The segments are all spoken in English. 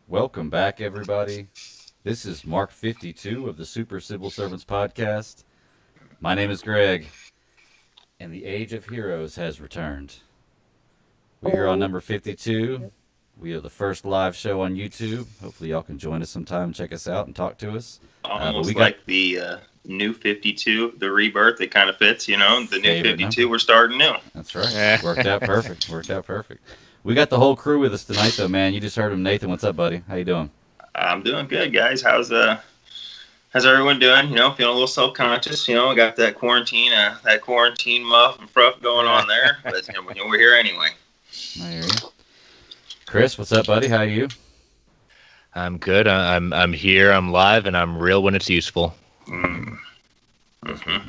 Welcome back, everybody. This is Mark 52 of the Super Civil Servants Podcast. My name is Greg, and the Age of Heroes has returned. We're here on number 52. We are the first live show on YouTube. Hopefully y'all can join us sometime, check us out, and talk to us. Almost like the new 52, the rebirth. It kind of fits, you know. The new 52, number. We're starting new. That's right. Worked out perfect. We got the whole crew with us tonight, though, man. You just heard him. Nathan, what's up, buddy? How you doing? I'm doing good, guys. How's everyone doing? You know, feeling a little self-conscious. You know, got that quarantine muff and fruff going on there. But you know, we're here anyway. I hear you. Chris, what's up, buddy? How are you? I'm good. I'm here. I'm live, and I'm real when it's useful.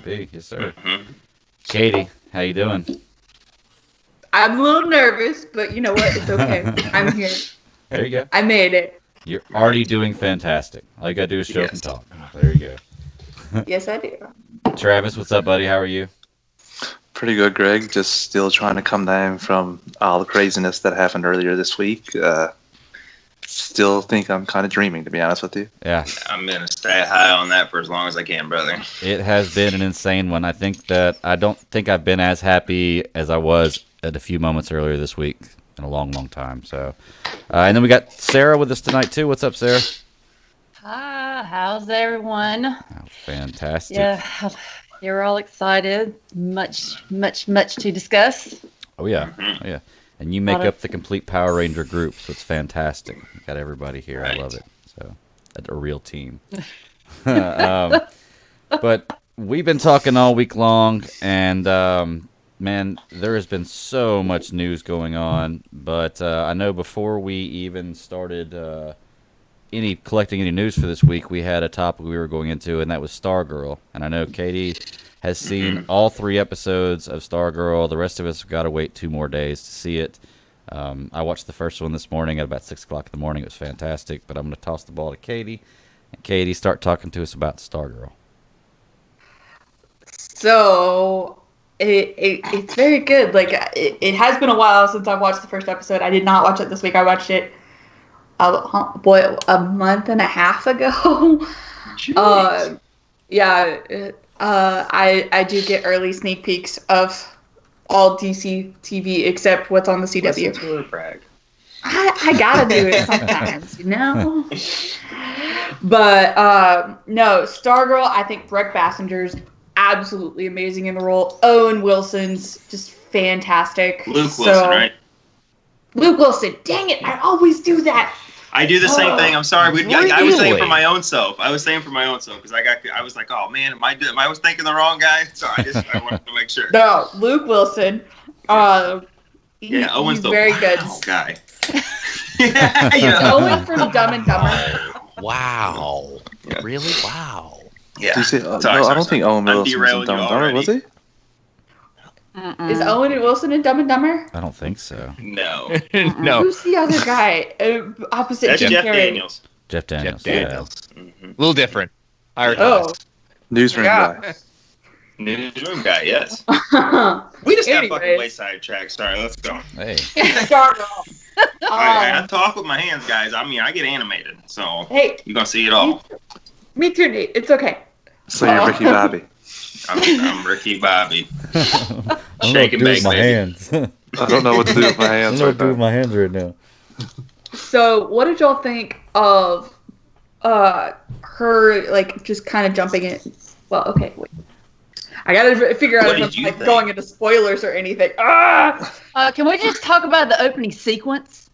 Big, yes, sir. Katie, how you doing? I'm a little nervous, but you know what? It's okay. I'm here. There you go. I made it. You're already doing fantastic. All you gotta do is show up and talk. There you go. Yes, I do. Travis, what's up, buddy? How are you? Pretty good, Greg. Just still trying to come down from all the craziness that happened earlier this week. Still think I'm kind of dreaming, to be honest with you. Yeah. I'm going to stay high on that for as long as I can, brother. It has been an insane one. I don't think I've been as happy as I was at a few moments earlier this week in a long, long time. So, and then we got Sarah with us tonight, too. What's up, Sarah? Hi, how's everyone? Oh, fantastic. Yeah, you're all excited. Much to discuss. Oh, yeah. Oh, yeah. And you make up the complete Power Ranger group, so it's fantastic. You got everybody here. Right. I love it. So, a real team. But we've been talking all week long, and man, there has been so much news going on. But I know before we even started collecting any news for this week, we had a topic we were going into, and that was Stargirl. And I know Katie has seen all 3 episodes of Stargirl. The rest of us have got to wait 2 more days to see it. I watched the first one this morning at about 6 o'clock in the morning. It was fantastic. But I'm going to toss the ball to Katie. And Katie, start talking to us about Stargirl. So, it's very good. Like, it has been a while since I've watched the first episode. I did not watch it this week. I watched it, a month and a half ago. Yeah. I do get early sneak peeks of all DC TV except what's on the CW. Listen to her brag. I gotta do it sometimes, you know? But, no, Stargirl, I think Brooke Bassinger's absolutely amazing in the role. Owen Wilson's just fantastic. Wilson, right? Luke Wilson, dang it, I always do that. I do the same thing. I'm sorry. I was saying for my own self. Because I was like, oh man, am I was thinking the wrong guy? So I wanted to make sure. No, Luke Wilson. Owen's he's the very good guy. Owen from Dumb and Dumber. Wow. Yeah. Really? Wow. Yeah. I don't think Owen Wilson was in Dumb and Dumber, was he? Is Owen Wilson in Dumb and Dumber? I don't think so. No. No. Who's the other guy? Opposite That's Jim Jeff Carrey. Daniels. Jeff Daniels. A little different. I Oh. Newsroom guy. Newsroom guy, yes. We just got fucking way sidetracked. Sorry, let's go. Hey. Stargirl. I talk with my hands, guys. I mean, I get animated, so Hey, you're gonna see it all. me too, Nate. It's okay. So you're Ricky Bobby. I'm Ricky Bobby. I Shake and bake, my baby. hands. I don't know what to do with my hands right now. my hands right now. So, what did y'all think of her, like, just kind of jumping in? Well, okay, wait. I gotta figure out if I'm like going into spoilers or anything. Can we just talk about the opening sequence?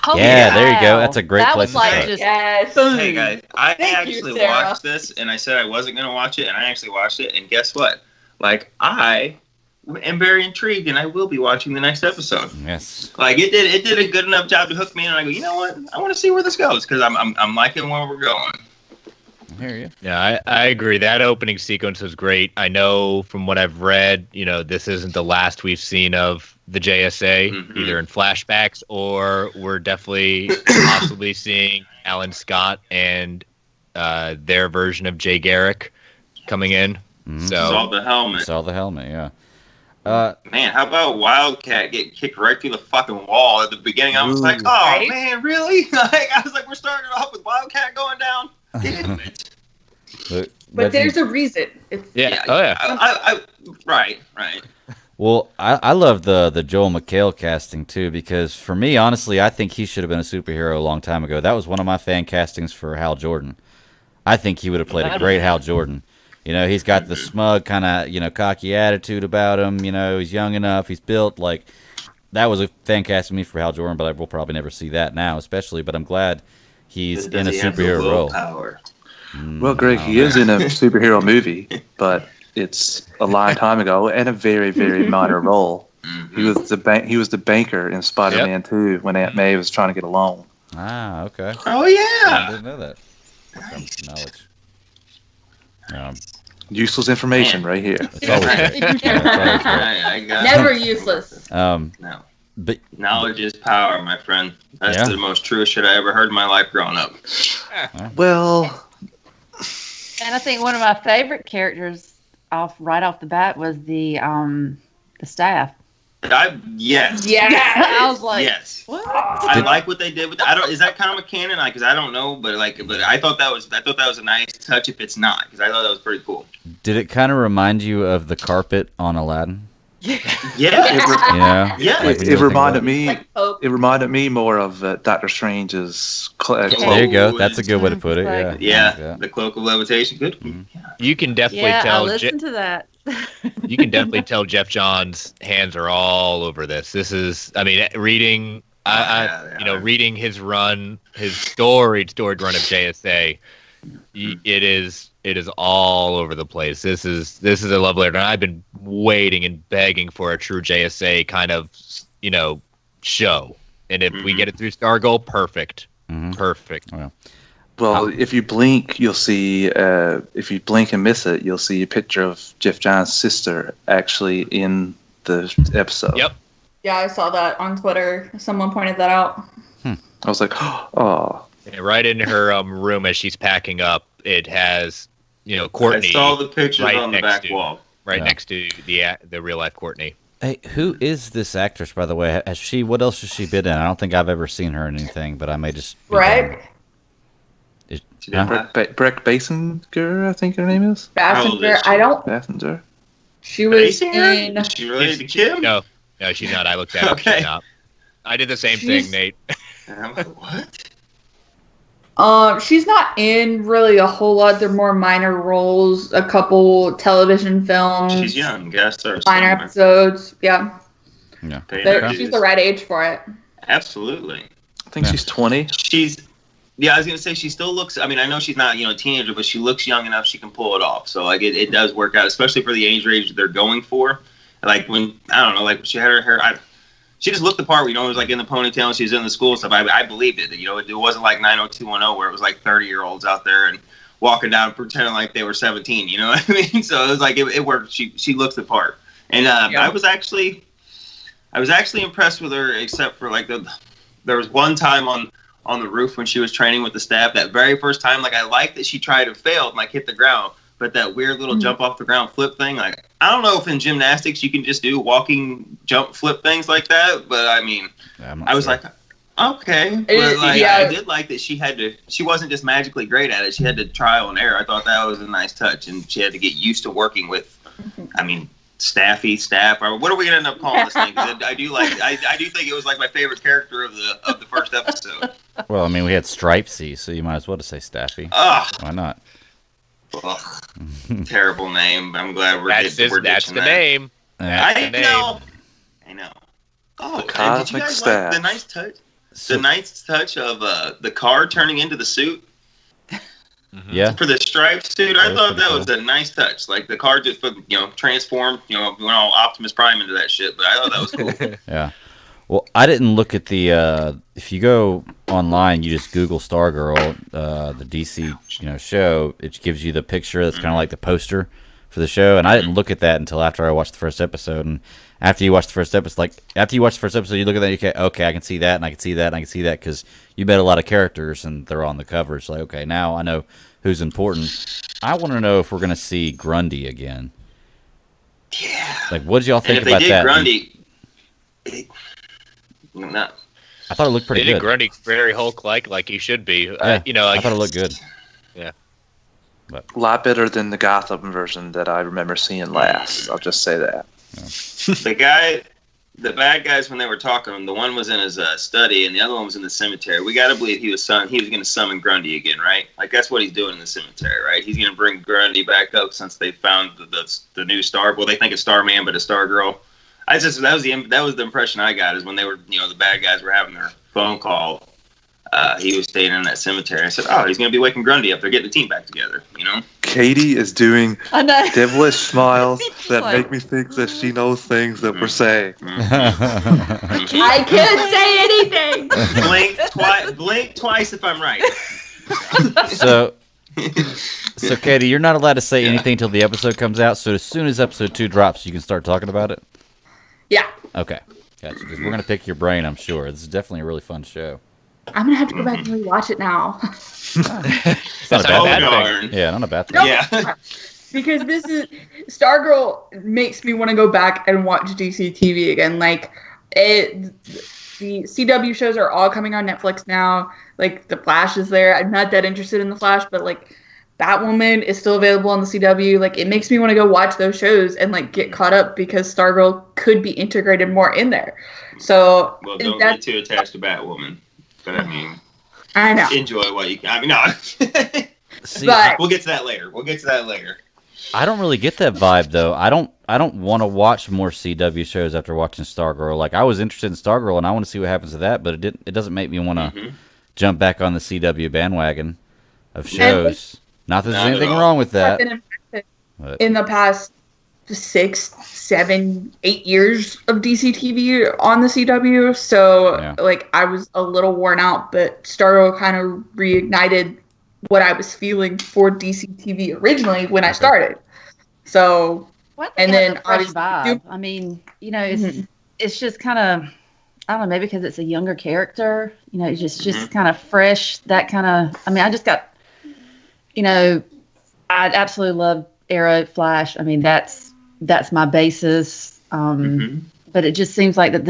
Holy Yeah, cow. there you go. That's a great that place was to like start. just Yes. Hey guys, I Thank you, actually Sarah. watched this, and I said I wasn't gonna watch it, and I actually watched it, and guess what? Like, I am very intrigued, and I will be watching the next episode. Yes. Like, it did a good enough job to hook me in, and I go, you know what? I want to see where this goes because I'm liking where we're going. I hear you. Yeah, I agree. That opening sequence was great. I know from what I've read, this isn't the last we've seen of the JSA, either in flashbacks or we're definitely possibly seeing Alan Scott and their version of Jay Garrick coming in. Mm-hmm. Saw the helmet. Saw the helmet, yeah. Man, how about Wildcat getting kicked right through the fucking wall at the beginning? I was like, oh Right? man, really? Like, I was like, we're starting off with Wildcat going down. Damn it. But there's a reason. It's Yeah. Oh yeah. Right. Well, I love the Joel McHale casting too, because for me, honestly, I think he should have been a superhero a long time ago. That was one of my fan castings for Hal Jordan. I think he would have played a great Hal Jordan. You know, he's got the smug kind of, you know, cocky attitude about him. You know, he's young enough. He's built like that was a fan casting me for Hal Jordan, but we'll probably never see that now, especially. But I'm glad he's in a superhero role. Well, Greg, he is in a superhero movie, but it's a long time ago and a very, very minor role. He was the banker in Spider-Man 2 when Aunt May was trying to get a loan. Ah, okay. Oh I yeah. didn't know that. Knowledge. Useless information right here. It's always great. Yeah, it's always great. I got never useless. No. But Knowledge is power, my friend. That's Yeah. the most true shit I ever heard in my life growing up. Well, And I think one of my favorite characters right off the bat was the staff. Yes. I was like, Yes. what? I like what they did with. I don't. Is that comic canon? Because I don't know, but I thought that was a nice touch. If it's not, because I thought that was pretty cool. did it kind of remind you of the carpet on Aladdin? Yeah. You know? Yeah. Like when you it think reminded about me. Like Pope. It reminded me more of Doctor Strange's cloak. There you go. That's a good way to put it. Like- Yeah. Yeah. The cloak of levitation. Good. Mhm. You can definitely Yeah, I tell. listened to that. You can definitely tell Jeff John's hands are all over this. This is, I mean, reading, reading his run, his storied run of JSA, it is all over the place. This is a love letter, and I've been waiting and begging for a true JSA kind of, show. And if we get it through Stargirl, perfect, perfect. Well, if you blink, you'll see. If you blink and miss it, you'll see a picture of Jeff John's sister actually in the episode. Yep. Yeah, I saw that on Twitter. Someone pointed that out. I was like, oh. And right in her room as she's packing up, it has, Courtney. I saw the pictures right on the next back to- wall. right Yeah. next to the real life Courtney. Hey, who is this actress, by the way? What else has she been in? I don't think I've ever seen her in anything, but I may just. be wrong. Greg Huh? Breck Basinger, I think her name is. How old is Bassinger. she? I don't. Basinger. She was Basinger? in. Is she related to Kim? No, she's not. I looked at her. Okay. She's not. I did the same She's- thing, Nate. And I'm like, what? She's not in really a whole lot. They're more minor roles. A couple television films. She's young. Guest stars. Minor somewhere. episodes. Yeah, Yeah. Paying They're- her she's dues. the right age for it. Absolutely. I think Yeah. she's 20. Yeah, I was gonna say she still looks. I mean, I know she's not, a teenager, but she looks young enough she can pull it off. So like, it does work out, especially for the age range they're going for. Like when I don't know, like she had her hair. She just looked the part. It was like in the ponytail and she was in the school stuff. I believed it. It wasn't like 90210 where it was like 30-year-olds out there and walking down pretending like they were 17. You know what I mean? So it was like it worked. She looks the part. And Yeah. I was actually impressed with her, except for like there was one time on the roof when she was training with the staff. That very first time, like I liked that she tried and failed, and like hit the ground. But that weird little jump off the ground flip thing, like I don't know if in gymnastics you can just do walking jump flip things like that. But I mean, Yeah, I'm not I was sure. like, okay. But like yeah. I did like that she wasn't just magically great at it. She had to trial and error. I thought that was a nice touch, and she had to get used to working with. I mean, staff, or what are we gonna end up calling this thing? 'Cause I do think it was like my favorite character of the first episode. Well, I mean, we had Stripesy, so you might as well just say Staffy. Ugh, Why not? terrible name. But I'm glad we're That's ditching the that. name. Yeah. I name. know. Oh, and did you Cosmic guys staff. like the nice touch? So- The nice touch of the car turning into the suit yeah. for the striped suit. That I was thought pretty that was a nice touch. Like the car just transformed. Went all Optimus Prime into that shit. But I thought that was cool. Yeah. Well, I didn't look at the. If you go online, you just Google Stargirl, the DC show. It gives you the picture that's kind of like the poster for the show, and I didn't look at that until after I watched the first episode. And after you watch the first episode, you look at that, you okay, I can see that, and I can see that, and I can see that, because you met a lot of characters, and they're on the cover. It's like, okay, now I know who's important. I want to know if we're going to see Grundy again. Yeah. Like, what did y'all think and about if they that? did Grundy, no. I thought it looked pretty They did good. Grundy very Hulk-like he should be. Yeah, I thought it guess- looked good. Yeah. A lot better than the Gotham version that I remember seeing last. I'll just say that. The bad guys, when they were talking, the one was in his study and the other one was in the cemetery. We got to believe he was going to summon Grundy again, right? Like, that's what he's doing in the cemetery, right? He's going to bring Grundy back up since they found the new Star. Well, they think it's Starman, but it's Stargirl. That was the impression I got, is when they were, the bad guys were having their phone call. He was staying in that cemetery. I said, "Oh, he's going to be waking Grundy up. They're getting the team back together." Katie is doing I know. devilish smiles that Like- make me think that she knows things that we're saying. I can't say anything. Blink twice if I'm right. So Katie, you're not allowed to say anything until the episode comes out. So as soon as episode 2 drops, you can start talking about it. Yeah. Okay, gotcha. 'Cause we're gonna pick your brain, I'm sure. This is definitely a really fun show. I'm gonna have to go back and rewatch it now. It's not a not bad a bad thing. Yeah, not a bad thing. No. Yeah. Because this is Stargirl makes me want to go back and watch DC TV again. Like the CW shows are all coming on Netflix now. Like the Flash is there. I'm not that interested in the Flash, but like Batwoman is still available on the CW. Like it makes me want to go watch those shows and like get caught up because Stargirl could be integrated more in there. So Well, don't get too attached to Batwoman. But I know. enjoy what you can. I mean, no. See, But We'll get to that later. I don't really get that vibe though. I don't want to watch more CW shows after watching Stargirl. Like I was interested in Stargirl and I want to see what happens to that, but it doesn't make me want to jump back on the CW bandwagon of shows. Not that there's Not at anything all. wrong with I've that. been impacted But, in the past 6, 7, 8 years of DC TV on the CW. So Yeah. like I was a little worn out, but Stargirl kind of reignited what I was feeling for DC TV originally when I started. So What? And And then then fresh obviously vibe. I mean, it's just kind of, I don't know, maybe because it's a younger character. It's just kind of fresh. That kind of. I mean, I just got. I absolutely love Arrow, Flash. I mean, that's my basis. But it just seems like that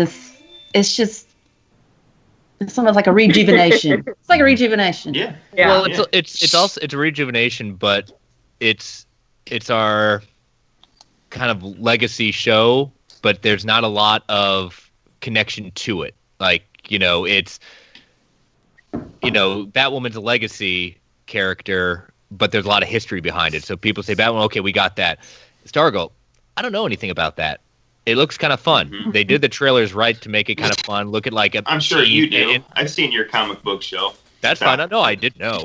it's almost like a rejuvenation. It's like a rejuvenation. Yeah. Well, it's also a rejuvenation, but it's our kind of legacy show, but there's not a lot of connection to it. Like, it's Batwoman's a legacy character, but there's a lot of history behind it. So people say Batwoman, okay, we got that. Stargirl, I don't know anything about that. It looks kind of fun. They did the trailers right to make it kind of fun. Look at like a. I'm sure you do. and- I've seen your comic book show. That's fine. No, I didn't know.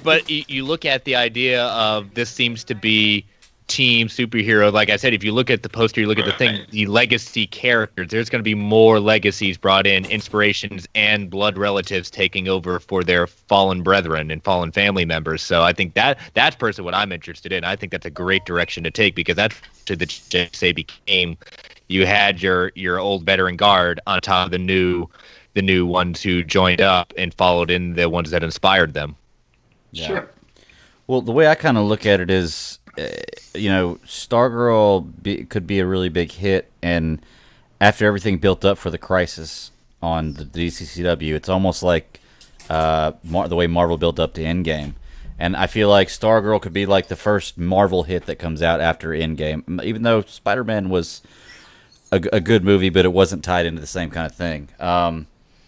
But you look at the idea of this seems to be team superhero. Like I said, if you look at the poster, you look at the thing, the legacy characters, there's going to be more legacies brought in, inspirations and blood relatives taking over for their fallen brethren and fallen family members. So I think that's personally what I'm interested in. I think that's a great direction to take because that's to the JSA became. You had your old veteran guard on top of the new ones who joined up and followed in the ones that inspired them. yeah. Sure. Well, the way I kind of look at it is, Stargirl could be a really big hit, and after everything built up for the Crisis on the DCCW, it's almost like the way Marvel built up to Endgame. And I feel like Stargirl could be like the first Marvel hit that comes out after Endgame, even though Spider-Man was a good movie, but it wasn't tied into the same kind of thing.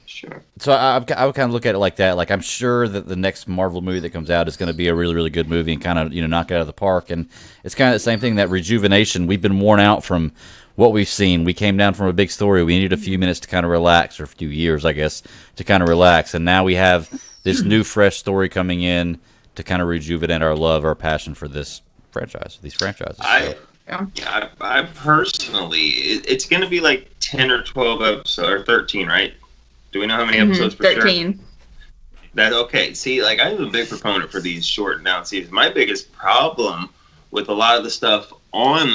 Sure. So I would kind of look at it like that. Like I'm sure that the next Marvel movie that comes out is going to be a really, really good movie and kind of knock it out of the park. And it's kind of the same thing, that rejuvenation. We've been worn out from what we've seen. We came down from a big story. We needed a few minutes to kind of relax, or a few years, I guess, to kind of relax. And now we have this new, fresh story coming in to kind of rejuvenate our love, our passion for this franchise, these franchises. I personally, it's going to be like 10 or 12 episodes, or 13, right? Do we know how many episodes for 13. Sure? Okay. See, like I'm a big proponent for these shortened down seasons. My biggest problem with a lot of the stuff on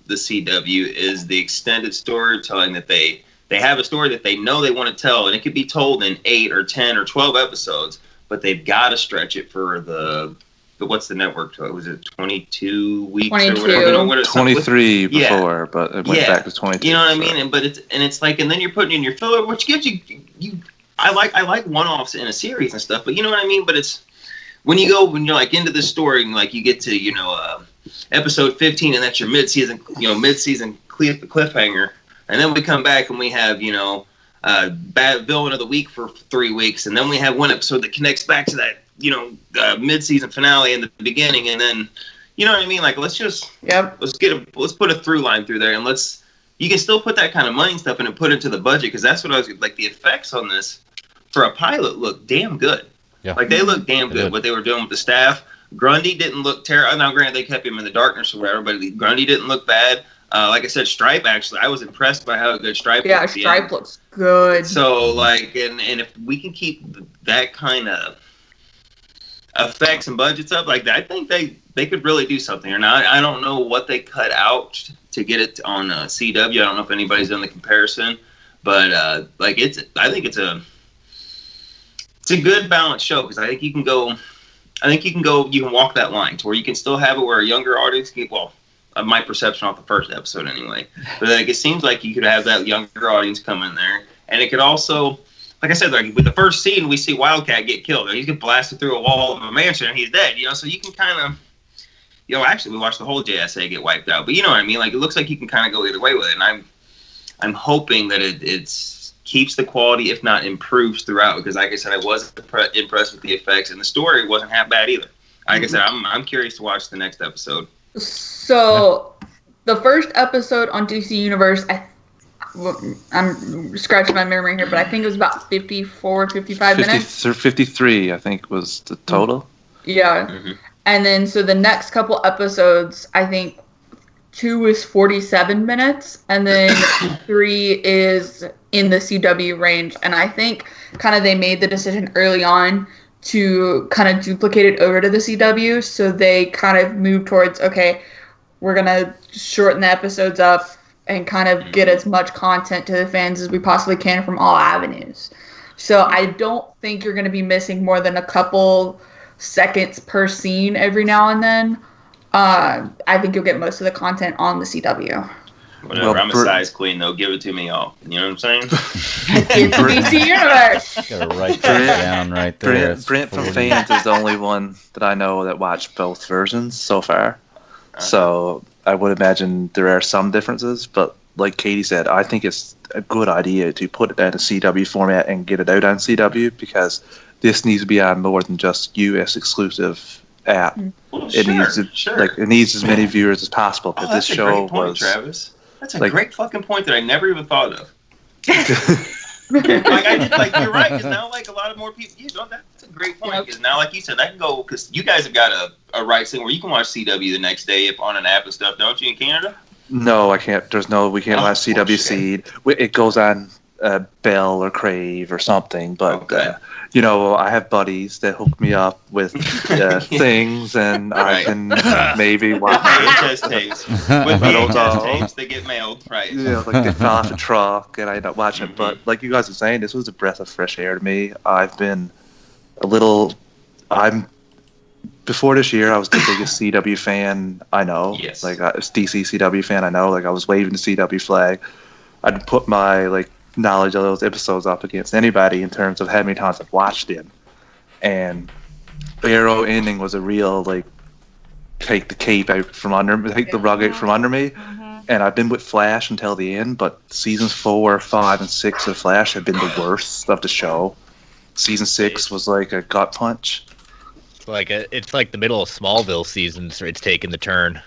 the CW is the extended storytelling that they have a story that they know they want to tell, and it could be told in 8 or 10 or 12 episodes, but they've got to stretch it for the what's the network? Was it 22 weeks 22. or whatever? You know, what 23 yeah. before, but it went back to 22. You know what I mean? And it's like, and then you're putting in your filler, which gives you. I like one-offs in a series and stuff, but you know what I mean. But it's when you're like into the story and like you get to episode 15 and that's your mid-season cliffhanger, and then we come back and we have bad villain of the week for 3 weeks, and then we have one episode that connects back to that mid-season finale in the beginning, and then you know what I mean. Like let's put a through line through there, and you can still put that kind of money and stuff in and put it into the budget, because that's what I was like. The effects on this for a pilot look damn good. Yeah. Like they look damn good. What they were doing with the staff. Grundy didn't look terrible. Now, granted, they kept him in the darkness or whatever, but Grundy didn't look bad. Like I said, Stripe, actually, I was impressed by how good Stripe Yeah, looked. Stripe looks good. So, like, and if we can keep that kind of effects and budgets up like that, I think they could really do something. Or not, I don't know what they cut out to get it on CW. I don't know if anybody's done the comparison, but I think it's a good balanced show, because I think you can walk that line to where you can still have it where a younger audience can, my perception off the first episode anyway, but like it seems like you could have that younger audience come in there, and it could also, like I said, like with the first scene we see Wildcat get killed, he's get blasted through a wall of a mansion and he's dead, so you can kind of, actually we watched the whole JSA get wiped out, but you know what I mean, like it looks like you can kind of go either way with it, and I'm hoping that it's keeps the quality, if not improves throughout, because like I said, I was impressed with the effects, and the story wasn't half bad either. Like I said, I'm curious to watch the next episode. So, the first episode on DC Universe, I'm scratching my memory here, but I think it was about 54, 55 minutes. 53, I think, was the total. Yeah. Mm-hmm. And then, so the next couple episodes, I think 2 is 47 minutes, and then 3 is in the CW range. And I think kind of they made the decision early on to kind of duplicate it over to the CW, so they kind of moved towards, okay, we're going to shorten the episodes up and kind of get as much content to the fans as we possibly can from all avenues. So I don't think you're going to be missing more than a couple seconds per scene every now and then. I think you'll get most of the content on the CW. Whatever, I'm a size queen, though. Give it to me all. You know what I'm saying? It's DC Universe. Gotta write that down right there. Brent from Fans is the only one that I know that watched both versions so far. So I would imagine there are some differences, but like Katie said, I think it's a good idea to put it in a CW format and get it out on CW, because this needs to be on more than just US exclusive app. Well, it needs as many viewers as possible. But this show great point, Travis. That's a great fucking point that I never even thought of. You're right, because now like a lot of more people, that's a great point, because now like you said, that can go, because you guys have got a rights thing where you can watch CW the next day if on an app and stuff, don't you, in Canada? No, I can't. We can't watch CW Seed. It goes on Bell or Crave or something, but I have buddies that hook me up with things, and I can maybe watch VHS tapes. With VHS tapes that get mailed, right? Like they fell off a truck, and I end up watching it. But like you guys were saying, this was a breath of fresh air to me. Before this year, I was the biggest CW fan I know. Yes. Like I was DC CW fan I know. Like I was waving the CW flag. I'd put my knowledge of those episodes up against anybody in terms of how many times I've watched it. And Arrow ending was a real take the cape out from under me, take the rug out from under me. Mm-hmm. And I've been with Flash until the end, but seasons 4, 5, and 6 of Flash have been the worst of the show. Season 6 was like a gut punch. It's like the middle of Smallville seasons. It's taken the turn.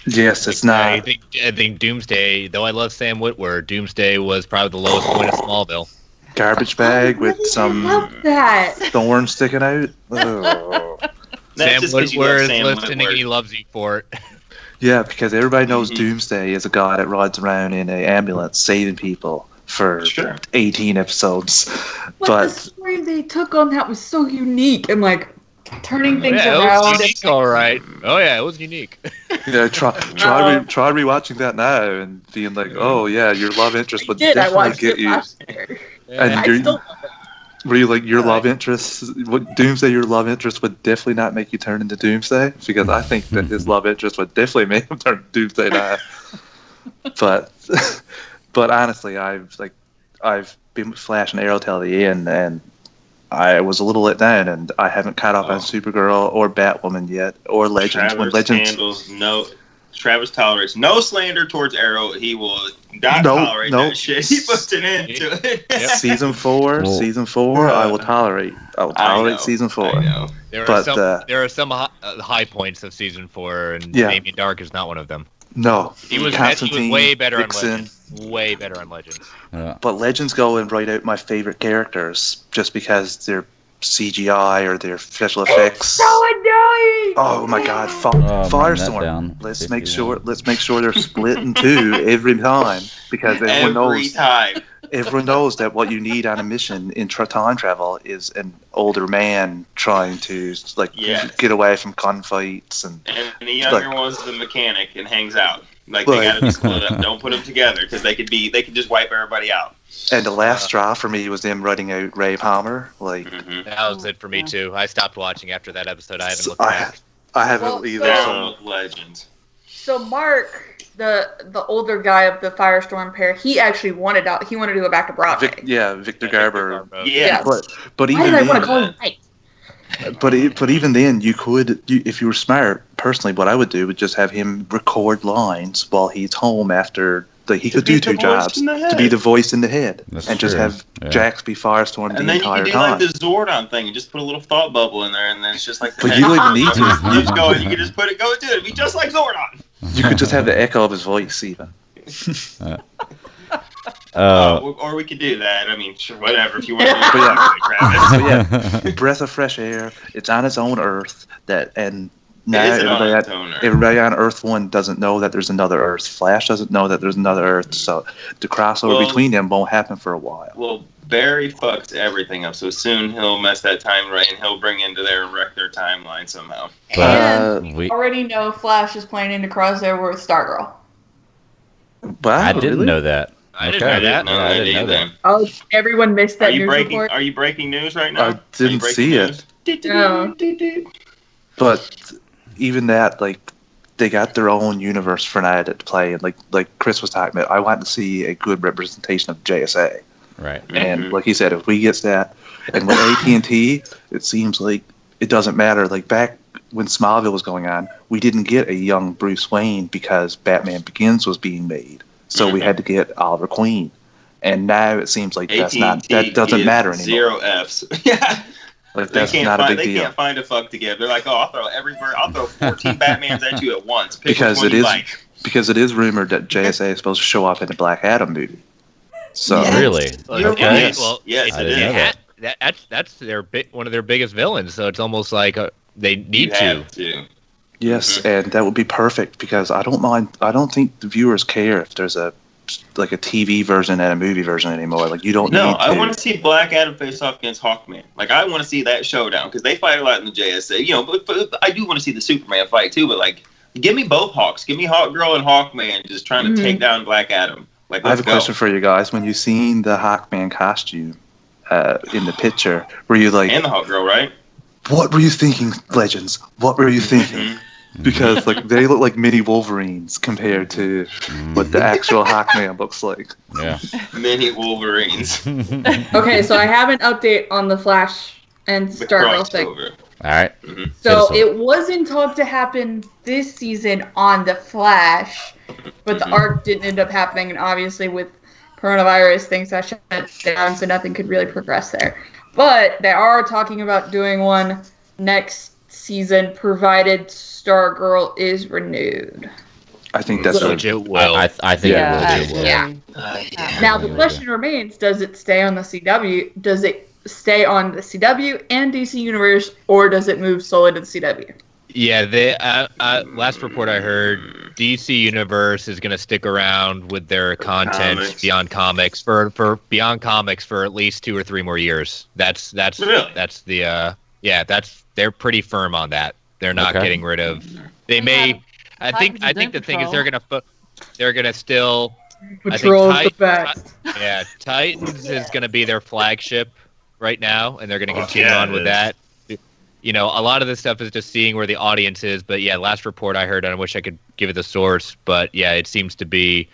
Yes, it's not. I think Doomsday, though I love Sam Witwer, Doomsday was probably the lowest point of Smallville. Garbage bag with some thorns sticking out. Oh. Sam Witwer is listening and he loves you for it. Yeah, because everybody knows Doomsday is a guy that rides around in an ambulance saving people for 18 episodes. But the story they took on that was so unique and turning things around. It was unique, all right. Oh yeah, it was unique. Try rewatching that now and being like, oh yeah, your love interest would definitely get you. And I still love Were you like your love interest? Would Doomsday your love interest would definitely not make you turn into Doomsday? Because I think that his love interest would definitely make him turn to Doomsday now. But honestly, I've been with Flash and Arrow till the end, and I was a little let down, and I haven't caught up on Supergirl or Batwoman yet, or Legends. Travis tolerates no slander towards Arrow. He will not tolerate that shit. He puts an end to it. Yep. Season 4, I will tolerate. I will tolerate season 4. I know. There are some high points of season 4, and Damien Dark is not one of them. No, he was way better on Legends. Way better on Legends. Yeah. But Legends go and write out my favorite characters just because they're CGI or their special effects. So annoying! Oh my God, Firestorm! Let's make sure they're split in two every time, because everyone knows that what you need on a mission in time travel is an older man trying to get away from gunfights, and the younger one's the mechanic and hangs out. They gotta be split up. Don't put them together because they could just wipe everybody out. And the last straw for me was them writing out Ray Palmer. That was it for me too. I stopped watching after that episode. I haven't looked back. I haven't either. Down with Legends. So Mark, the older guy of the Firestorm pair, he actually wanted out. He wanted to go back to Broadway. Victor Garber. Yeah. But even why did I want to call him Mike? But even then, if you were smart. Personally, what I would do would just have him record lines while he's home after. He could do two jobs to be the voice in the head. That's and true. just have Jax be Firestorm the entire time. And then you can do like the Zordon thing and just put a little thought bubble in there, and then it's just like. But you don't even need to. You just go. You can just put it. Go into it. Be just like Zordon. You could just have the echo of his voice, even. Or we could do that. I mean, sure, whatever. If you want to do that, But breath of fresh air. It's on its own Earth. Now everybody on Earth 1 doesn't know that there's another Earth. Flash doesn't know that there's another Earth. So the crossover between them won't happen for a while. Well, Barry fucks everything up. So soon he'll mess that time right, and he'll bring into there and wreck their timeline somehow. And we already know Flash is planning to crossover with Stargirl. Wow, I didn't know that. I didn't know that. I didn't know that. Oh, everyone missed that news report? Are you breaking news right now? I didn't see it. No. But even that, they got their own universe for now to play, and like Chris was talking about, I want to see a good representation of JSA. Right. And like he said, if we get that, and with AT&T, it seems like it doesn't matter. Like back when Smallville was going on, we didn't get a young Bruce Wayne because Batman Begins was being made, so we had to get Oliver Queen. And now it seems like that doesn't matter anymore. 0 Fs. Yeah. Like that's not a big deal. They can't find a fuck together. They're like, I'll throw 14 Batmans at you at once. Pick because which one it is like. Because it is rumored that JSA is supposed to show up in the Black Adam movie. So really, okay. Yes, I didn't know that. That's one of their biggest villains. So it's almost like they need to. Yes, and that would be perfect because I don't mind. I don't think the viewers care if there's a TV version and a movie version anymore. Like you don't. No, need to. I want to see Black Adam face off against Hawkman. Like I want to see that showdown because they fight a lot in the JSA. But I do want to see the Superman fight too. But give me both Hawks. Give me Hawkgirl and Hawkman just trying to take down Black Adam. I have a question for you guys. When you seen the Hawkman costume in the picture, were you like? And the Hawkgirl, right? What were you thinking, Legends? What were you thinking? Because they look like mini Wolverines compared to what the actual Hawkman looks like. Yeah, mini Wolverines. Okay, so I have an update on the Flash and Stargirl thing. All right. So it was in talk to happen this season on the Flash, but the arc didn't end up happening, and obviously with coronavirus things that shut down, so nothing could really progress there. But they are talking about doing one next season, provided Stargirl is renewed. I think that's it will. I think it will. Yeah. Now the question remains: does it stay on the CW? Does it stay on the CW and DC Universe, or does it move solely to the CW? Yeah, last report I heard, DC Universe is going to stick around with their content beyond comics for beyond comics for at least 2 or 3 more years. That's really? That's the they're pretty firm on that. They're not getting rid of. They may. I think the thing is they're gonna still. Patrol is the best. Titans is gonna be their flagship. right now, and they're going to continue on with that. You know, a lot of this stuff is just seeing where the audience is. But yeah, last report I heard, and I wish I could give it the source, but yeah, it seems to be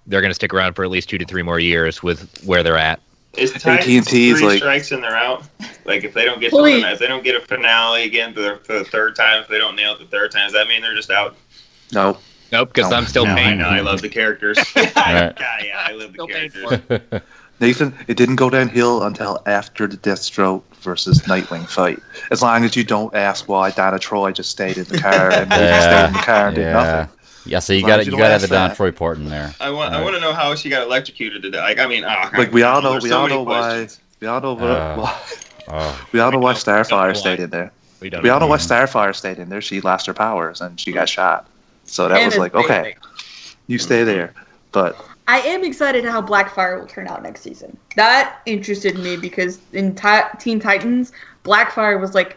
they're going to stick around for at least 2 to 3 more years with where they're at. Is Titans 3 strikes and they're out? Like if they don't get if they don't get a finale again for the third time, if they don't nail it the third time, does that mean they're just out? Nope, because I'm still paying. I love the characters. I love the characters. Nathan, it didn't go downhill until after the Deathstroke versus Nightwing fight. As long as you don't ask why Donna Troy just stayed in the car and stayed in the car and did nothing. Yeah, so you got to have the Donna Troy part in there. I want to know how she got electrocuted today. Like I mean, we all know why Starfire stayed in there. We all know why Starfire stayed in there. She lost her powers and she got shot. So that was like, okay, you stay there. But I am excited how Blackfire will turn out next season. That interested me because in Teen Titans, Blackfire was like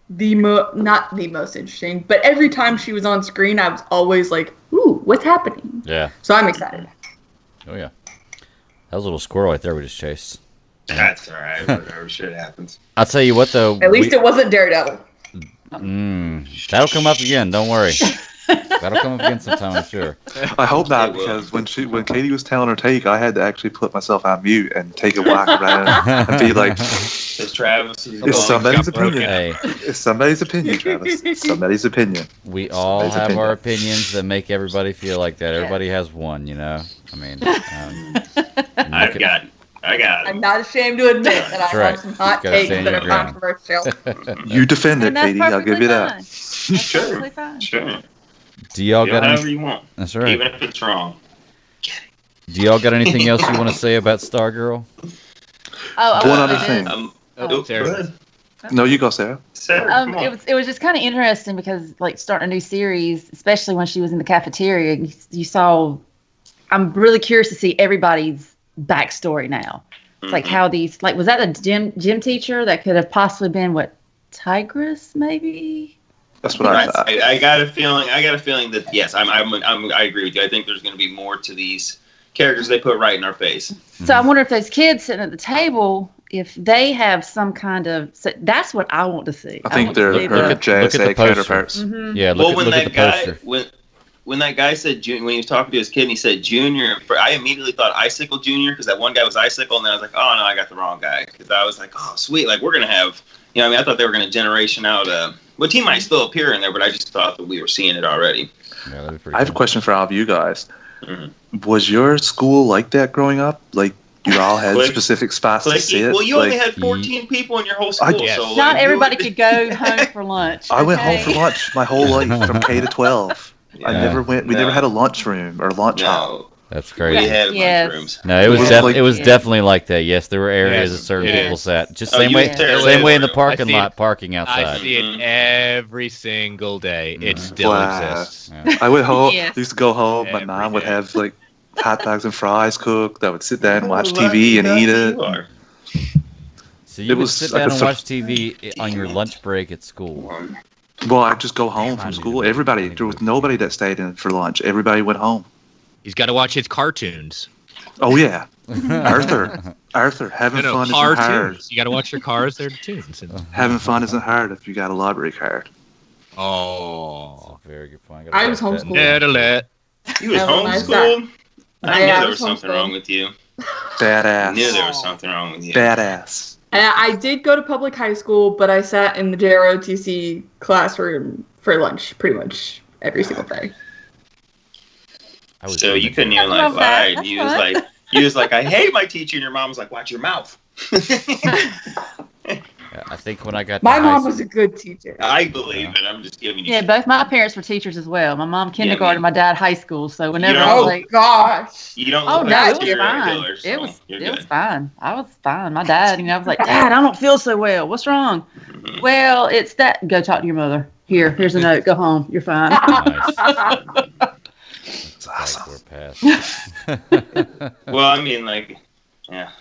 not the most interesting, but every time she was on screen, I was always like, ooh, what's happening? Yeah. So I'm excited. Oh, yeah. That was a little squirrel right there we just chased. That's all right. Whatever shit happens. I'll tell you what, though. At least it wasn't Daredevil. That'll come up again. Don't worry. That'll come up again sometime, I'm sure. I hope not, because when Katie was telling her take, I had to actually put myself on mute and take a walk around and be like, "It's Travis. It's somebody's opinion. Hey. It's somebody's opinion, Travis. Somebody's opinion." We all have our opinions that make everybody feel like that. Everybody has one, you know. I mean, I got it. I'm not ashamed to admit that I have some hot takes that are controversial. You defend it, Katie. I'll give you that. Sure. Do y'all got whatever you want? That's right. Even if it's wrong. Do y'all got anything else you want to say about Stargirl? One other thing. Sarah. No, you go, Sarah. It was just kind of interesting because like starting a new series, especially when she was in the cafeteria, you saw. I'm really curious to see everybody's backstory now. It's like how these was that a gym teacher that could have possibly been Tigress maybe? That's what I thought. I got a feeling that yes, I agree with you. I think there's going to be more to these characters they put right in our face. So I wonder if those kids sitting at the table, if they have some kind of. So that's what I want to see. I think they're her JSA counterparts. Mm-hmm. Yeah, look at the poster. When that guy said when he was talking to his kid and he said Junior, I immediately thought Icicle Junior because that one guy was Icicle, and then I was like, oh no, I got the wrong guy because I was like, oh sweet, like we're gonna have, I thought they were gonna generation out. Well, he might still appear in there, but I just thought that we were seeing it already. Yeah, that'd be pretty I have a question for all of you guys. Mm-hmm. Was your school like that growing up? Like you all had specific spots to sit? Well, you only had 14 people in your whole school, so not everybody could go home for lunch. I went home for lunch my whole life from K to 12. Yeah. We never had a lunchroom or lunch hall. That's crazy. We had lunchrooms. No, it was definitely like that. Yes, there were areas that certain people sat. Just same way in the parking lot, parking outside. I see it every single day. It still exists. Yeah. I went home. Used to go home. My mom would have like hot dogs and fries cooked. I would sit down and watch TV and eat it. So you would sit down and watch TV on your lunch break at school. Well, I'd just go home from school. There was nobody that stayed in for lunch. Everybody went home. He's got to watch his cartoons. Oh, yeah. Arthur, having fun isn't hard. You got to watch your cars. They're tunes. Having fun isn't hard if you got a library card. Oh. Very good point. I was homeschooled. You was homeschooled? I knew there was something wrong with you. Badass. I knew there was something wrong with you. Badass. I did go to public high school, but I sat in the JROTC classroom for lunch pretty much every single day. So you couldn't even lie. You was like, I hate my teacher, and your mom was like, watch your mouth. I think when I got my mom was a good teacher. I believe it. I'm just giving you. Yeah, both my parents were teachers as well. My mom kindergarten, my dad high school. So whenever I was like, gosh, you don't. Oh no, it was fine. It was fine. I was fine. My dad, I was like, Dad, I don't feel so well. What's wrong? Mm-hmm. Well, it's that. Go talk to your mother. Here's a note. Go home. You're fine. That's awesome. Well, I mean, like, yeah.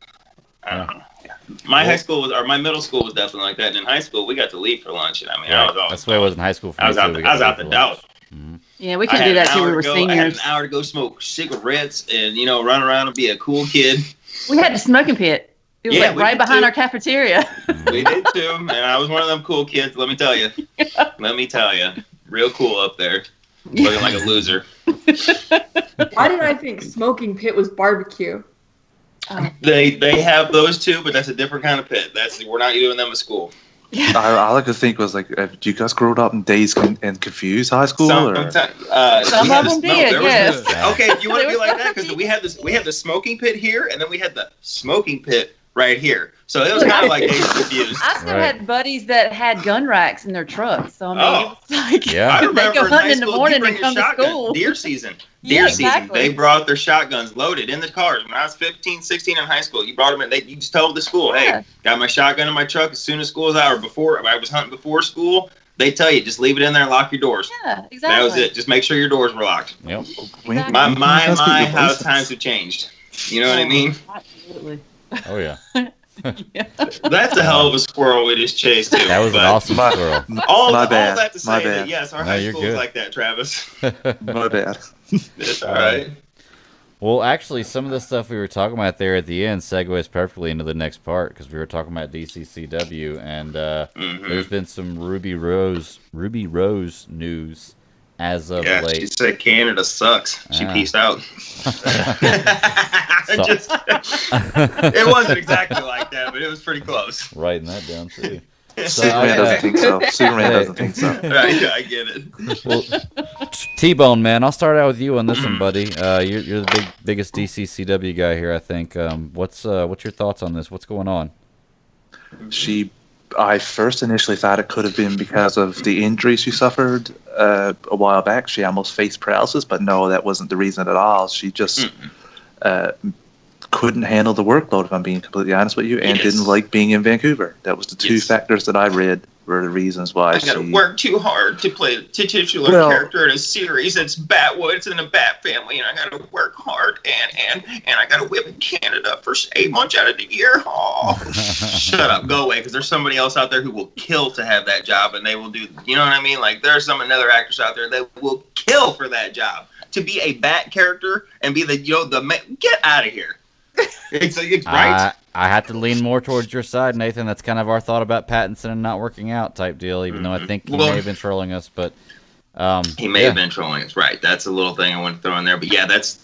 I don't know. My high school my middle school was definitely like that. And in high school, we got to leave for lunch. And I mean, that's the way it was in high school. I was out the door. Mm-hmm. Yeah, we couldn't do that till we were seniors. I had an hour to go smoke cigarettes and run around and be a cool kid. We had the smoking pit. It was like right behind our cafeteria. We did too, and I was one of them cool kids. Let me tell you. Real cool up there. Looking like a loser. Why did I think Smoking Pit was barbecue? They have those too, but that's a different kind of pit. We're not doing them at school. I like to think was like, do you guys grow up in Dazed and Confused high school? Some of them did, yes. Okay, if you want to be like that, because we had the smoking pit here, and then we had the smoking pit right here. So it was kind of like Dazed and Confused. I still had buddies that had gun racks in their trucks. So I mean, it was like I remember they go hunting in the morning and and come to school. Deer season. Exactly. They brought their shotguns loaded in the cars. When I was 15, 16 in high school, you brought them in. You just told the school, hey, got my shotgun in my truck as soon as school was out, or before I was hunting before school. They tell you, just leave it in there and lock your doors. Yeah, exactly. That was it. Just make sure your doors were locked. Yep. Exactly. My, how times have changed. You know what I mean? Absolutely. Oh, yeah. That's a hell of a squirrel we just chased too. That was an awesome squirrel. All bad. that to say My that bad. yes, our No, high you're school good. is like that, Travis. My bad. It's all right. Well, actually, some of the stuff we were talking about there at the end segues perfectly into the next part, because we were talking about DCCW, and there's been some Ruby Rose news as of late. She said Canada sucks. She peaced out. It wasn't exactly like that, but it was pretty close. Writing that down too. Superman doesn't think so. Superman doesn't think so. Right, I get it. Well, T-Bone, man, I'll start out with you on this one, buddy. You're the biggest DCCW guy here, I think. What's your thoughts on this? What's going on? I first initially thought it could have been because of the injury she suffered a while back. She almost faced paralysis, but no, that wasn't the reason at all. She just couldn't handle the workload, if I'm being completely honest with you, and didn't like being in Vancouver. That was the two factors that I read were the reasons why I gotta work too hard to play a titular character in a series that's Batwoods in a Bat family, and I gotta work hard, and I gotta live in Canada for 8 months out of the year. Oh, shut up, go away, because there's somebody else out there who will kill to have that job, and they will do, you know what I mean? Like, there's another actress out there that will kill for that job. To be a Bat character and be get out of here. It's right. I have to lean more towards your side, Nathan. That's kind of our thought about Pattinson and not working out type deal, even though I think he may have been trolling us. But he may have been trolling us, right? That's a little thing I want to throw in there. But yeah, that's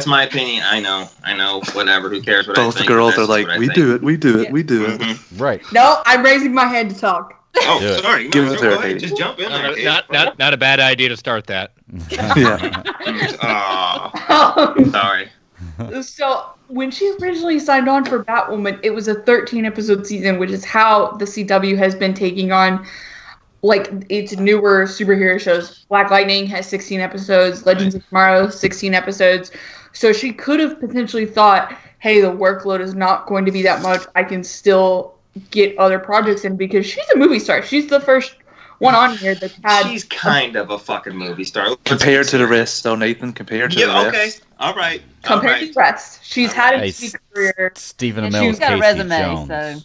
my opinion. I know. Whatever. Who cares what I think? Both the girls are like, we do it. Right. No, I'm raising my hand to talk. Oh, sorry. Give it to her, go ahead. Just jump in there. Not a bad idea to start that. Yeah. Sorry. So when she originally signed on for Batwoman, it was a 13-episode season, which is how the CW has been taking on, like, its newer superhero shows. Black Lightning has 16 episodes, Legends of Tomorrow, 16 episodes. So she could have potentially thought, hey, the workload is not going to be that much. I can still get other projects in, because she's a movie star. She's the first one on here that's had... She's kind of a fucking movie star. Compared to the rest, though, Nathan. Compared to the rest. Okay. All right. Compared to the rest. She's had a TV career. Stephen And Amell she's got a Casey resume, Jones. so...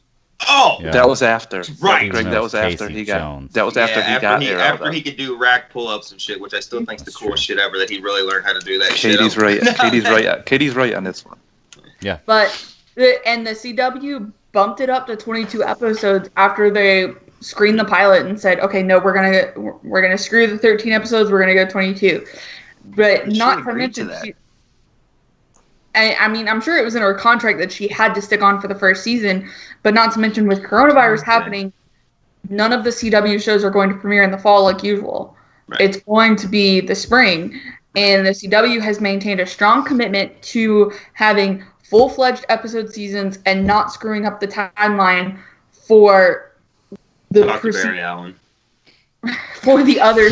Oh! Yeah. That was after. Right. Greg, that was after Casey he got... Jones. That was after he got there. After he could do rack pull-ups and shit, which I still think's the coolest shit ever, that he really learned how to do that shit. Katie's right. Katie's right on this one. Yeah. But the CW bumped it up to 22 episodes after they screened the pilot and said, okay, no, we're gonna screw the 13 episodes, we're gonna go 22. But not to mention, I mean, I'm sure it was in her contract that she had to stick on for the first season, but not to mention with coronavirus happening, none of the CW shows are going to premiere in the fall like usual. Right. It's going to be the spring, and the CW has maintained a strong commitment to having full-fledged episode seasons and not screwing up the timeline for the Barry Allen. For the others.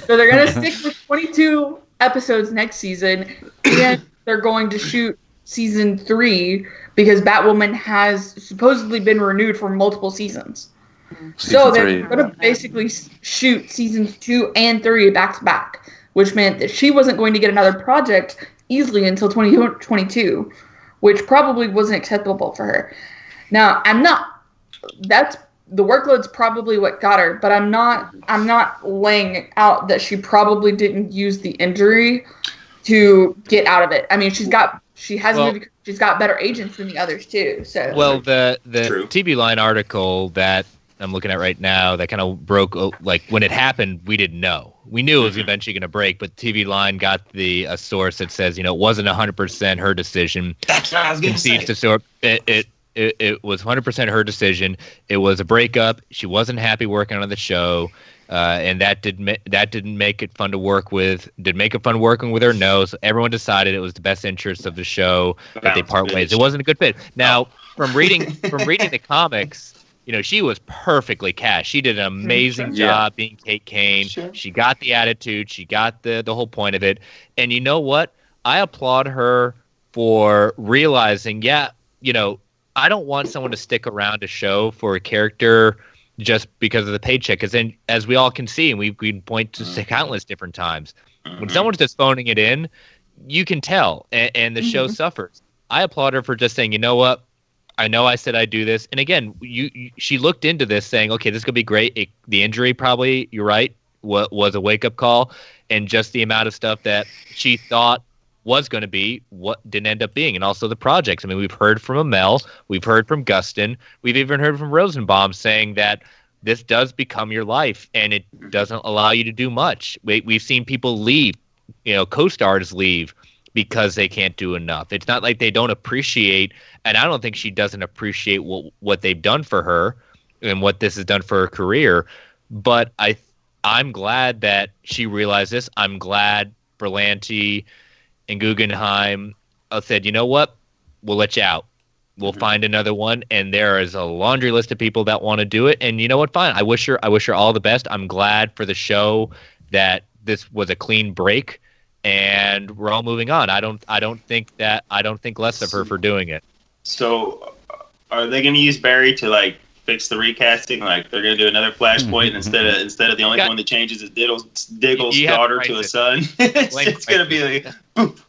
So they're going to stick with 22 episodes next season, and they're going to shoot season 3 because Batwoman has supposedly been renewed for multiple seasons. So they're going to basically shoot seasons 2 and 3 back to back, which meant that she wasn't going to get another project easily until 2022, which probably wasn't acceptable for her. Now, that's the workload's probably what got her, but I'm not laying out that she probably didn't use the injury to get out of it. I mean, she has a movie she's got better agents than the others too. So Well, the True. TV Line article that I'm looking at right now that kind of broke, like when it happened, we didn't know. We knew it was eventually going to break, but TV Line got a source that says, it wasn't 100% her decision. That's what I was going to say. It was 100% her decision. It was a breakup. She wasn't happy working on the show, and that didn't make it fun to work with. Did make it fun working with her? No. So everyone decided it was the best interest of the show that they part ways. It wasn't a good fit. Now, from reading the comics, she was perfectly cast. She did an amazing job being Kate Kane. Sure. She got the attitude. She got the whole point of it. And you know what? I applaud her for realizing, I don't want someone to stick around a show for a character just because of the paycheck. Because then, as we all can see, and we can point to countless different times, when someone's just phoning it in, you can tell, and the show suffers. I applaud her for just saying, you know what? I know I said I'd do this. And again, she looked into this saying, okay, this could be great. The injury probably, you're right, was a wake-up call. And just the amount of stuff that she thought was going to be what didn't end up being. And also the projects. I mean, we've heard from Amel. We've heard from Gustin. We've even heard from Rosenbaum saying that this does become your life and it doesn't allow you to do much. We've seen people leave, co-stars leave because they can't do enough. It's not like they don't appreciate, and I don't think she doesn't appreciate what they've done for her and what this has done for her career. But I'm glad that she realized this. I'm glad Berlanti and Guggenheim said, you know what? We'll let you out. We'll find another one. And there is a laundry list of people that want to do it. And you know what? Fine. I wish her all the best. I'm glad for the show that this was a clean break and we're all moving on. I don't think less of her for doing it. So are they going to use Barry to fix the recasting? Like they're going to do another Flashpoint instead of the only one that changes is Diggle's daughter to a son. It's going to be like boop.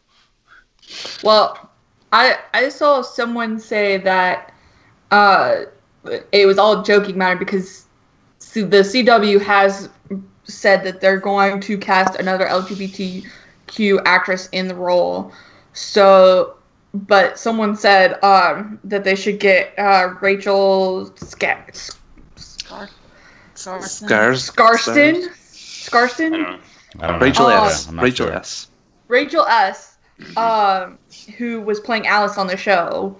Well, I saw someone say that it was all joking matter because the CW has said that they're going to cast another LGBTQ actress in the role. So, but someone said that they should get Rachel Scarston. Rachel S. Rachel sure. S. Rachel S. Who was playing Alice on the show.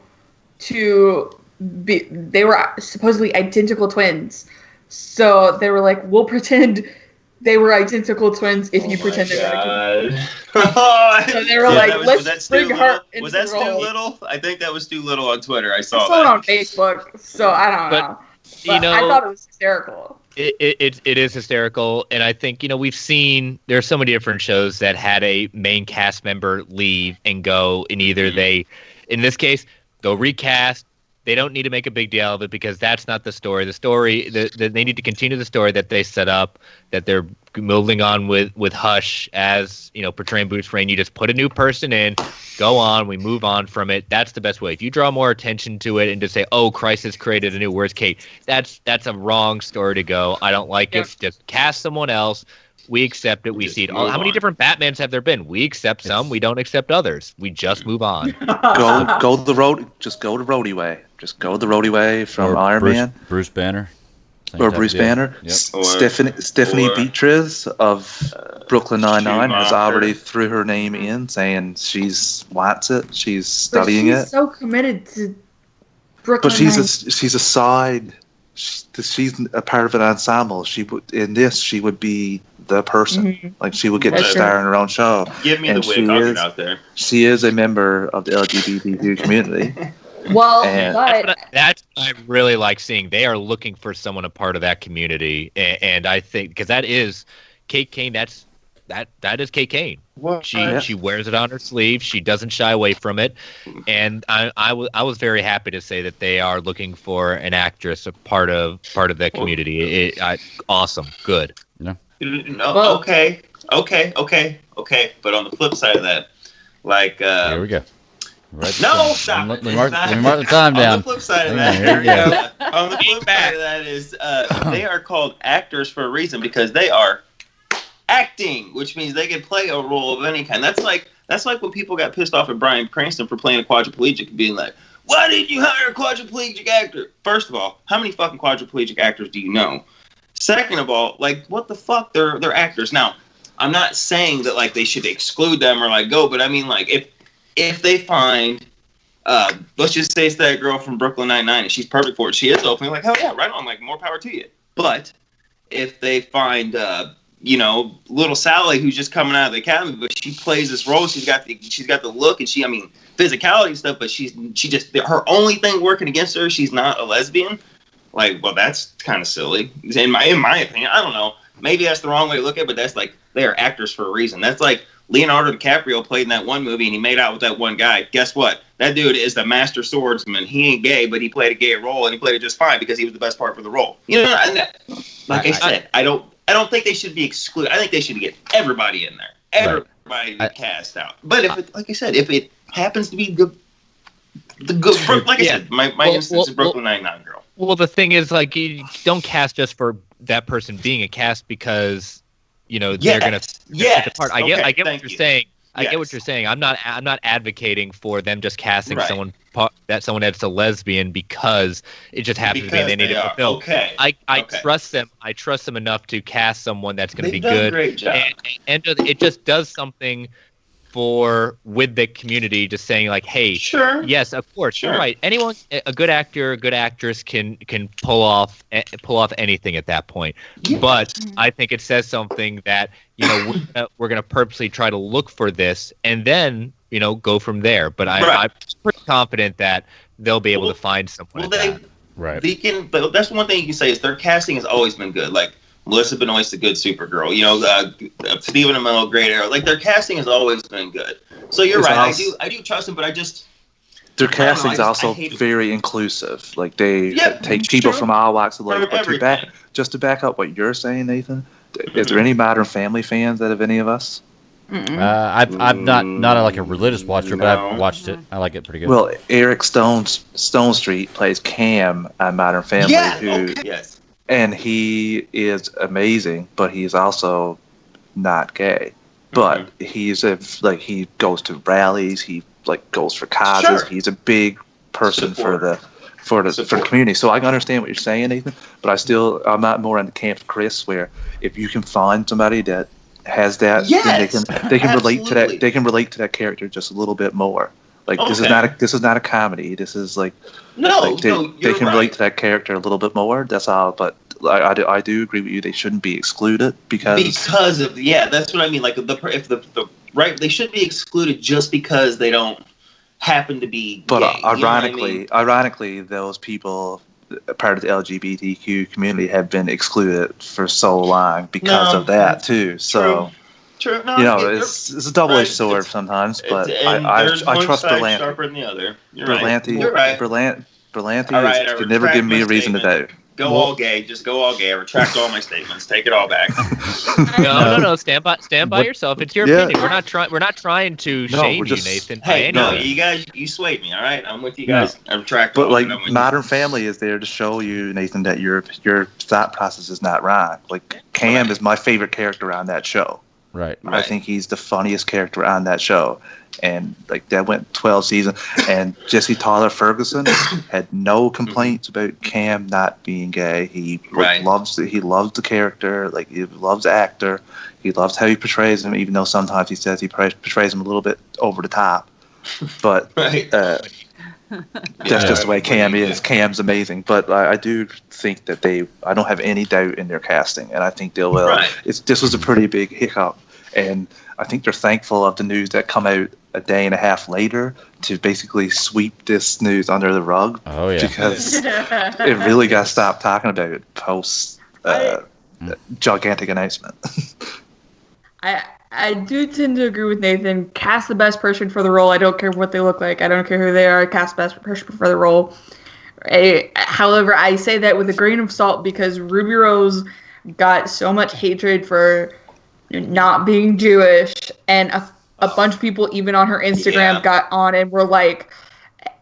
They were supposedly identical twins, so they were like, "We'll pretend they were identical twins if you pretend they were identical." So they were let's bring her into the role. Was that Stu Little? I think that was Stu Little on Twitter. I saw it on Facebook, so I don't know. But I thought it was hysterical. It is hysterical, and I think we've seen there are so many different shows that had a main cast member leave and go, and either they, in this case, they'll recast. They don't need to make a big deal of it because that's not the story. The story they need to continue the story that they set up, that they're moving on with Hush as portraying Bruce Wayne. You just put a new person in, go on, we move on from it. That's the best way. If you draw more attention to it and just say, "Oh, Crisis created a new where's Kate," that's a wrong story to go. I don't like it. Just cast someone else. We accept it. We see it all. How many different Batmans have there been? We accept some. We don't accept others. We just move on. Go the road. Just go the roadie way. Just go the roadie way from Iron Man. Bruce Banner. Or Bruce Banner. Yep. Stephanie Beatriz of Brooklyn Nine-Nine has already threw her name in, saying she's wants it. She's studying it. She's so committed to Brooklyn. But she's a side. She's a part of an ensemble. She would be the person. Like she would get to star in her own show. Give me the wig. I'll get out there. She is a member of the LGBTQ community. Well, that's I really like seeing. They are looking for someone a part of that community, and I think because that is Kate Kane. That is Kate Kane. She wears it on her sleeve. She doesn't shy away from it, and I was very happy to say that they are looking for an actress, a part of that community. Awesome, good. Yeah. No, okay. But on the flip side of that, here we go. Right. No, stop. Let me mark the time down. On the flip side of that, on the flip side of that is they are called actors for a reason because they are acting, which means they can play a role of any kind. That's like That's like when people got pissed off at Bryan Cranston for playing a quadriplegic and being like, why did you hire a quadriplegic actor? First of all, how many fucking quadriplegic actors do you know? Second of all, like, what the fuck? They're actors. Now, I'm not saying that, like, they should exclude them or, like, go, but I mean, like, if they find, let's just say it's that girl from Brooklyn Nine-Nine and she's perfect for it, she is open, like, hell yeah, right on, like, more power to you. But if they find, little Sally who's just coming out of the academy, but she plays this role, she's got the look and physicality and stuff, but she just, her only thing working against her, she's not a lesbian. Like, well, that's kind of silly. In my opinion, I don't know. Maybe that's the wrong way to look at it, but that's like, they are actors for a reason. That's like Leonardo DiCaprio played in that one movie and he made out with that one guy. Guess what? That dude is the master swordsman. He ain't gay, but he played a gay role and he played it just fine because he was the best part for the role. You know, I said, I don't think they should be excluded. I think they should get everybody in there. Everybody cast out. But if it happens to be the good, like I said, my instance is Brooklyn Nine-Nine girl. Well, the thing is, like, you don't cast just for that person being a cast because, they're gonna fit the part. I get what you're saying. I get what you're saying. I'm not advocating for them just casting someone that's a lesbian because it just happens to be they need to fulfill. Okay. I trust them. I trust them enough to cast someone that's going to be good. Great job. And it just does something with the community, just saying like, hey, sure, yes, of course, sure, right. Anyone, a good actor, a good actress can pull off anything at that point. Yeah. But I think it says something that we're gonna purposely try to look for this and then go from there. But I'm pretty confident that they'll be able to find someone. Right. But that's one thing you can say is their casting has always been good. Like, Melissa Benoist's a good Supergirl. Stephen Amell, great Arrow. Like, their casting has always been good. So you're right. I do trust them, but I just... Their casting's also very inclusive. Like, they take people from all walks of life. But to back up what you're saying, Nathan, is there any Modern Family fans out of any of us? I'm not like a religious watcher, but I've watched it. I like it pretty good. Well, Eric Stone Street plays Cam on Modern Family. Yes. And he is amazing, but he's also not gay. But he goes to rallies. He goes for causes. Sure. He's a big person for the community. So I can understand what you're saying, Nathan. But I'm not more in the camp of Chris, where if you can find somebody that has that, then they can relate to that. They can relate to that character just a little bit more. Like, this is not a comedy. This is like, they can relate to that character a little bit more. That's all. But I do agree with you. They shouldn't be excluded because of that's what I mean. Like, they shouldn't be excluded just because they don't happen to be. But gay, ironically, those people, part of the LGBTQ community, have been excluded for so long because of that too. So. True. No, it's a double-edged sword sometimes, but I trust Berlanti. Sharper than the other. You're right. Berlanti could never give me a reason to doubt. All gay. Just go all gay. I retract all my statements. Take it all back. No. Stand by yourself. It's your opinion. We're not trying to shame you, Nathan. Hey, you guys, you swayed me. All right, I'm with you guys. I retract. But Modern Family is there to show you, Nathan, that your thought process is not wrong. Like, Cam is my favorite character on that show. Right. I think he's the funniest character on that show. And that went 12 seasons. And Jesse Tyler Ferguson had no complaints about Cam not being gay. He loves the character. Like, he loves the actor. He loves how he portrays him, even though sometimes he says he portrays him a little bit over the top. But that's just the way Cam is. Cam's amazing. But I do think that I don't have any doubt in their casting, and I think they will. Right. This was a pretty big hiccup, and I think they're thankful of the news that come out a day and a half later to basically sweep this news under the rug. Oh, yeah. Because it really got stopped talking about it post gigantic announcement. I do tend to agree with Nathan. Cast the best person for the role. I don't care what they look like. I don't care who they are. Cast the best person for the role. However, I say that with a grain of salt because Ruby Rose got so much hatred for not being Jewish, and a bunch of people, even on her Instagram, got on and were like,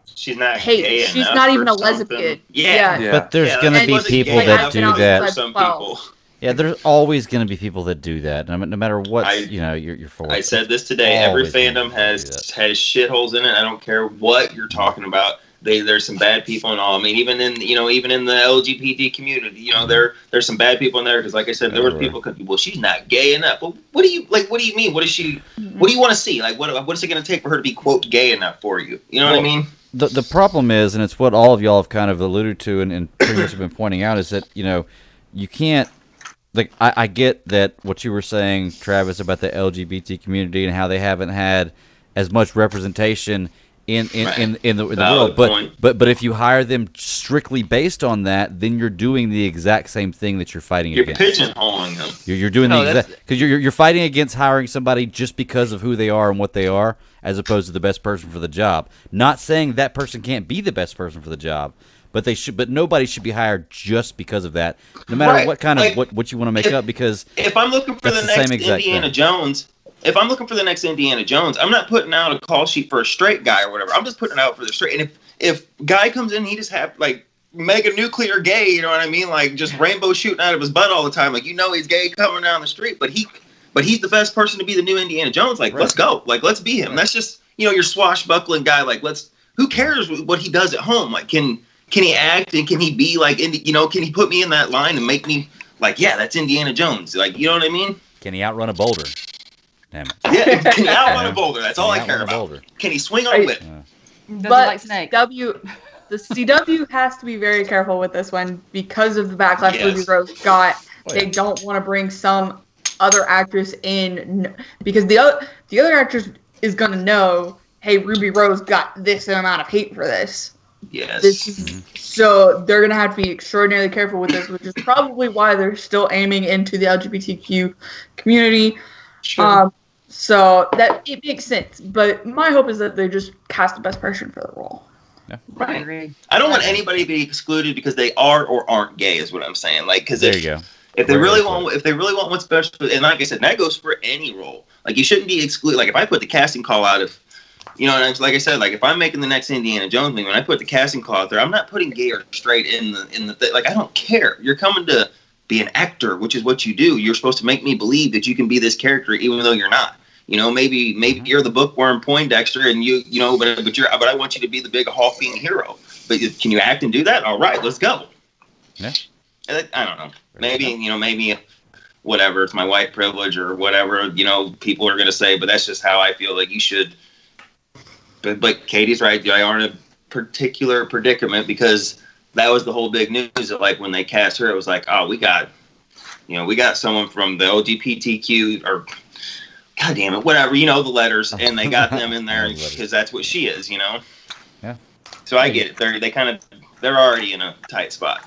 she's not gay she's not even a lesbian. Yeah. But there's going to be people that do that. Some people. Yeah, there's always going to be people that do that. No matter what, you're for. I said this today. Every fandom has shitholes in it. I don't care what you're talking about. There's some bad people and all. I mean, even in the LGBT community, there's some bad people in there because, like I said, there were people. Well, she's not gay enough. Well, what do you mean? What is she? What do you want to see? Like, what is it going to take for her to be quote gay enough for you? You know what I mean? The problem is, and it's what all of y'all have kind of alluded to and pretty much have been pointing out, is that you can't. Like I get that what you were saying, Travis, about the LGBT community and how they haven't had as much representation in the world. But if you hire them strictly based on that, then you're doing the exact same thing that you're fighting against. You're pigeonholing them. You're doing the exact because you're fighting against hiring somebody just because of who they are and what they are, as opposed to the best person for the job. Not saying that person can't be the best person for the job. But they should. But nobody should be hired just because of that, no matter what kind of what you want to make up. Because if I'm looking for the next Indiana Jones, I'm not putting out a call sheet for a straight guy or whatever. I'm just putting it out for the straight. And if guy comes in, he just have like mega nuclear gay. You know what I mean? Like just rainbow shooting out of his butt all the time. Like he's gay coming down the street, but he's the best person to be the new Indiana Jones. Like let's go. Like let's be him. That's just your swashbuckling guy. Like who cares what he does at home? Like can he act and can he be like, can he put me in that line and make me like, yeah, that's Indiana Jones. Like, you know what I mean? Can he outrun a boulder? Damn it. Yeah, can he outrun a boulder? That's all I care about. Can he swing on a whip? But the CW has to be very careful with this one because of the backlash Ruby Rose got. They don't want to bring some other actress in because the other actress is going to know, hey, Ruby Rose got this amount of hate for this. Yes. So they're going to have to be extraordinarily careful with this, which is probably why they're still aiming into the LGBTQ community. Sure. So that it makes sense. But my hope is that they just cast the best person for the role. Yeah. Right. I don't want anybody to be excluded because they are or aren't gay, is what I'm saying. Like, because there you go. If they really want what's best, and like I said, that goes for any role. Like, you shouldn't be excluded. Like, if I put the casting call out, and like I said, like if I'm making the next Indiana Jones movie, when I put the casting call out there, I'm not putting gay or straight in the thing. Like I don't care. You're coming to be an actor, which is what you do. You're supposed to make me believe that you can be this character, even though you're not. Maybe you're the bookworm Poindexter, and but I want you to be the big hulking hero. But can you act and do that? All right, let's go. Yeah. I don't know. Maybe whatever. It's my white privilege or whatever. People are gonna say, but that's just how I feel. Like you should. But Katie's right. I are in a particular predicament because that was the whole big news of like when they cast her, it was like, oh, we got someone from the LGBTQ or God damn it, whatever, the letters, and they got them in there because that's what she is, Yeah. So I get it. They're already in a tight spot.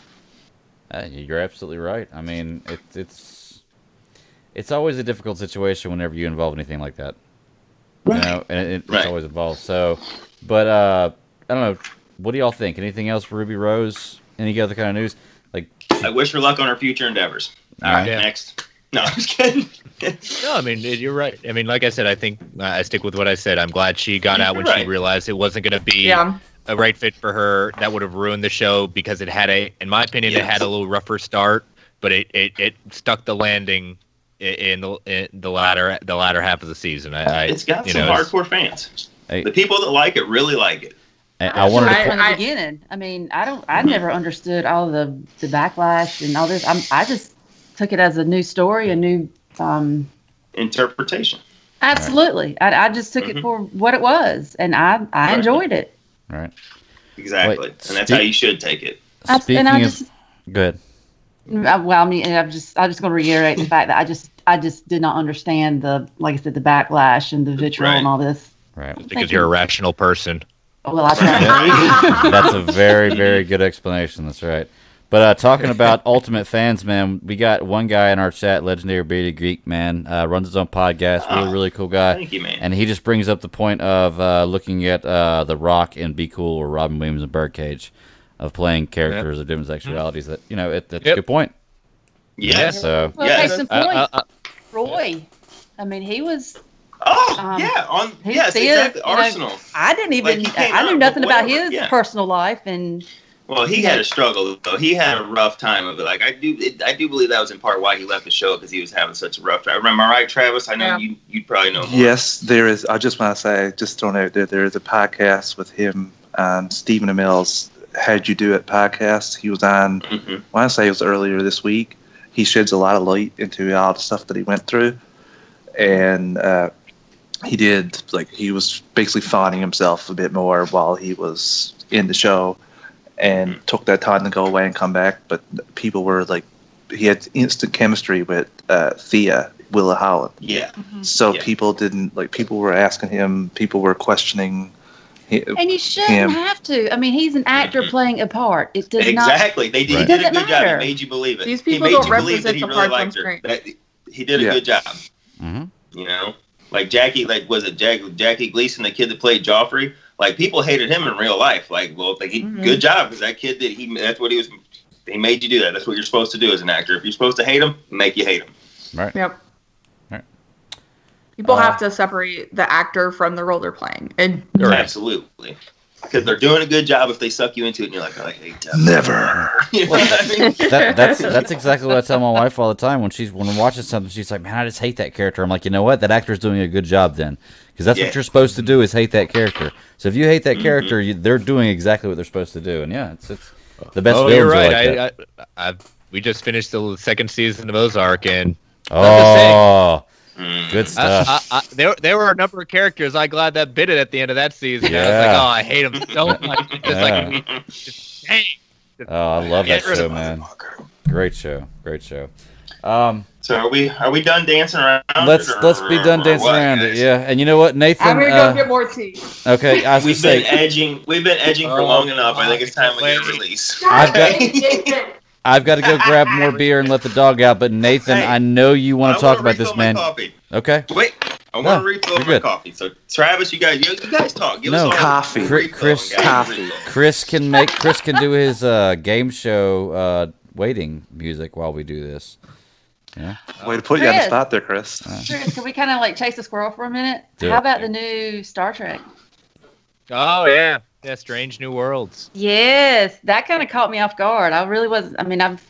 You're absolutely right. I mean, it's always a difficult situation whenever you involve anything like that. Right. And it's always involved. So, but I don't know. What do y'all think? Anything else for Ruby Rose? Any other kind of news? Like, I wish her luck on her future endeavors. All right, next. No, I'm just kidding. No, I mean you're right. I mean, like I said, I think I stick with what I said. I'm glad she got out when she realized it wasn't going to be a right fit for her. That would have ruined the show because it had in my opinion, it had a little rougher start, but it stuck the landing. In the latter half of the season, it's got some hardcore fans. The people that like it really like it. I wanted to from the beginning. I mean, I never understood all the backlash and all this. I just took it as a new story, a new interpretation. Absolutely, I just took it for what it was, and I enjoyed it. All right, exactly, and that's how you should take it. Good. Well, I mean, I'm just going to reiterate the fact that I just did not understand like I said, the backlash and the vitriol and all this. Right. Because you're a rational person. Well, I try. That's a very, very good explanation. That's right. But talking about Ultimate Fans, man, we got one guy in our chat, Legendary Bearded Geek, man, runs his own podcast, really cool guy. Thank you, man. And he just brings up the point of looking at The Rock and Be Cool or Robin Williams and Birdcage. Of playing characters of different sexualities, that that's a good point. Yeah. So. Well, case in point, Roy. I mean, he was. Exactly. Arsenal. I didn't even. I knew nothing about his personal life, and Well, he had a struggle though. He had a rough time of it. Like I do believe that was in part why he left the show, because he was having such a rough time. Remember, right, Travis? I know you'd probably know more. Yes, there is. I just want to say, just throwing out there is a podcast with him and Stephen Amell's How'd You Do It podcast. He was on, I want to say it was earlier this week. He sheds a lot of light into all the stuff that he went through. And he was basically finding himself a bit more while he was in the show, and took that time to go away and come back. But people were like, he had instant chemistry with Thea, Willa Holland. Yeah. So people were asking him, people were questioning and you shouldn't have to. I mean, he's an actor playing a part. It does exactly. He did a good job. He made you believe it. These people don't represent the parts on screen. He did a good job. Mm-hmm. You know, like Jackie, Jackie Gleason, the kid that played Joffrey? Like, people hated him in real life. Like, well, good job, because that kid that's what he was. He made you do that. That's what you're supposed to do as an actor. If you're supposed to hate him, make you hate him. Right. Yep. Right. People have to separate the actor from the role they're playing. And absolutely. Because they're doing a good job if they suck you into it and you're like, I hate that. Never. You know what I mean? That's exactly what I tell my wife all the time. When we're watching something, she's like, man, I just hate that character. I'm like, you know what? That actor's doing a good job then. Because that's what you're supposed to do, is hate that character. So if you hate that character, they're doing exactly what they're supposed to do. And it's the best villains you're right. are like that. We just finished the second season of Ozark, and good stuff. There were a number of characters I'm glad that bit it at the end of that season. Yeah. I was like, I hate them so much. I love that show, man. Great show. So are we done dancing around? Let's be done dancing around it. Yeah, and you know what, Nathan? I'm gonna go get more tea. Okay, we've been edging for long enough. I think it's time we get a release. I've got to go grab more beer and let the dog out. But Nathan, I know you want to talk about this, man. Coffee. Okay. Wait, I want to refill my coffee. So Travis, you guys talk. Give us all coffee. Chris can do his game show waiting music while we do this. Yeah. Way to put you on the spot there, Chris. Chris, can we kind of like chase the squirrel for a minute? How about the new Star Trek? Oh, yeah. Yeah, Strange New Worlds. Yes, that kind of caught me off guard. I really was. I mean, I've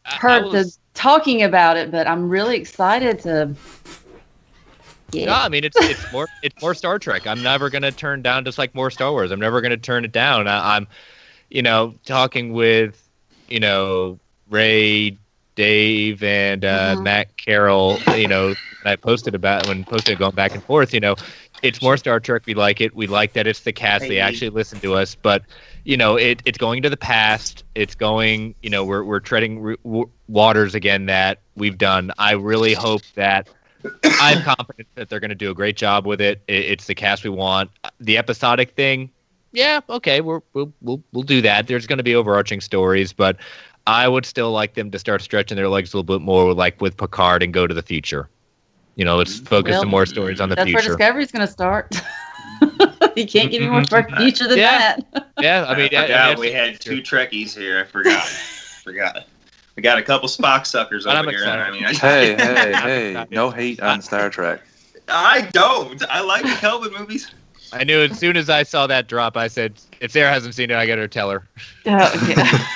heard the talking about it, but I'm really excited to. Yeah. No, I mean it's more Star Trek. I'm never gonna turn down just like more Star Wars. I'm never gonna turn it down. I'm, talking with, Ray, Dave, and Matt Carroll. And I posted going back and forth. It's more Star Trek. We like it. We like that it's the cast. They actually listen to us. But, it's going to the past. It's going, we're treading waters again that we've done. I really hope that I'm confident that they're going to do a great job with it. It's the cast we want. The episodic thing, yeah, okay, we'll do that. There's going to be overarching stories, but I would still like them to start stretching their legs a little bit more, like with Picard, and go to the future. Let's focus some more stories on the future. That's where Discovery's going to start. You can't get any more future than that. Yeah, I mean, we had two Trekkies here. I forgot. We got a couple Spock suckers over here. I mean, hey, no hate on Star Trek. I don't. I like the Kelvin movies. I knew as soon as I saw that drop, I said, if Sarah hasn't seen it, I got to tell her. Yeah.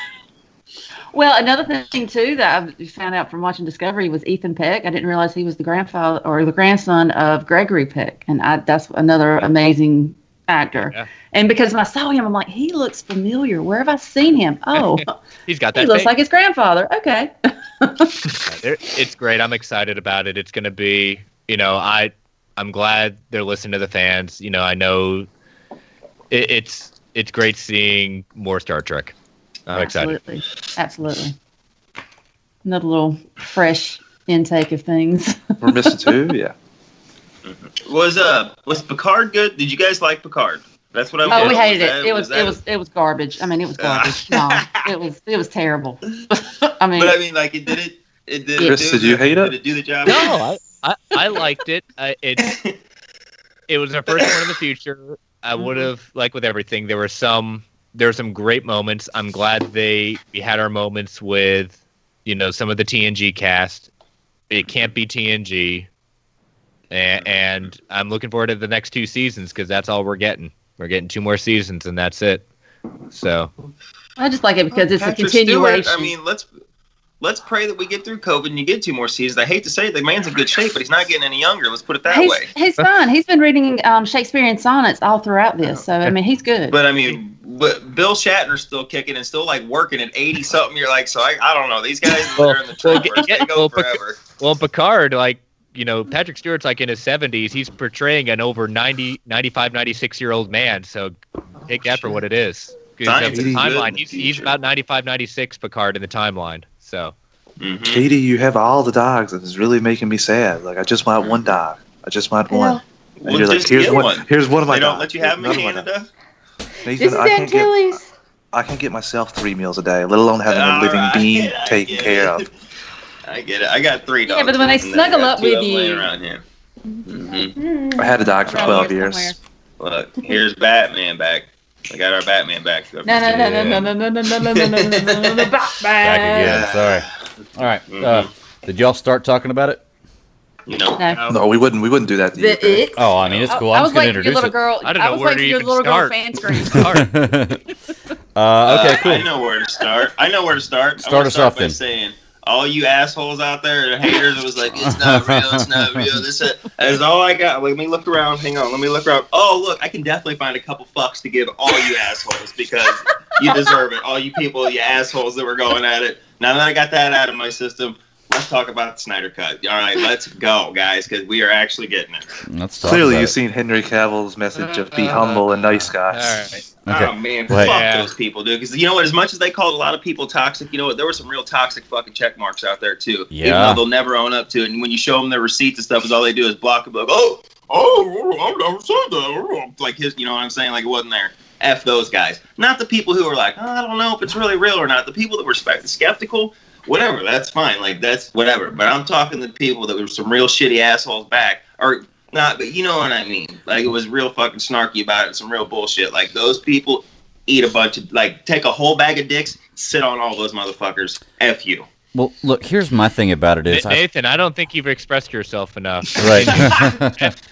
Well, another thing too that I found out from watching Discovery was Ethan Peck. I didn't realize he was the grandfather or the grandson of Gregory Peck, and that's another amazing actor. Yeah. And because when I saw him, I'm like, he looks familiar. Where have I seen him? Oh, he's got that. He looks like his grandfather. Okay. It's great. I'm excited about it. It's going to be, I'm glad they're listening to the fans. I know it's great seeing more Star Trek. I'm excited. Absolutely. Another little fresh intake of things. We're missing two, yeah. Was Picard good? Did you guys like Picard? That's what I was. Oh, we hated it. It was garbage. I mean, it was garbage. No, it was terrible. I mean, like it did it. Chris, did you hate it? Did it do the job? No, I liked it. It was our first one in the future. I would have, like with everything, there were some great moments. I'm glad we had our moments with, some of the TNG cast. It can't be TNG. And I'm looking forward to the next two seasons, because that's all we're getting. We're getting two more seasons, and that's it. So I just like it because it's Patrick a continuation. Stewart, I mean, let's pray that we get through COVID and you get 2 more seasons. I hate to say it, the man's in good shape, but he's not getting any younger. Let's put it that way. He's fine. He's been reading Shakespearean sonnets all throughout this, so I mean, he's good. But I mean, Bill Shatner's still kicking and still like working at 80 something. You're like, so I don't know. These guys are in the troopers. They go forever. Well, Picard, like, you know, Patrick Stewart's like in his 70s. He's portraying an over 90, 95, 96-year-old man. So take that for what it is. Science is timeline. good. He's about 95, 96 Picard in the timeline. So, Katie, you have all the dogs, and it's really making me sad. Like, I just want one dog. I just want one. And Well, you're like, just here's get one. one. Here's one of my They don't dogs. let you have them in Here's another one. Canada. Nathan, This is Antilles. I can't get myself 3 meals a day, let alone having a living being I taken get care it. of. I get it. I got 3 dogs. Yeah, but when they and then I snuggle got up 2 with of them laying you. around here. Mhm. I had a dog for Around 12 here years. somewhere. Look, here's Batman back. I got our Batman back. No, Batman. Back again. Sorry. All right. Did y'all start talking about it? No. No. No, we wouldn't do that to you. The It. Oh, I mean, it's cool. I I'm was just going to waiting for your introduce little it. girl. I don't know was where waiting to for your even little girl start. fan screen. Okay, cool. I know where to start. I know where to start. Start us off by then. saying, all you assholes out there, the haters, it was like, it's not real, it's not real. This is all I got. Let me look around. Hang on, let me look around. Oh, look, I can definitely find a couple fucks to give all you assholes because you deserve it. All you people, you assholes that were going at it. Now that I got that out of my system, let's talk about the Snyder Cut. All right, let's go, guys, because we are actually getting it. Let's talk Clearly, about you've it. seen Henry Cavill's message of be humble and nice, All guys. right. Okay. Oh man, Wait. fuck Yeah. those people, dude. Because you know what? As much as they called a lot of people toxic, you know what? There were some real toxic fucking check marks out there too. Even Yeah. though they'll never own up to it. And when you show them their receipts and stuff, is all they do is block them. Like, I never said that. Like his, you know what I'm saying? Like it wasn't there. F those guys. Not the people who are like, oh, I don't know if it's really real or not. The people that were skeptical, whatever. That's fine. Like that's whatever. But I'm talking to the people that were some real shitty assholes back or. Not, but you know what I mean. Like it was real fucking snarky about it. Some real bullshit. Like those people eat a bunch of take a whole bag of dicks, sit on all those motherfuckers. F you. Well, look, here's my thing about it is... Nathan, I don't think you've expressed yourself enough. Right.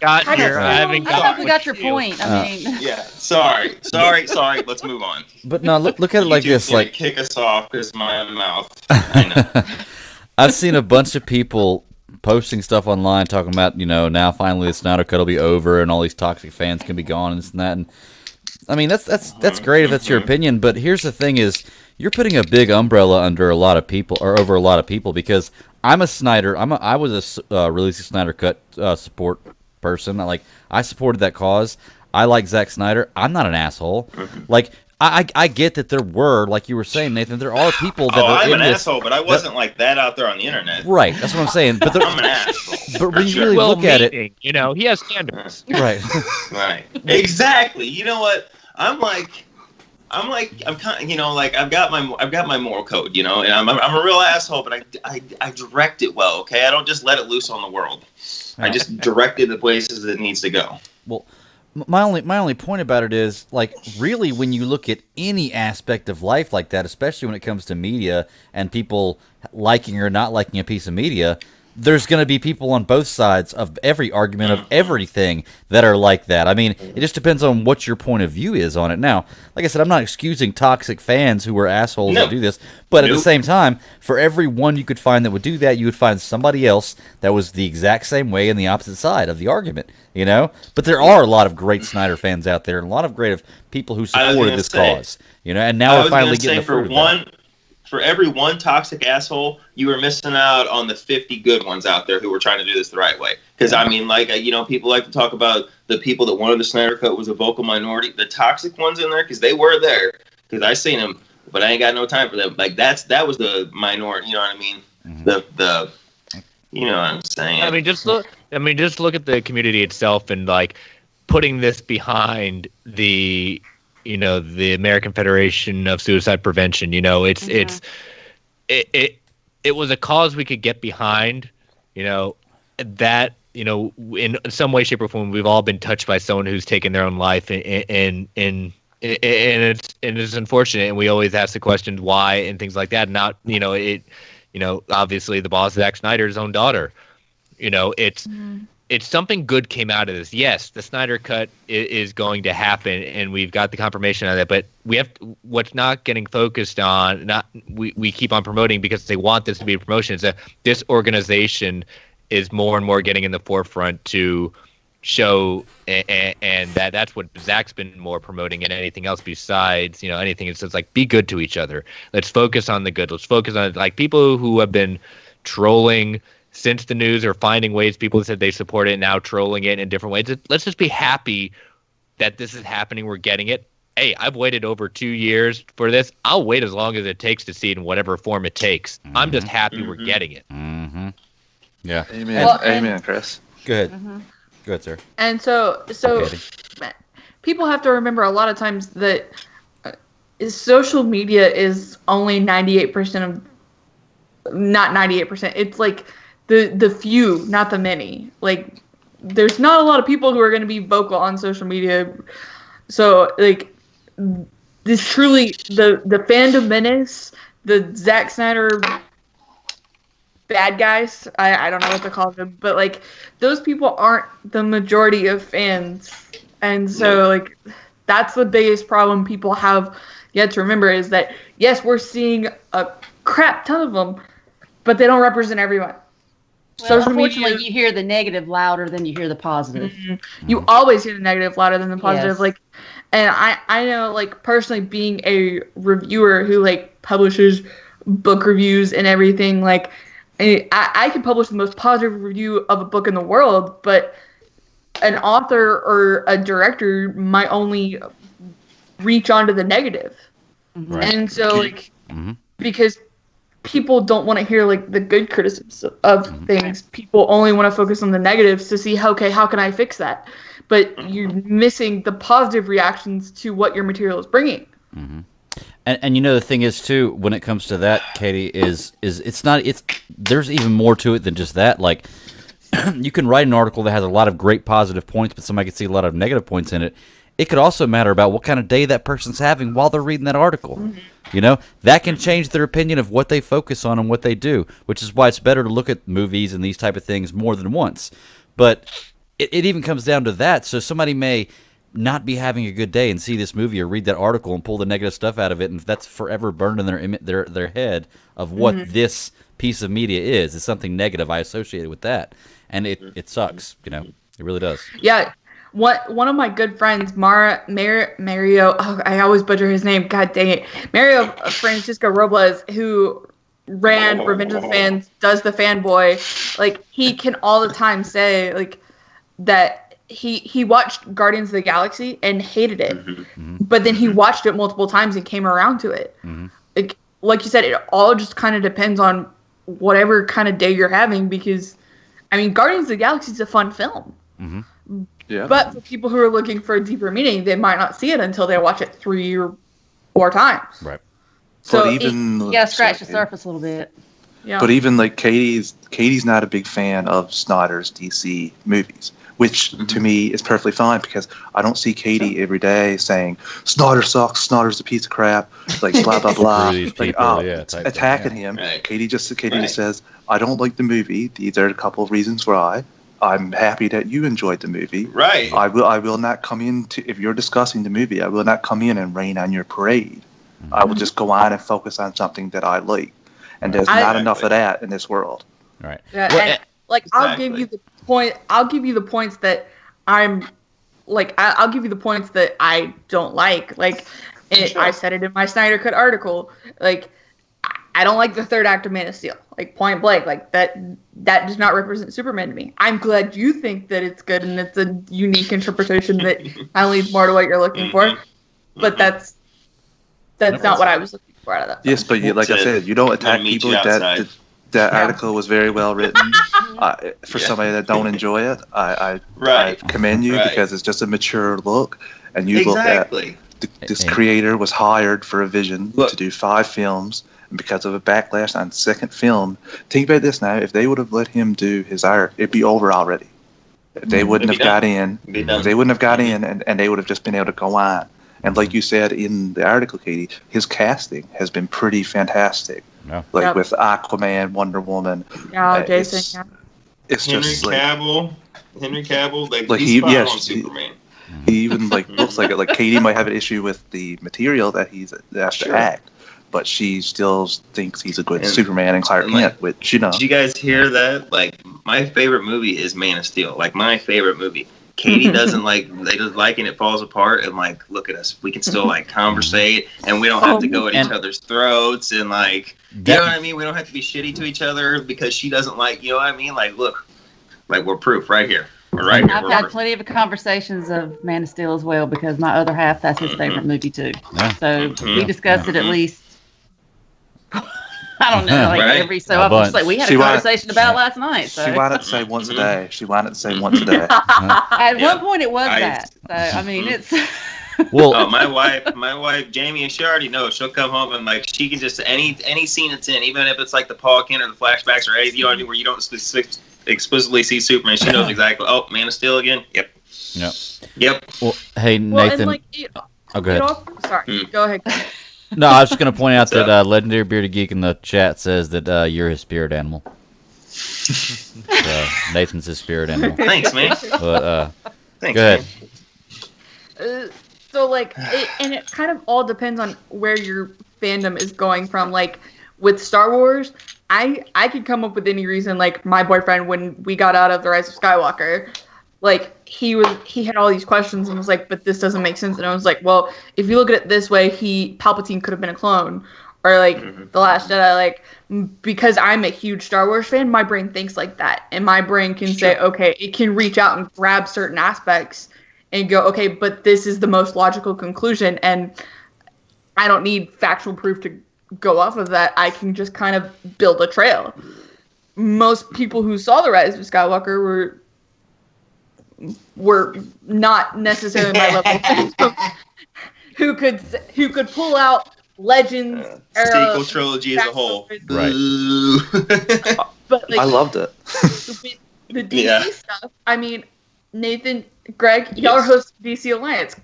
Got here. I haven't I thought we got got your point. I mean, Yeah. Sorry. Let's move on. But no, look at it like You this. just gonna Like, kick us off because my mouth. I know. I've seen a bunch of people posting stuff online talking about, you know, now finally the Snyder Cut will be over and all these toxic fans can be gone and this and that. And I mean, that's great if that's your opinion. But here's the thing: is you're putting a big umbrella under a lot of people or over a lot of people because I'm a Snyder. I was a release of Snyder Cut support person. I supported that cause. I like Zack Snyder. I'm not an asshole. Like. I get that there were, like you were saying, Nathan, there are people that are I'm in an this, asshole, but I wasn't like that out there on the internet. Right, that's what I'm saying. But I'm an asshole. but when you Sure. really look at it, you know, he has standards. right? Right. Exactly. You know what? I'm kind of, you know, like I've got my moral code, you know, and I'm a real asshole, but I direct it well. Okay, I don't just let it loose on the world. I just direct it the places it needs to go. Well, my only point about it is, like, really, when you look at any aspect of life like that, especially when it comes to media and people liking or not liking a piece of media, there's going to be people on both sides of every argument of everything that are like that. I mean, it just depends on what your point of view is on it. Now, like I said, I'm not excusing toxic fans who are assholes that do this, but at the same time, for every one you could find that would do that, you would find somebody else that was the exact same way in the opposite side of the argument, you know? But there are a lot of great Snyder fans out there and a lot of great people who supported this cause, you know, and now we're finally getting the fruit of that. For every one toxic asshole, you were missing out on the 50 good ones out there who were trying to do this the right way. Because, I mean, like, you know, people like to talk about the people that wanted the Snyder Cut was a vocal minority. The toxic ones in there, because they were there, because I seen them, but I ain't got no time for them. Like, that was the minority, you know what I mean? The you know what I'm saying? I mean, just look at the community itself and, like, putting this behind the... you know, the American Federation of Suicide Prevention. You know, it was a cause we could get behind. You know, that, you know, in some way, shape, or form, we've all been touched by someone who's taken their own life, and it's unfortunate. And we always ask the questions why and things like that. Not, you know, obviously the boss, Zack Snyder's own daughter. You know, it's it's something good came out of this. Yes, the Snyder Cut is going to happen, and we've got the confirmation of that. But we have what's not getting focused on. We keep on promoting because they want this to be a promotion. Is that this organization is more and more getting in the forefront to show, and that's what Zach's been more promoting than anything else besides anything. It's just like, be good to each other. Let's focus on the good. Let's focus on like people who have been trolling since the news, or finding ways, people said they support it, now trolling it in different ways. Let's just be happy that this is happening. We're getting it. Hey, I've waited over 2 years for this. I'll wait as long as it takes to see it in whatever form it takes. I'm just happy we're getting it. Mm-hmm. Yeah. Amen. Amen, Chris. Go ahead. Go ahead, sir. And so people have to remember a lot of times that social media is only 98% of, not 98%. It's like the few, not the many. Like, there's not a lot of people who are going to be vocal on social media. So, like, this truly, the fandom menace, the Zack Snyder bad guys, I don't know what to call them, but, like, those people aren't the majority of fans. And so, like, that's the biggest problem people have yet to remember, is that, yes, we're seeing a crap ton of them, but they don't represent everyone. Well, unfortunately, you hear the negative louder than you hear the positive. Mm-hmm. You always hear the negative louder than the positive. Yes. Like, and I know, like, personally being a reviewer who, like, publishes book reviews and everything, like, I can publish the most positive review of a book in the world, but an author or a director might only reach onto the negative. Right. And so, like, because people don't want to hear, like, the good criticisms of things. People only want to focus on the negatives to see, okay, how can I fix that? But you're missing the positive reactions to what your material is bringing. And the thing is too, when it comes to that, Katie, is there's even more to it than just that. Like, you can write an article that has a lot of great positive points, but somebody can see a lot of negative points in it. It could also matter about what kind of day that person's having while they're reading that article. That can change their opinion of what they focus on and what they do, which is why it's better to look at movies and these type of things more than once. But it even comes down to that. So somebody may not be having a good day and see this movie or read that article and pull the negative stuff out of it, and that's forever burned in their head of what this piece of media is. It's something negative I associated with that, and it sucks. It really does. Yeah. One of my good friends, Mario, I always butcher his name, god dang it, Mario Francisco Robles, who ran Revenge of the Fans, does the fanboy, like, he can all the time say, like, that he watched Guardians of the Galaxy and hated it, but then he watched it multiple times and came around to it. Like you said, it all just kind of depends on whatever kind of day you're having, because, I mean, Guardians of the Galaxy is a fun film. Yeah. But for people who are looking for a deeper meaning, they might not see it until they watch it 3 or 4 times. Right. So you gotta scratch the surface a little bit. Yeah. But even, like, Katie's not a big fan of Snyder's DC movies, which to me is perfectly fine, because I don't see Katie every day saying Snyder sucks, Snyder's a piece of crap, like, blah blah blah, attacking him. Right. Katie just says, I don't like the movie. These are a couple of reasons why. I'm happy that you enjoyed the movie. Right. I will not come in if you're discussing the movie, I will not come in and rain on your parade. I will just go on and focus on something that I like. And there's not enough of that in this world. Right. Yeah, and, like, I'll give you the points that I'm, like, I'll give you the points that I don't like. Like, I said it in my Snyder Cut article. Like, I don't like the third act of Man of Steel. Like, point blank. Like, that does not represent Superman to me. I'm glad you think that it's good and it's a unique interpretation that kind of leads more to what you're looking for. But that's not what I was looking for out of that film. Yes, but like I said, you don't attack people. That article was very well written. For somebody that don't enjoy it, I commend you, because it's just a mature look. And you look at this creator was hired for a vision to do 5 films. And because of a backlash on second film, think about this now. If they would have let him do his art, it'd be over already. If they wouldn't have got in, and they would have just been able to go on. And like you said in the article, Katie, his casting has been pretty fantastic. No. Like with Aquaman, Wonder Woman. Yeah, Jason. It's Henry just like, Cavill. Henry Cavill, Like he's he, spot yeah, on Superman. he even looks like it. Like Katie might have an issue with the material that he's asked to act, but she still thinks he's a good Superman and Clark Kent. Which did you guys hear that? Like my favorite movie is Man of Steel. Like my favorite movie. Katie doesn't they just like and it falls apart, and like look at us, we can still like conversate and we don't have to go at each other's throats and like you know what I mean, we don't have to be shitty to each other because she doesn't like, you know what I mean, like look, like we're proof right here, we're right here. I've had plenty of conversations of Man of Steel as well because my other half, that's his favorite movie too. So we discussed it at least. I don't know, like every so often. Just like we had a conversation about last night. So. She wanted to say once a day. At one point, it was that. So I mean, it's. Well, my wife, Jamie, and she already knows. She'll come home and like she can just any scene it's in, even if it's like the Paul Kent or the flashbacks or anything, you know, where you don't explicitly see Superman. She knows exactly. Oh, Man of Steel again. Yep. Well, hey Nathan. And go ahead. Sorry, go ahead. No, I was just going to point out that Legendary Bearded Geek in the chat says that you're his spirit animal. So, Nathan's his spirit animal. Thanks, man. But, Thanks, go ahead. So, like, it kind of all depends on where your fandom is going from. Like, with Star Wars, I could come up with any reason. Like, my boyfriend, when we got out of The Rise of Skywalker, like, he had all these questions and was like, but this doesn't make sense. And I was like, well, if you look at it this way, Palpatine could have been a clone. Or, like, The Last Jedi, like, because I'm a huge Star Wars fan, my brain thinks like that. And my brain can say, okay, it can reach out and grab certain aspects and go, okay, but this is the most logical conclusion. And I don't need factual proof to go off of that. I can just kind of build a trail. Most people who saw The Rise of Skywalker were not necessarily my level of who could pull out Legends era sequel trilogy as a whole. Right. But like, I loved it. The DC stuff. I mean, Nathan, Greg, y'all are hosts of DC Alliance.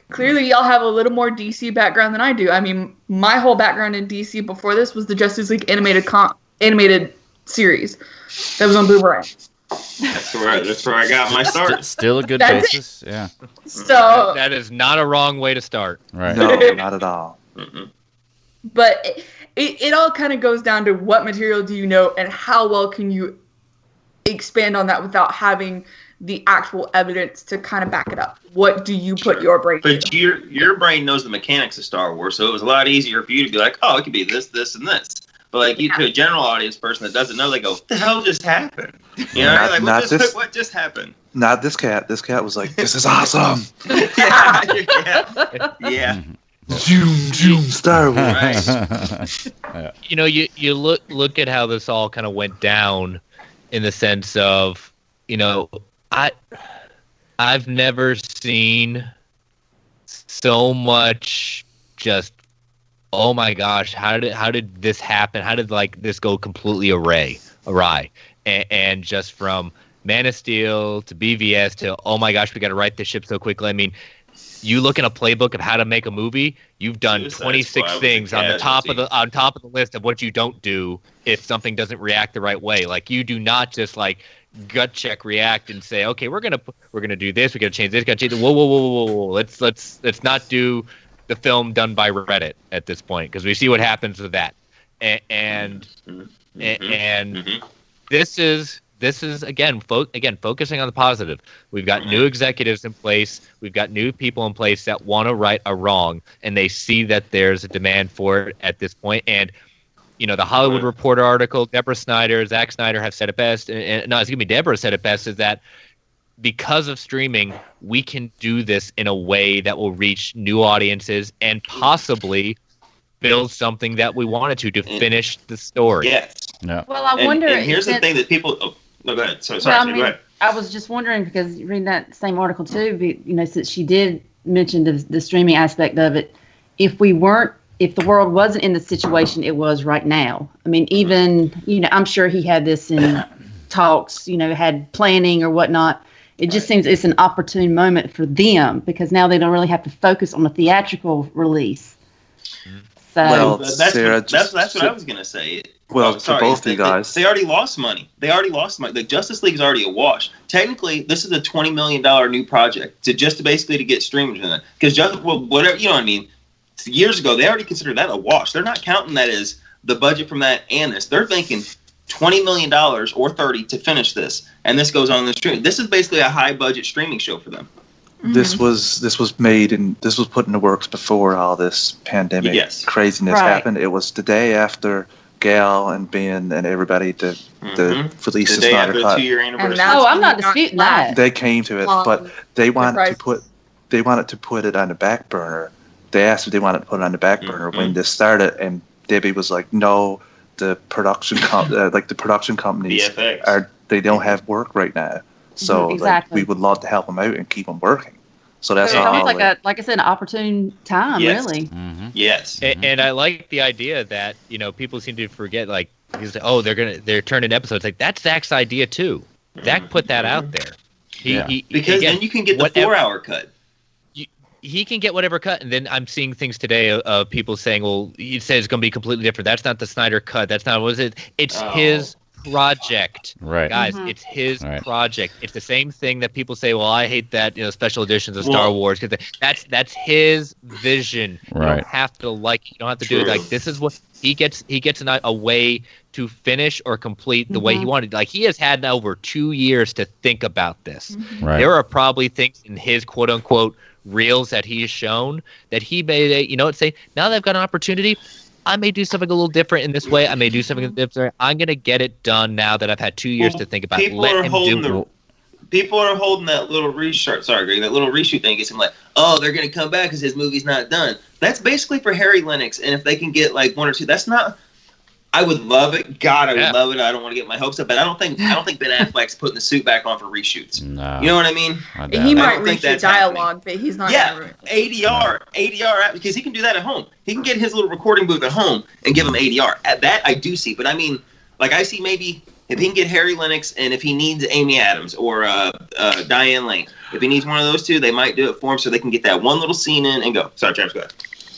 Clearly, y'all have a little more DC background than I do. I mean, my whole background in DC before this was the Justice League animated series that was on Boomerang. That's where I got my start. Still a good basis, yeah. So that is not a wrong way to start. Right. No, not at all. But it all kind of goes down to what material do you know and how well can you expand on that without having the actual evidence to kind of back it up. What do you put your brain to? But your brain knows the mechanics of Star Wars, so it was a lot easier for you to be like, oh, it could be this, this, and this. But like you to a general audience person that doesn't know, they go, "What the hell just happened?" You know, like what just happened? Not this cat. This cat was like, "This is awesome." yeah. Zoom, Star Wars. Right. You know, you look at how this all kind of went down, in the sense of, you know, I've never seen so much just, oh my gosh, how did this happen? How did like this go completely awry? And just from Man of Steel to BVS to, oh my gosh, we got to write this ship so quickly. I mean, you look in a playbook of how to make a movie, you've done 26 things on the top of the list of what you don't do if something doesn't react the right way. Like, you do not just like gut check react and say, okay, we're gonna do this, we're gonna change this, gotta change it. Whoa. Let's not do the film done by Reddit at this point, because we see what happens with that. And this is again focusing on the positive. We've got new executives in place. We've got new people in place that want to right a wrong, and they see that there's a demand for it at this point. And you know, the Hollywood Reporter article, Zack Snyder have said it best. Deborah said it best, is that because of streaming, we can do this in a way that will reach new audiences and possibly build something that we wanted to finish the story. Yes. No. Well, I wonder. And here's the thing that people. Oh, no, go ahead. Sorry, go ahead. I was just wondering, because reading that same article too, you know, since she did mention the streaming aspect of it, if the world wasn't in the situation it was right now, I mean, even, you know, I'm sure he had this in talks, you know, had planning or whatnot. It just seems it's an opportune moment for them, because now they don't really have to focus on the theatrical release. So Well, That's Sarah, that's what I was gonna say. Well, for both of you guys. They already lost money. The Justice League is already a wash. Technically, this is a $20 million new project to basically to get streamers in it. Because whatever, you know what I mean. Years ago, they already considered that a wash. They're not counting that as the budget from that and this. They're thinking $20 million or 30 to finish this, and this goes on the stream. This is basically a high budget streaming show for them. This was made and this was put in the works before all this pandemic craziness happened. It was the day after Gal and Ben and everybody to release the day Snyder after Cut. the 2-year anniversary. I'm not disputing that. They came to it, but they wanted to put it on the back burner. They asked if they wanted to put it on the back burner when this started, and Debbie was like, "No, the production companies they don't have work right now, so Exactly. we would love to help them out and keep them working." So that's So it all. sounds like I said, an opportune time, really. Yes. And I like the idea that, people seem to forget, like, they're turning episodes. Like, that's Zach's idea too. Zach put that out there. Because then you can get the 4-hour cut. He can get whatever cut, and then I'm seeing things today of people saying, well, he says it's going to be completely different. That's not the Snyder Cut. That's not, what is it? It's his project. Right. Guys, it's his project. It's the same thing that people say, well, I hate that, special editions of Star Wars. Cause that's his vision. Right. You don't have to like it. You don't have to do it. Like, this is what he gets a way to finish or complete the way he wanted. Like, he has had over 2 years to think about this. Right. There are probably things in his quote unquote reels that he has shown that he may, say, now that I've got an opportunity, I may do something a little different in this way. I may do something different. I'm going to get it done now that I've had 2 years to think about it. People are holding that little reshoot. Sorry, Greg, that little reshoot thing. Gets him like, oh, they're going to come back because his movie's not done. That's basically for Harry Lennox, and if they can get like 1 or 2, that's not. I would love it. God, I would love it. I don't want to get my hopes up, but I don't think Ben Affleck's putting the suit back on for reshoots. No. You know what I mean? He might reshoot dialogue, but he's not. Yeah, ADR, because he can do that at home. He can get his little recording booth at home and give him ADR. At that, I do see. But I mean, like, I see maybe if he can get Harry Lennox, and if he needs Amy Adams or Diane Lane, if he needs one of those two, they might do it for him so they can get that one little scene in and go. Sorry, Travis, go ahead.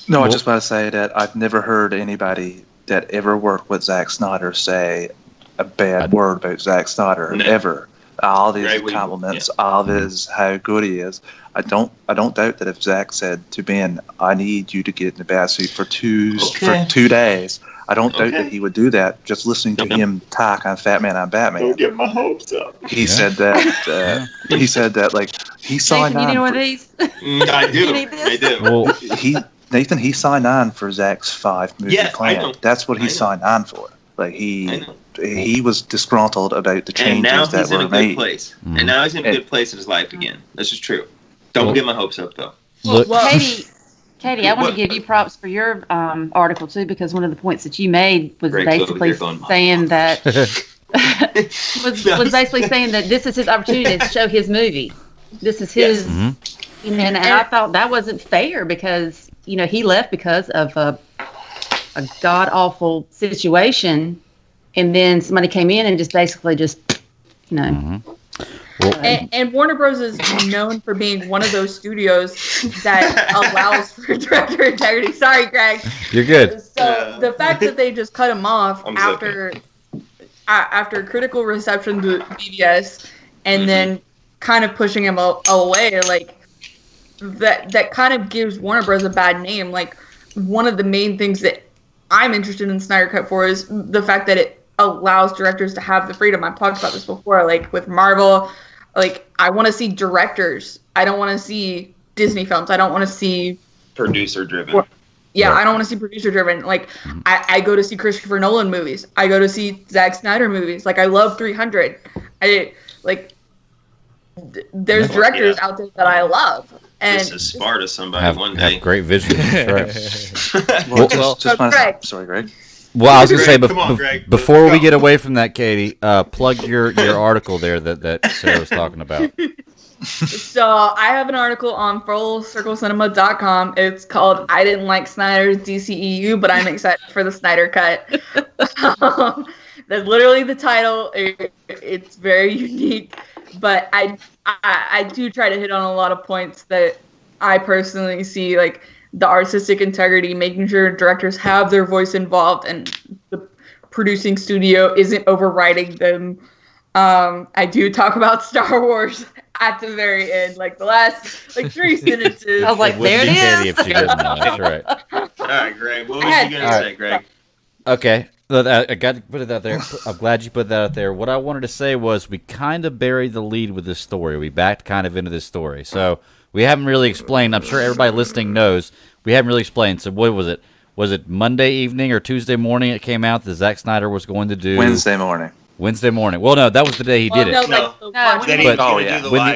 No, I just want to say that I've never heard anybody that ever worked with Zack Snyder say a bad word about Zack Snyder ever. All these compliments, all this how good he is. I don't doubt that if Zack said to Ben, "I need you to get in the bathsuit for 2 days," I don't doubt that he would do that. Just listening to him talk on Fat Man on Batman. Don't get my hopes up. He said that. He said that like he signed on. You need one of these? I do. I do. Well, Nathan, he signed on for Zach's 5-movie plan. That's what he signed on for. Like he was disgruntled about the changes that were made. Place. And now he's in a good place in his life again. This is true. Don't get my hopes up though. Well, Katie, I want to give you props for your article too, because one of the points that you made was basically saying that was basically saying that this is his opportunity to show his movie. This is his, and I thought that wasn't fair because he left because of a god awful situation, and then somebody came in and just basically And Warner Bros. Is known for being one of those studios that allows for director integrity. Sorry, Greg. You're good. So the fact that they just cut him off after critical reception to BVS and then kind of pushing him away, like that kind of gives Warner Bros. A bad name. Like, one of the main things that I'm interested in Snyder Cut for is the fact that it allows directors to have the freedom. I've talked about this before, like with Marvel. Like, I want to see directors. I don't want to see Disney films. I don't want to see producer driven. I don't want to see producer driven. Like, I go to see Christopher Nolan movies. I go to see Zack Snyder movies. Like, I love 300. There's directors out there that I love. And this is Sparta somebody one day. Have great vision. Sorry, Greg. Well, I was going to say, Greg. before we get away from that, Katie, plug your article there that Sarah was talking about. So I have an article on FullCircleCinema.com. It's called "I Didn't Like Snyder's DCEU, but I'm excited for the Snyder Cut." That's literally the title. It's very unique, but I do try to hit on a lot of points that I personally see. Like, the artistic integrity, making sure directors have their voice involved and the producing studio isn't overriding them. I do talk about Star Wars at the very end, like the last 3 sentences. I was like, there it is. If she didn't know. That's right. All right, Greg. What was you going to say, Greg? Okay. I got to put it out there. I'm glad you put that out there. What I wanted to say was we kind of buried the lead with this story. We backed kind of into this story. So we haven't really explained. I'm sure everybody listening knows. We haven't really explained. So what was it? Was it Monday evening or Tuesday morning it came out that Zack Snyder was going to do? Wednesday morning. Well, no, that was the day he did it.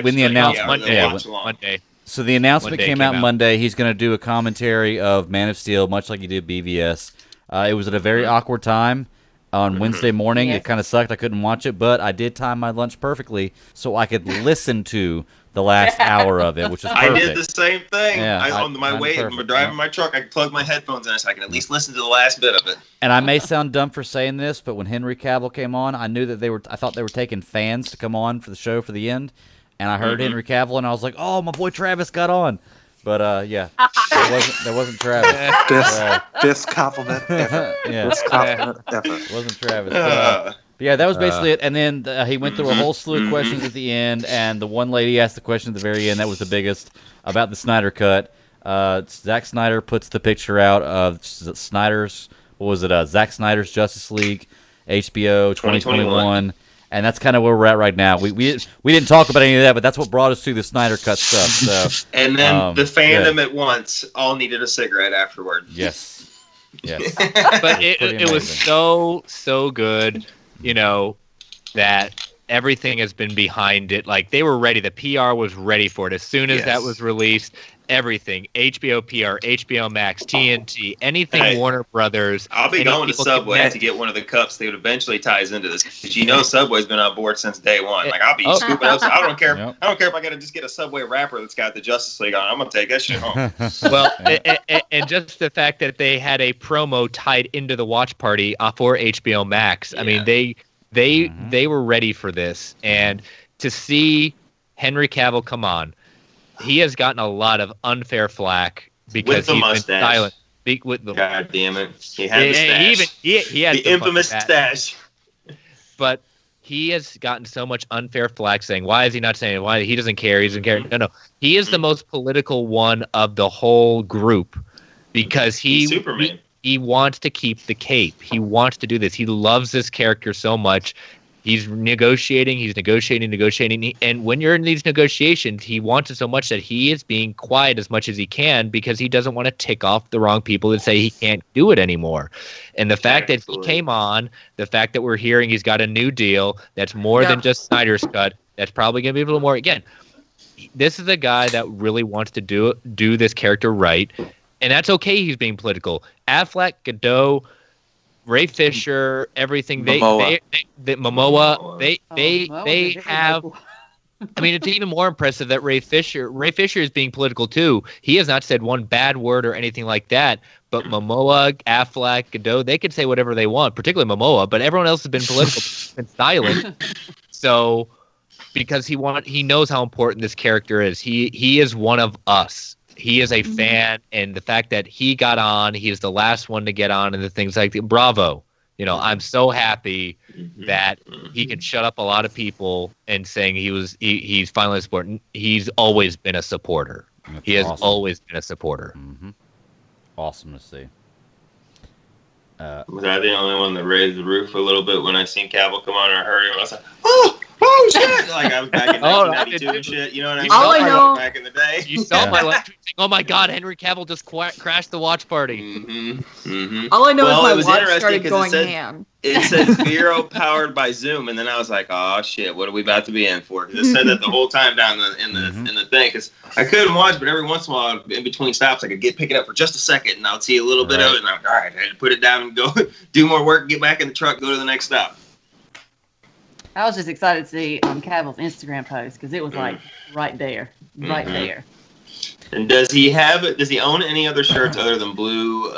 When the announcement, Monday. So the announcement came out Monday. He's going to do a commentary of Man of Steel, much like he did BVS. It was at a very awkward time on Wednesday morning. It kind of sucked. I couldn't watch it, but I did time my lunch perfectly so I could listen to the last hour of it, which is perfect. I did the same thing. Yeah, on my way, driving my truck, I plugged my headphones in so I can at least listen to the last bit of it. And I may sound dumb for saying this, but when Henry Cavill came on, I knew that I thought they were taking fans to come on for the show for the end. And I heard Henry Cavill, and I was like, "Oh, my boy Travis got on." But yeah, there wasn't Travis. Best compliment ever. Best compliment ever. It wasn't Travis. But yeah, that was basically it. And then he went through a whole slew of questions at the end, and the one lady asked the question at the very end. That was the biggest about the Snyder Cut. Zack Snyder puts the picture out of Snyder's. What was it? Zack Snyder's Justice League, HBO 2021. And that's kind of where we're at right now. We didn't talk about any of that, but that's what brought us to the Snyder Cut stuff. So, and then the fandom at once all needed a cigarette afterward. Yes. But it was so good, that everything has been behind it. Like, they were ready. The PR was ready for it. As soon as that was released, everything. HBO PR, HBO Max, TNT, anything Warner Brothers. I'll be going to Subway to get one of the cups that eventually ties into this. Because Subway's been on board since day one. Like, I'll be scooping up. I don't care. I don't care if I got to just get a Subway wrapper that's got the Justice League on. I'm going to take that shit home. Well, and just the fact that they had a promo tied into the watch party for HBO Max. I mean, they were ready for this. And to see Henry Cavill come on, he has gotten a lot of unfair flack because he's been silent. God damn it! He had the stash. He had the infamous stash. But he has gotten so much unfair flack saying, "Why is he not saying? Why he doesn't care? He doesn't care." No. He is the most political one of the whole group because he's Superman. He wants to keep the cape. He wants to do this. He loves this character so much. He's negotiating. And when you're in these negotiations, he wants it so much that he is being quiet as much as he can because he doesn't want to tick off the wrong people that say he can't do it anymore. And the fact that he came on, the fact that we're hearing he's got a new deal that's more than just Snyder's Cut, that's probably going to be a little more. Again, this is a guy that really wants to do this character right. And that's okay. He's being political. Affleck, Godot, Ray Fisher, everything. Momoa. They have. I mean, it's even more impressive that Ray Fisher is being political too. He has not said one bad word or anything like that. But Momoa, Affleck, Godot, they could say whatever they want, particularly Momoa. But everyone else has been political and silent. So, because he knows how important this character is. He is one of us. He is a fan, and the fact that he got on, he is the last one to get on, and the things like that. Bravo. I'm so happy that he can shut up a lot of people and saying he's finally supporting. He's always been a supporter. He has always been a supporter. Mm-hmm. Awesome to see. Was I the only one that raised the roof a little bit when I seen Cavill come on and I heard him? I was like, oh shit! Like I was back in 1992 and shit. You know what I mean? All I know, back in the day. You saw my live tweet saying, "Oh my God, Henry Cavill just crashed the watch party." All I know is my watch started going ham. It said Vero powered by Zoom, and then I was like, "Oh shit, what are we about to be in for?" Because it said that the whole time down in the thing. Because I couldn't watch, but every once in a while, in between stops, I could pick it up for just a second, and I'll see a little bit of it, and I'm like, all right, I had to put it down and go do more work, get back in the truck, go to the next stop. I was just excited to see Cavill's Instagram post because it was like right there. And does he own any other shirts other than blue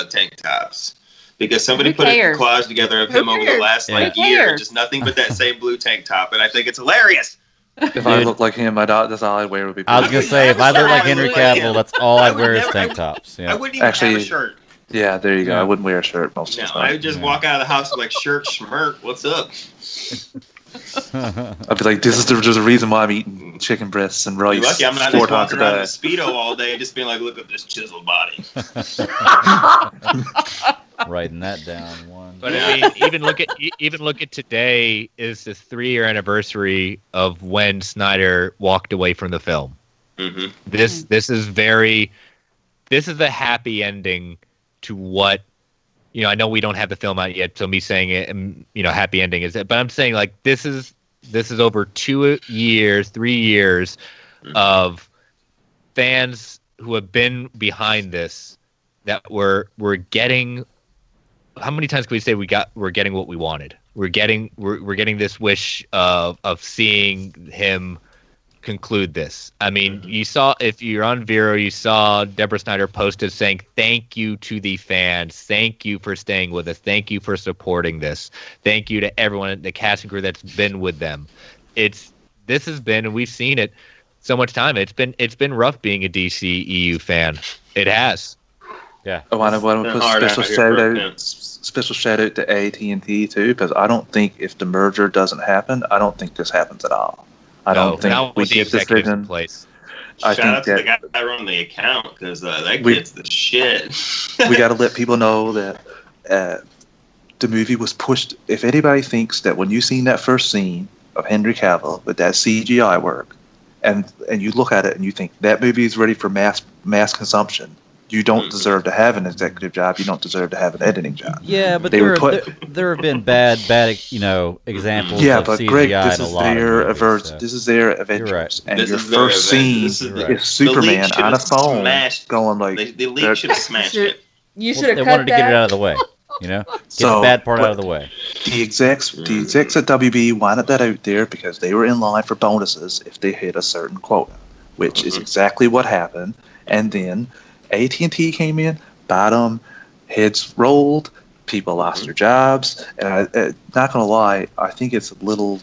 tank tops? Because somebody put a collage together of him over the last year, just nothing but that same blue tank top, and I think it's hilarious. If I look like him, that's all I'd wear would be. I was gonna say, if I look like Henry Cavill, that's all I'd wear is never- tank tops. I Yeah. wouldn't even have a shirt. Yeah, there you go. Yeah. I wouldn't wear a shirt most of No, the time. I would just walk out of the house with like shirt, schmirk. What's up? I'd be like, this is the reason why I'm eating chicken breasts and rice You're lucky I'm not 4 just times walking a around in day. a Speedo all day just being like, look at this chiseled body. Writing that down. One. But I mean, even look at today is the 3-year anniversary of when Snyder walked away from the film. Mm-hmm. This is the happy ending to what, I know we don't have the film out yet, so me saying it, happy ending is it, but I'm saying like this is over 2 years, 3 years of fans who have been behind this that we're getting. How many times can we say we're getting what we wanted? We're getting this wish of seeing him conclude this. I mean, you saw, if you're on Vero, you saw Deborah Snyder posted saying thank you to the fans, thank you for staying with us, thank you for supporting this, thank you to everyone, the cast and crew that's been with them. This has been, and we've seen it so much time. It's been rough being a DC EU fan. It has. Yeah. I want to put special shout out to AT&T too, because I don't think if the merger doesn't happen, I don't think this happens at all. I don't think we get this in place. Shout out to the guy that running the account, because that kid's the shit. We got to let people know that the movie was pushed. If anybody thinks that when you seen that first scene of Henry Cavill with that CGI work, and you look at it and you think that movie is ready for mass consumption, you don't deserve to have an executive job. You don't deserve to have an editing job. Yeah, but there have been bad examples. Yeah, of but CGI Greg, in a lot of movies, this is their Avengers, right. and This your is their first scene Avengers. is Superman on a phone smashed. going like. The league should have smashed it. You should Well, have they cut wanted to that. get it out of the way. Get the bad part out of the way. The execs at WB wanted that out there because they were in line for bonuses if they hit a certain quota, which is exactly what happened. And then AT&T came in, bottom, heads rolled, people lost their jobs, and not gonna lie, I think it's a little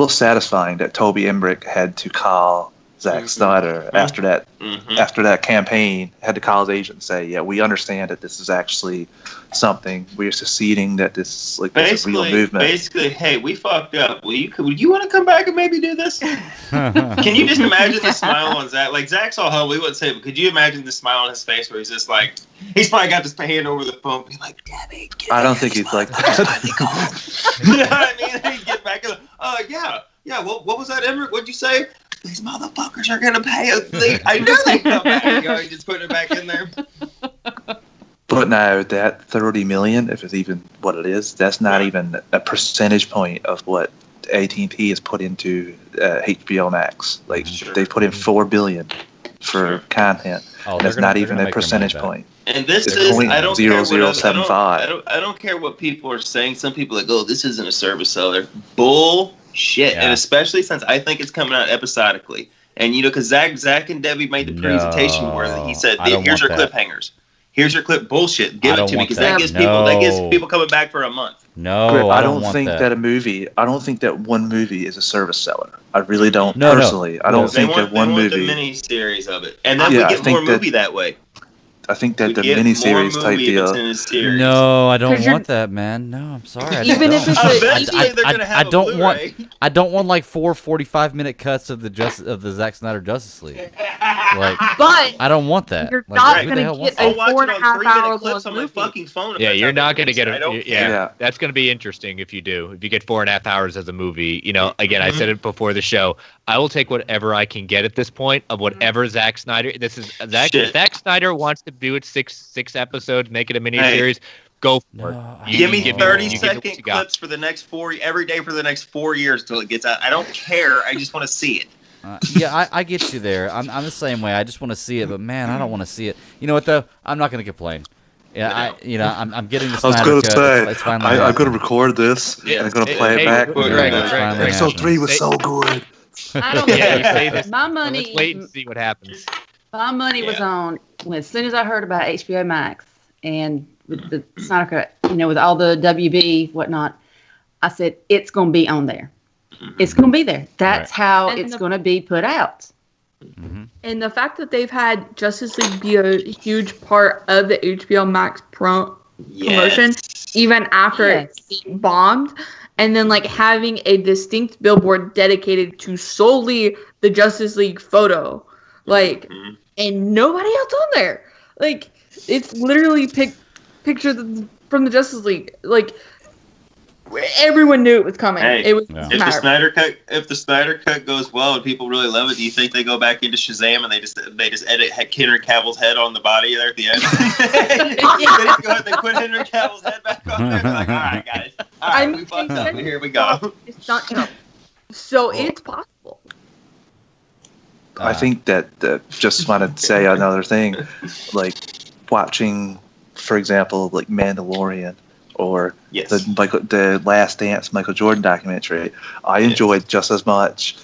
satisfying that Toby Emmerich had to call Zack Snyder after that campaign, had to call his agent and say, yeah, we understand that this is actually something, we're seceding, that this is a real movement. Basically, hey, we fucked up. Would you want to come back and maybe do this? Can you just imagine the smile on Zack? Like, Zack's all home, we wouldn't say, but could you imagine the smile on his face where he's just like, he's probably got this hand over the phone, being like, Debbie, I don't think he's like that. You know what I mean? He'd get back and yeah, what was that, Emmerich? What'd you say? These motherfuckers are gonna pay us. I knew they'd come back. He just put it back in there. But now that 30 million, if it's even what it is, that's not even a percentage point of what AT&T has put into HBO Max. Like they put in $4 billion for content, and that's not even a percentage point. And this it's is I don't care what I don't care what people are saying. Some people are like, oh, this isn't a service seller. Bullshit. And especially since I think it's coming out episodically. And because Zach and Debbie made the presentation where he said, here's your cliffhangers. Here's your clip. Bullshit. Give it to me, because that gives people coming back for a month. No, I don't think that a movie. I don't think that one movie is a service seller. I really don't. Personally, I don't think that one movie. They want the mini series of it, and then we get more movie that way. I think that the miniseries type deal. No, I don't want that, man. No, I'm sorry. Even if I don't want. I don't want like 4 45-minute cuts of the Zack Snyder Justice League. Like, but I don't want that. You're like, not going to get a 4.5 hour clips on my fucking phone. Yeah, you're not going to get a. Yeah, that's going to be interesting if you do. If you get 4.5 hours as a movie, again, I said it before the show. I will take whatever I can get at this point of whatever Zack Snyder. This is Zack Snyder wants to do it six episodes, make it a miniseries. Go for it. Give me 30-second clips for the next every day for the next 4 years till it gets out. I don't care. I just want to see it. I get you there. I'm the same way. I just want to see it, but man, I don't want to see it. You know what though? I'm not going to complain. Yeah, I'm getting the Snyder cut. I was going to say, I'm going to record this and I'm going to play it back. Episode 3 was so good. I don't care. My money. Let's wait and see what happens. My money was on as soon as I heard about HBO Max and with the Snyder Cut, with all the WB whatnot. I said it's going to be on there. it's going to be there. That's Right. how And it's the- going to be put out. Mm-hmm. And the fact that they've had Justice League be a huge part of the HBO Max promotion, even after Yes. it bombed, and then like having a distinct billboard dedicated to solely the Justice League photo, like, and nobody else on there. Like, it's literally pictures from the Justice League. Like, everyone knew it was coming. Hey, it was Yeah. just a If the matter. Snyder cut goes well and people really love it, do you think they go back into Shazam and they just edit Henry Cavill's head on the body there at the end? They put Henry Cavill's head back on there. They're like, all right, guys, all right, we fucked up. Here we go. It's not enough. So it's possible. I think that just want to say another thing, like watching, for example, like Mandalorian or Yes. the Last Dance Michael Jordan documentary. I enjoyed just as much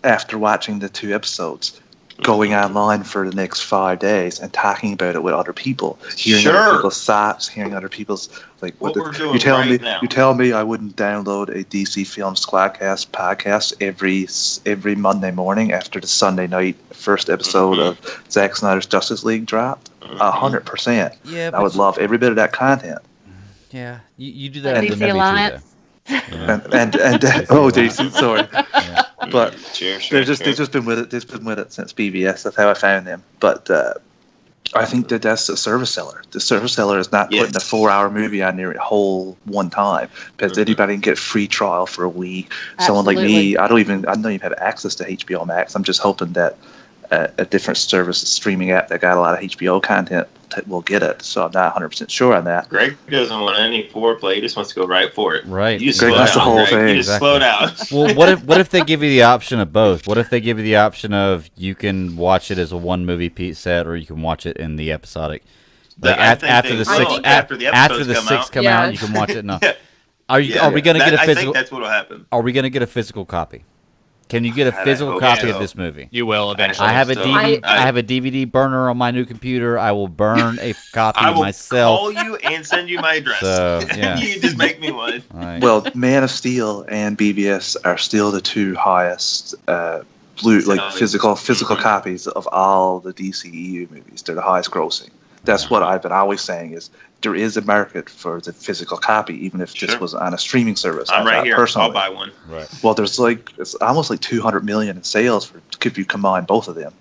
after watching the 2 episodes, going online for the next 5 days and talking about it with other people, hearing other people's thoughts, hearing other people's What we're doing you tell right me now. you tell me I wouldn't download a DC Film Squadcast podcast every Monday morning after the Sunday night first episode of Zack Snyder's Justice League dropped. 100%. Yeah, I would love every bit of that content. Yeah, you do that in the DC movie Alliance. too, though. And oh, DC, sorry. But Sure, they've just been with it. They've been with it since BBS. That's how I found them. But I think that's a service seller. The service seller is not putting a 4-hour movie on their whole one time, because anybody can get a free trial for a week. Someone like me, I don't even have access to HBO Max. I'm just hoping that a different service, a streaming app that got a lot of HBO content will get it. So I'm not 100% sure on that. Greg doesn't want any foreplay. He just wants to go right for it. Right. You just Greg, slow that's the down, whole Greg. thing. You just Exactly. slow down. Well, what if they give you the option of both? What if they give you the option of you can watch it as a 1 movie piece set, or you can watch it in the epistic? Like I think after they the will. six, After the after episodes the come 6 out. come Yeah. out, you can watch it now. Yeah. Are we going to get a I physical? think that's what'll happen. Are we going to get a physical copy? Can you get a I physical hope copy so. of this movie? You will eventually. I have a So, DVD. I I- have a DVD burner on my new computer. I will burn a copy I will myself. call you and send you my address. So, yeah. You can just make me one. Right. Well, Man of Steel and BBS are still the 2 highest physical copies of all the DCEU movies. They're the highest grossing. That's what I've been always saying, is there is a market for the physical copy, even if this Sure. was on a streaming service. I'm right here. Personally. I'll buy one. right. Well, there's it's almost like 200 million in sales if you combine both of them.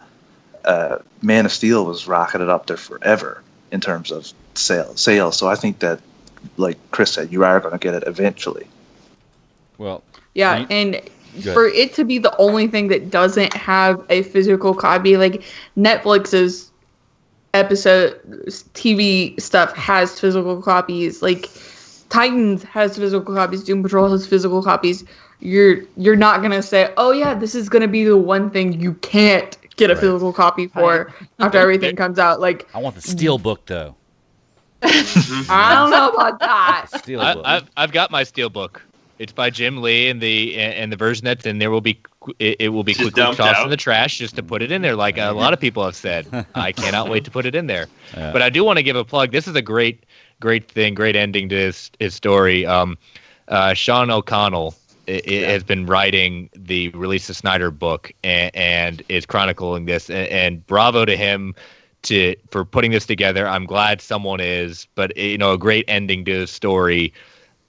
Man of Steel was rocketed up there forever in terms of sales. So I think that, like Chris said, you are going to get it eventually. Well, Yeah, Right. and Good. for it to be the only thing that doesn't have a physical copy, like Netflix's episode TV stuff has physical copies, like Titans has physical copies, Doom Patrol has physical copies. You're not gonna say, oh yeah, this is gonna be the one thing you can't get a Right. physical copy for after everything comes out. Like, I want the steel book though. I don't know about that. Steel book. I've got my steelbook. It's by Jim Lee, and the version that's in there will be it will be Just quickly dumped tossed out. in the trash just to put it in there, like a lot of people have said. I cannot wait to put it in there. Yeah. But I do want to give a plug. This is a great thing, great ending to his story. Sean O'Connell has been writing the Release the Snyder book and is chronicling this, and bravo to him for putting this together. I'm glad someone is, but a great ending to his story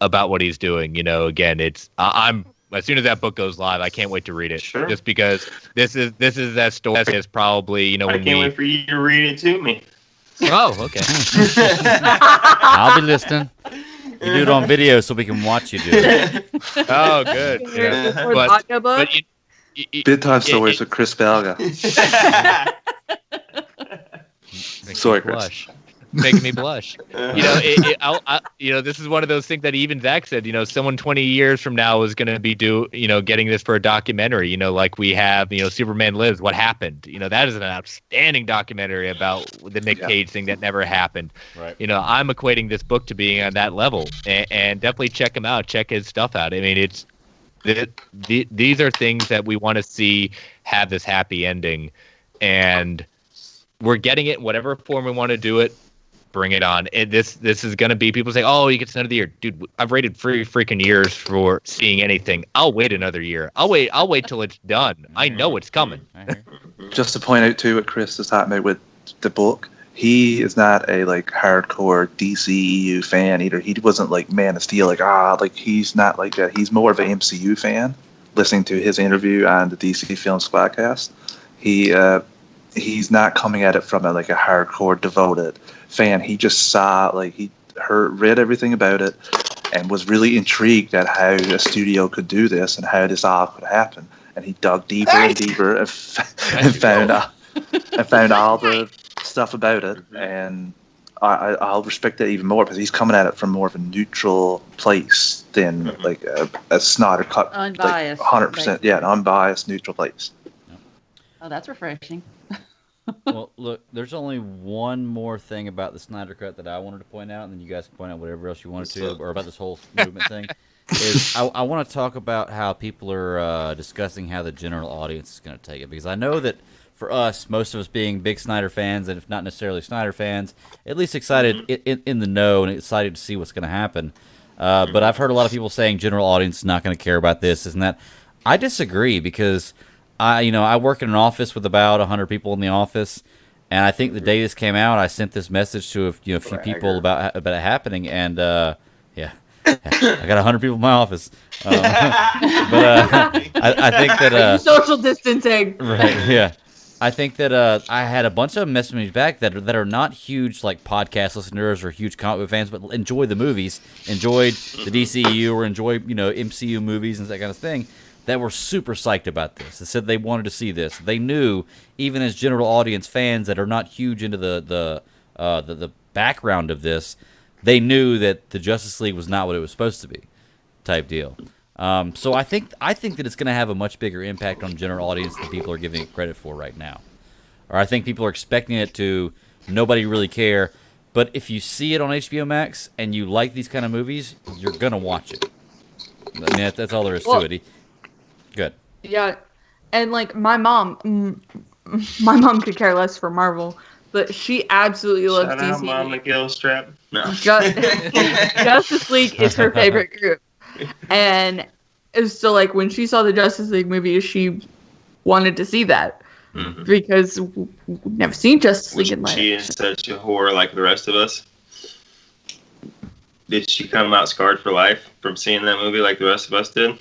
about what he's doing. Again, I'm as soon as that book goes live, I can't wait to read it. Sure. Just because this is that story is probably I can't wait for you to read it to me. Oh, okay. I'll be listening. You do it on video so we can watch you do it. Oh, good. Yeah. Before the But- audiobook. But Bedtime stories with Chris Belga. Makes Sorry, me Chris. blush. Making me blush. This is one of those things that even Zach said. Someone 20 years from now is going to be getting this for a documentary. Like we have, Superman Lives. What happened? That is an outstanding documentary about the Nick Cage thing that never happened. Right. I'm equating this book to being on that level, and definitely check him out. Check his stuff out. I mean, these are things that we want to see have this happy ending, and we're getting it in whatever form we want to do it. bring it on. This is going to be, people say, oh, he gets another year. Dude, I've waited 3 freaking years for seeing anything. I'll wait another year. I'll wait till it's done. I know it's coming. Just to point out too what Chris is talking about with the book, he is not a like hardcore DCEU fan either. He wasn't like Man of Steel, like he's not like that. He's more of an MCU fan. Listening to his interview on the DC Films podcast, he's not coming at it from a hardcore devoted fan. He just saw, read everything about it, and was really intrigued at how a studio could do this and how this all could happen. And he dug deeper and deeper and found all the stuff about it. And I'll respect that even more because he's coming at it from more of a neutral place than a Snyder cut, unbiased, 100%. Yeah, an unbiased, neutral place. Oh, that's refreshing. Well, look, there's only one more thing about the Snyder Cut that I wanted to point out, and then you guys can point out whatever else you wanted to, or about this whole movement thing. Is I want to talk about how people are discussing how the general audience is going to take it, because I know that for us, most of us being big Snyder fans, and if not necessarily Snyder fans, at least excited in the know and excited to see what's going to happen. But I've heard a lot of people saying general audience is not going to care about this, isn't that? I disagree, because I work in an office with about 100 people in the office, and I think the day this came out, I sent this message to a few people about it happening, and yeah, I got 100 people in my office. But I think that social distancing. Right? Yeah, I think that I had a bunch of them message me back that are not huge podcast listeners or huge comic book fans, but enjoy the movies, enjoyed the DCU or enjoy MCU movies and that kind of thing, that were super psyched about this. They said they wanted to see this. They knew, even as general audience fans that are not huge into the background of this, they knew that the Justice League was not what it was supposed to be, type deal. So I think that it's going to have a much bigger impact on the general audience than people are giving it credit for right now. Or I think people are expecting it to nobody really care. But if you see it on HBO Max and you like these kind of movies, you're going to watch it. I mean, that's all there is to it. Good. Yeah, and my mom could care less for Marvel, but she absolutely loves DC. Shout out Mama Gilstrap. No. Justice League is her favorite group, and so when she saw the Justice League movie, she wanted to see that because we've never seen Justice League in life. She is such a whore like the rest of us. Did she come out scarred for life from seeing that movie like the rest of us did?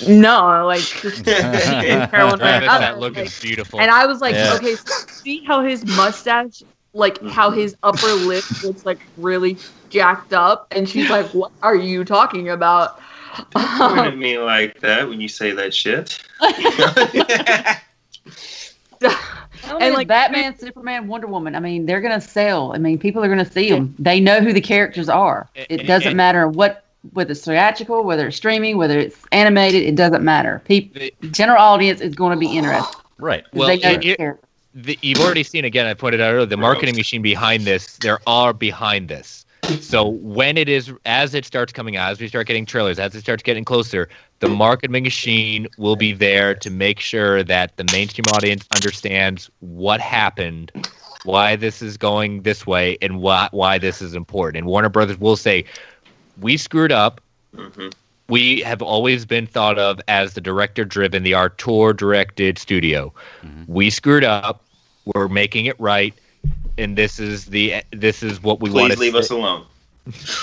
No, just that look is beautiful. And I was okay, so see how his mustache, how his upper lip looks really jacked up, and she's like, "What are you talking about?" Don't point at me like that when you say that shit. And Batman, Superman, Wonder Woman. I mean, they're gonna sell. I mean, people are gonna see them. They know who the characters are. It doesn't matter whether it's theatrical, whether it's streaming, whether it's animated, it doesn't matter. General audience is going to be interested. Right. Well, you've already seen, again, I pointed out earlier, the marketing machine behind this, there are behind this. So when as it starts coming out, as we start getting trailers, as it starts getting closer, the marketing machine will be there to make sure that the mainstream audience understands what happened, why this is going this way, and why this is important. And Warner Brothers will say, we screwed up. Mm-hmm. We have always been thought of as the director-driven, the auteur-directed studio. Mm-hmm. We screwed up. We're making it right, and this is what we want. Please leave us alone.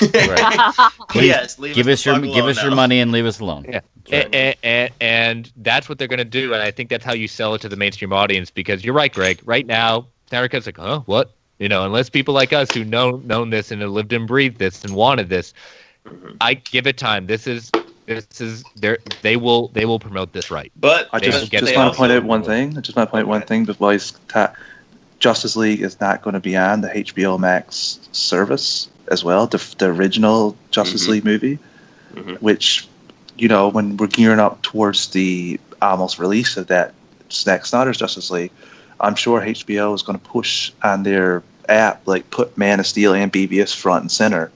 Right. Yes, give us your money and leave us alone. Yeah. Right. And that's what they're going to do, and I think that's how you sell it to the mainstream audience. Because you're right, Greg. Right now, Snyder Cut's like, huh, what? Unless people like us who known this and have lived and breathed this and wanted this, I give it time. This is they will promote this right. But I just want to point out one thing. Before Justice League is not going to be on the HBO Max service as well. The original Justice League movie, which when we're gearing up towards the almost release of that Zack Snyder's Justice League, I'm sure HBO is going to push on their app, put Man of Steel and BVS front and center,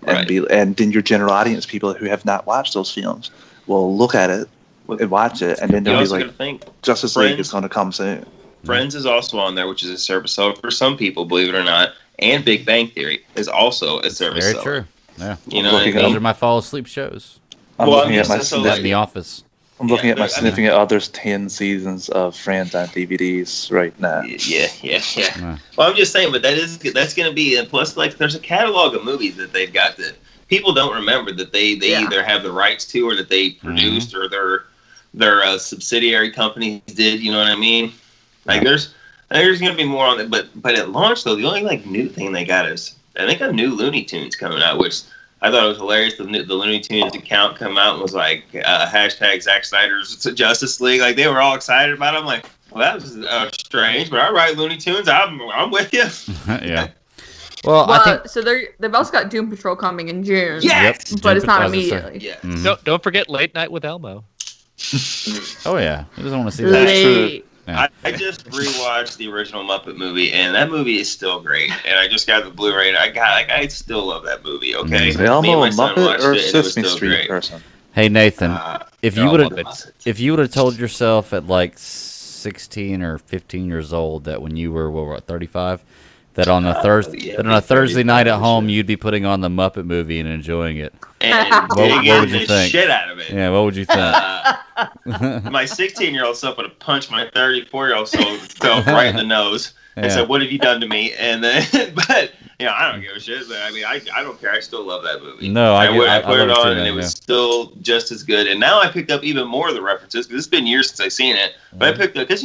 and then your general audience, people who have not watched those films, will look at it and watch it, and then they'll be like, Justice League is going to come soon. Friends is also on there, which is a service seller for some people, believe it or not. And Big Bang Theory is also a service seller. Very true. Yeah. You know what I mean? Those are my fall asleep shows. I'm looking at my In the office. I'm looking at my significant other's 10 seasons of Friends on DVDs right now. Yeah. Well, I'm just saying, but that's going to be, and plus, like, there's a catalog of movies that they've got that people don't remember that they either have the rights to or that they produced or their subsidiary companies did. You know what I mean? Like, there's going to be more on it, but at launch though, the only like new thing they got is I think a new Looney Tunes coming out, which I thought it was hilarious. The Looney Tunes account come out and was like hashtag Zack Snyder's Justice League. Like they were all excited about it. I'm like, well, that was strange, but all right, Looney Tunes, I'm with you. Yeah. Well, I think so. They've also got Doom Patrol coming in June. Yes, but it's not immediately. Yeah. So don't forget Late Night with Elmo. Oh yeah, who doesn't want to see that? Yeah. I just rewatched the original Muppet movie, and that movie is still great. And I just got the Blu-ray, and I still love that movie. Okay, Elmo, Muppet, or Sesame Street person? Hey Nathan, if you would have told yourself at like 16 or 15 years old that when you were 35, that on a Thursday night at home you'd be putting on the Muppet movie and enjoying it, and what would you think? Shit out of it. Yeah, what would you think? My 16-year-old self would have punched my 34-year-old self right in the nose and said, "What have you done to me?" And then, but I don't give a shit. But I mean, I don't care. I still love that movie. No, I put it on, and it was still just as good. And now I picked up even more of the references because it's been years since I've seen it. But I picked up because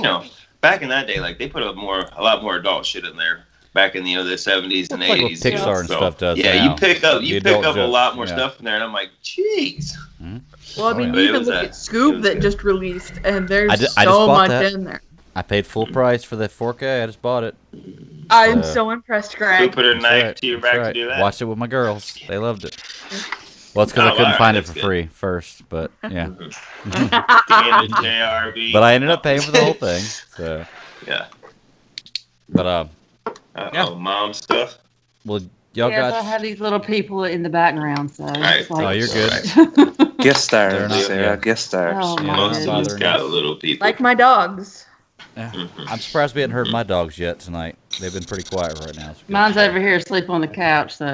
back in that day, like they put a lot more adult shit in there. Back in the 70s and 80s, like Pixar and stuff does. Yeah, now. you pick up a lot more stuff in there, and I'm like, jeez. Well, I mean, you even look at Scoop that just released, and there's I so much that. in there. I paid full price for the 4K. I just bought it. I'm so impressed, Greg. Who put a knife to your back to do that? Watched it with my girls. They loved it. Well, it's because I couldn't find it for free first, but yeah. But I ended up paying for the whole thing. So yeah. But mom stuff. Well, y'all got. I have these little people in the background, so. Right. Oh, you're good. Guest stars, Sarah. Guest stars. Oh, most of us got little people. Like my dogs. Yeah. I'm surprised we hadn't heard my dogs yet tonight. They've been pretty quiet right now. Mine's over here asleep on the couch, so.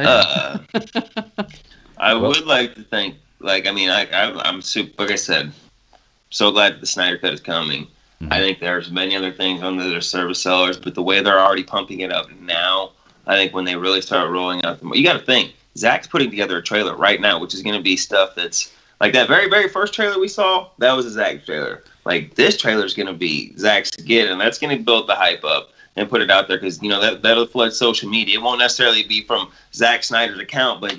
I would like to think, I'm super. Like I said, so glad that the Snyder Cut is coming. Mm-hmm. I think there's many other things on their service sellers, but the way they're already pumping it up now, I think when they really start rolling out, you got to think, Zach's putting together a trailer right now, which is going to be stuff that's like that very, very first trailer we saw, that was a Zach trailer. Like this trailer is going to be Zach's again, and that's going to build the hype up and put it out there because, that'll flood social media. It won't necessarily be from Zack Snyder's account, but,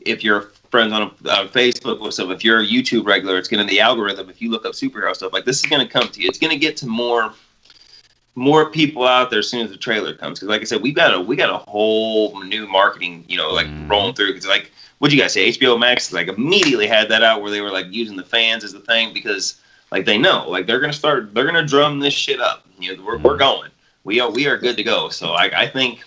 if you're friends on Facebook or stuff, if you're a YouTube regular, it's going to the algorithm. If you look up superhero stuff, like this is going to come to you. It's going to get to more people out there as soon as the trailer comes. Because like I said, we got a whole new marketing, rolling through. Because like, what'd you guys say? HBO Max like immediately had that out where they were like using the fans as the thing because like they know like they're going to drum this shit up. We're going. We are good to go. So I think.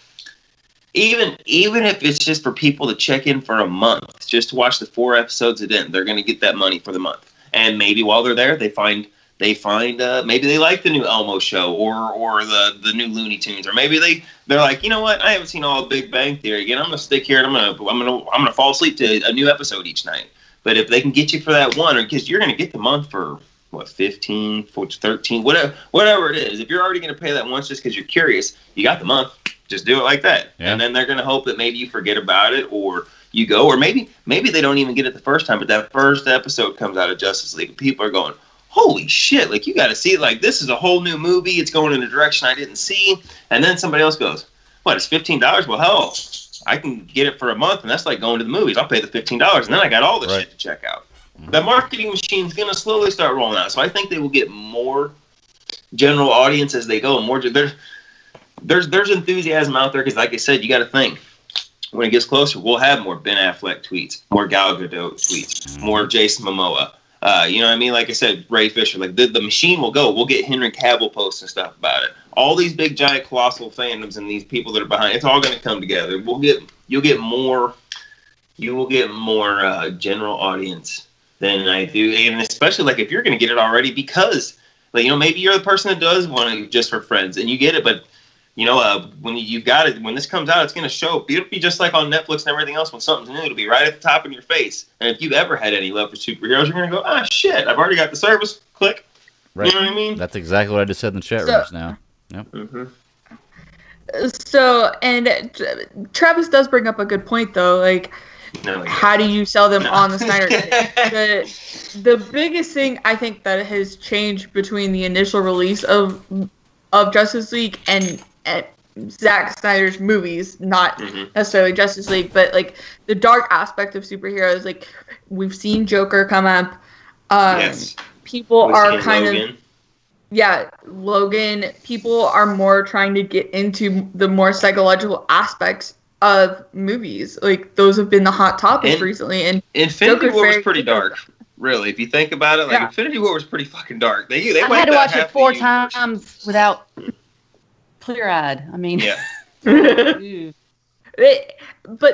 Even if it's just for people to check in for a month, just to watch the 4 episodes it in, they're going to get that money for the month. And maybe while they're there, they find maybe they like the new Elmo show or the new Looney Tunes, or maybe they're like, you know what, I haven't seen all Big Bang Theory again. I'm going to stick here and I'm going to fall asleep to a new episode each night. But if they can get you for that one, or because you're going to get the month for what 15, 14, 13, whatever it is. If you're already going to pay that once just because you're curious, you got the month. Just do it like that. Yeah. And then they're going to hope that maybe you forget about it or you go, or maybe they don't even get it the first time, but that first episode comes out of Justice League and people are going, holy shit, like you got to see it. Like this is a whole new movie. It's going in a direction I didn't see. And then somebody else goes, what, it's $15? Well, hell, I can get it for a month and that's like going to the movies. I'll pay the $15 and then I got all the shit to check out. The marketing machine's going to slowly start rolling out. So I think they will get more general audience as they go. And more, there's enthusiasm out there because, like I said, you got to think. When it gets closer, we'll have more Ben Affleck tweets, more Gal Gadot tweets, more Jason Momoa. You know what I mean? Like I said, Ray Fisher. Like the machine will go. We'll get Henry Cavill posts and stuff about it. All these big, giant, colossal fandoms and these people that are behind, it's all going to come together. You'll get more general audience than I do, and especially like if you're going to get it already because Like, maybe you're the person that does want to just for friends, and you get it, but when you got it, when this comes out, it's going to show. It'll be just like on Netflix and everything else. When something's new, it'll be right at the top of your face. And if you've ever had any love for superheroes, you're going to go, shit, I've already got the service. Click. Right. You know what I mean? That's exactly what I just said in the chat rooms now. Yep. Mm-hmm. So, and Travis does bring up a good point, though. Like, how do you sell them on the Snyder Cut? The biggest thing I think that has changed between the initial release of Justice League and Zack Snyder's movies, not necessarily Justice League, but like the dark aspect of superheroes. Like, we've seen Joker come up. Yes. People are kind Logan. of. Yeah, Logan, people are more trying to get into the more psychological aspects of movies. Like, those have been the hot topics recently. And Infinity War was pretty dark, really. If you think about it, like, Infinity War was pretty fucking dark. They I had to watch it 4 times without clear-eyed. I mean, but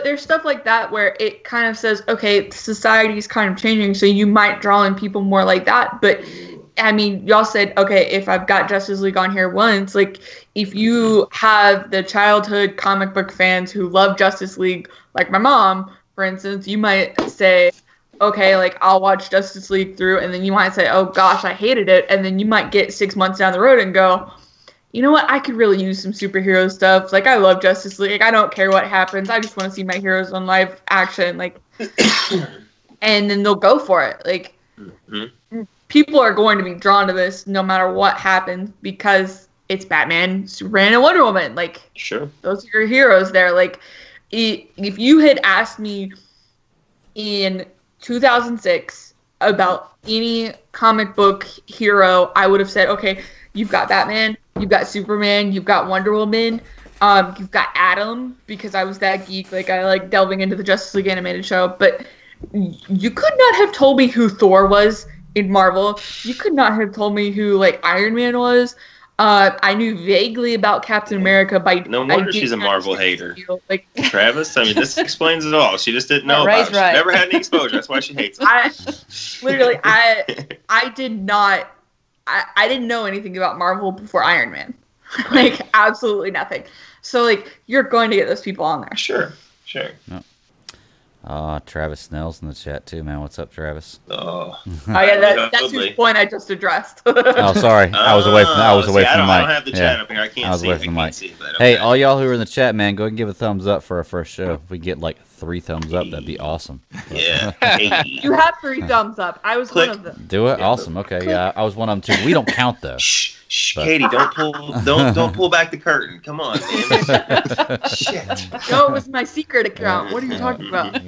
there's stuff like that where it kind of says, okay, society's kind of changing, so you might draw in people more like that. But I mean, y'all said, okay, if I've got Justice League on here once, like, if you have the childhood comic book fans who love Justice League, like my mom, for instance, you might say, okay, like, I'll watch Justice League through, and then you might say, oh gosh, I hated it, and then you might get 6 months down the road and go, you know what, I could really use some superhero stuff. Like, I love Justice League. I don't care what happens. I just want to see my heroes on live action. Like, and then they'll go for it. Like, people are going to be drawn to this no matter what happens because it's Batman, Superman, and Wonder Woman. Like, sure, those are your heroes there. Like, if you had asked me in 2006 about any comic book hero, I would have said, okay, you've got Batman, you've got Superman, you've got Wonder Woman, you've got Atom, because I was that geek. Like, I like delving into the Justice League animated show. But you could not have told me who Thor was in Marvel. You could not have told me who, like, Iron Man was. I knew vaguely about Captain America. No wonder she's a Marvel hater. Like, Travis, I mean, this explains it all. She just didn't know about it. She never had any exposure. That's why she hates it. I did not. I didn't know anything about Marvel before Iron Man. Like, absolutely nothing. So, like, you're going to get those people on there. Sure. Yep. Travis Snell's in the chat too, man. What's up, Travis? Yeah, that's his point I just addressed. Oh, sorry, I was away from the mic. I don't have the chat up here. I can't see. Hey, all y'all who are in the chat, man, go ahead and give a thumbs up for our first show. If we get like 3 thumbs up, that'd be awesome. Yeah. You have 3 thumbs up. I was one of them. Do it? Awesome. Okay, yeah, I was one of them too. We don't count though. Shh, Katie, don't pull back the curtain. Come on, man. Shit. No, it was my secret account. What are you talking about?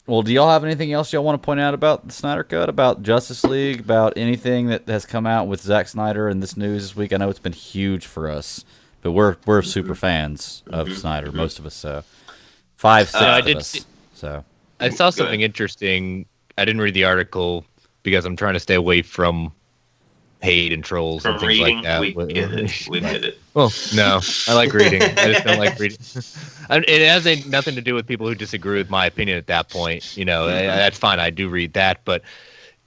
Well, do y'all have anything else y'all want to point out about the Snyder Cut, about Justice League, about anything that has come out with Zack Snyder and this news this week? I know it's been huge for us, but we're super fans of Snyder, most of us. So 5, 6 of us. So I saw something interesting. I didn't read the article because I'm trying to stay away from hate and trolls and things like that. We get it. Well, no, I like reading. I just don't like reading. It has nothing to do with people who disagree with my opinion at that point. You know, that's fine. I do read that, but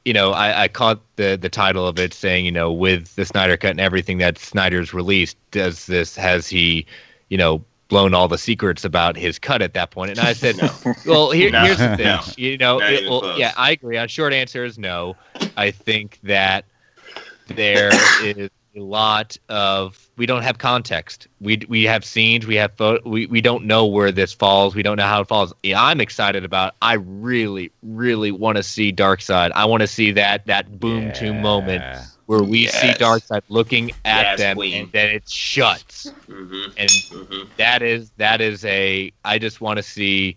you know, I caught the title of it saying, you know, with the Snyder Cut and everything that Snyder's released, has he, you know, blown all the secrets about his cut at that point? And I said, well, here's the thing. No. You know, yeah, I agree. Short answer is no. I think that there is a lot of, we don't have context. We have scenes, we have we don't know where this falls. We don't know how it falls. Yeah, I'm excited about it. I really, really want to see Darkseid. I want to see that boom tomb moment where we see Darkseid looking at them and then it shuts. And that is I just want to see,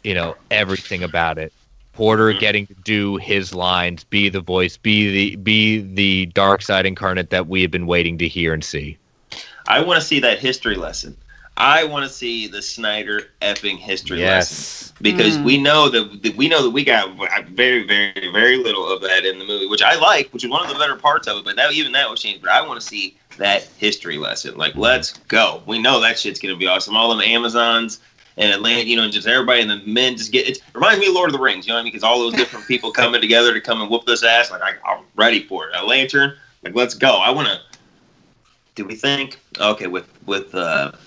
you know, everything about it. Porter getting to do his lines, be the voice, be the Darkseid incarnate that we have been waiting to hear and see. I want to see that history lesson. I want to see the Snyder effing history lesson, because we know that we got very, very, very little of that in the movie, which I like, which is one of the better parts of it. But even that was changed. But I want to see that history lesson. Like, let's go. We know that shit's gonna be awesome. All them Amazons and Atlanta, you know, just everybody and the men just it reminds me of Lord of the Rings, you know what I mean? Because all those different people coming together to come and whoop this ass, like I'm ready for it. A lantern, like let's go. I want to. Do we think with the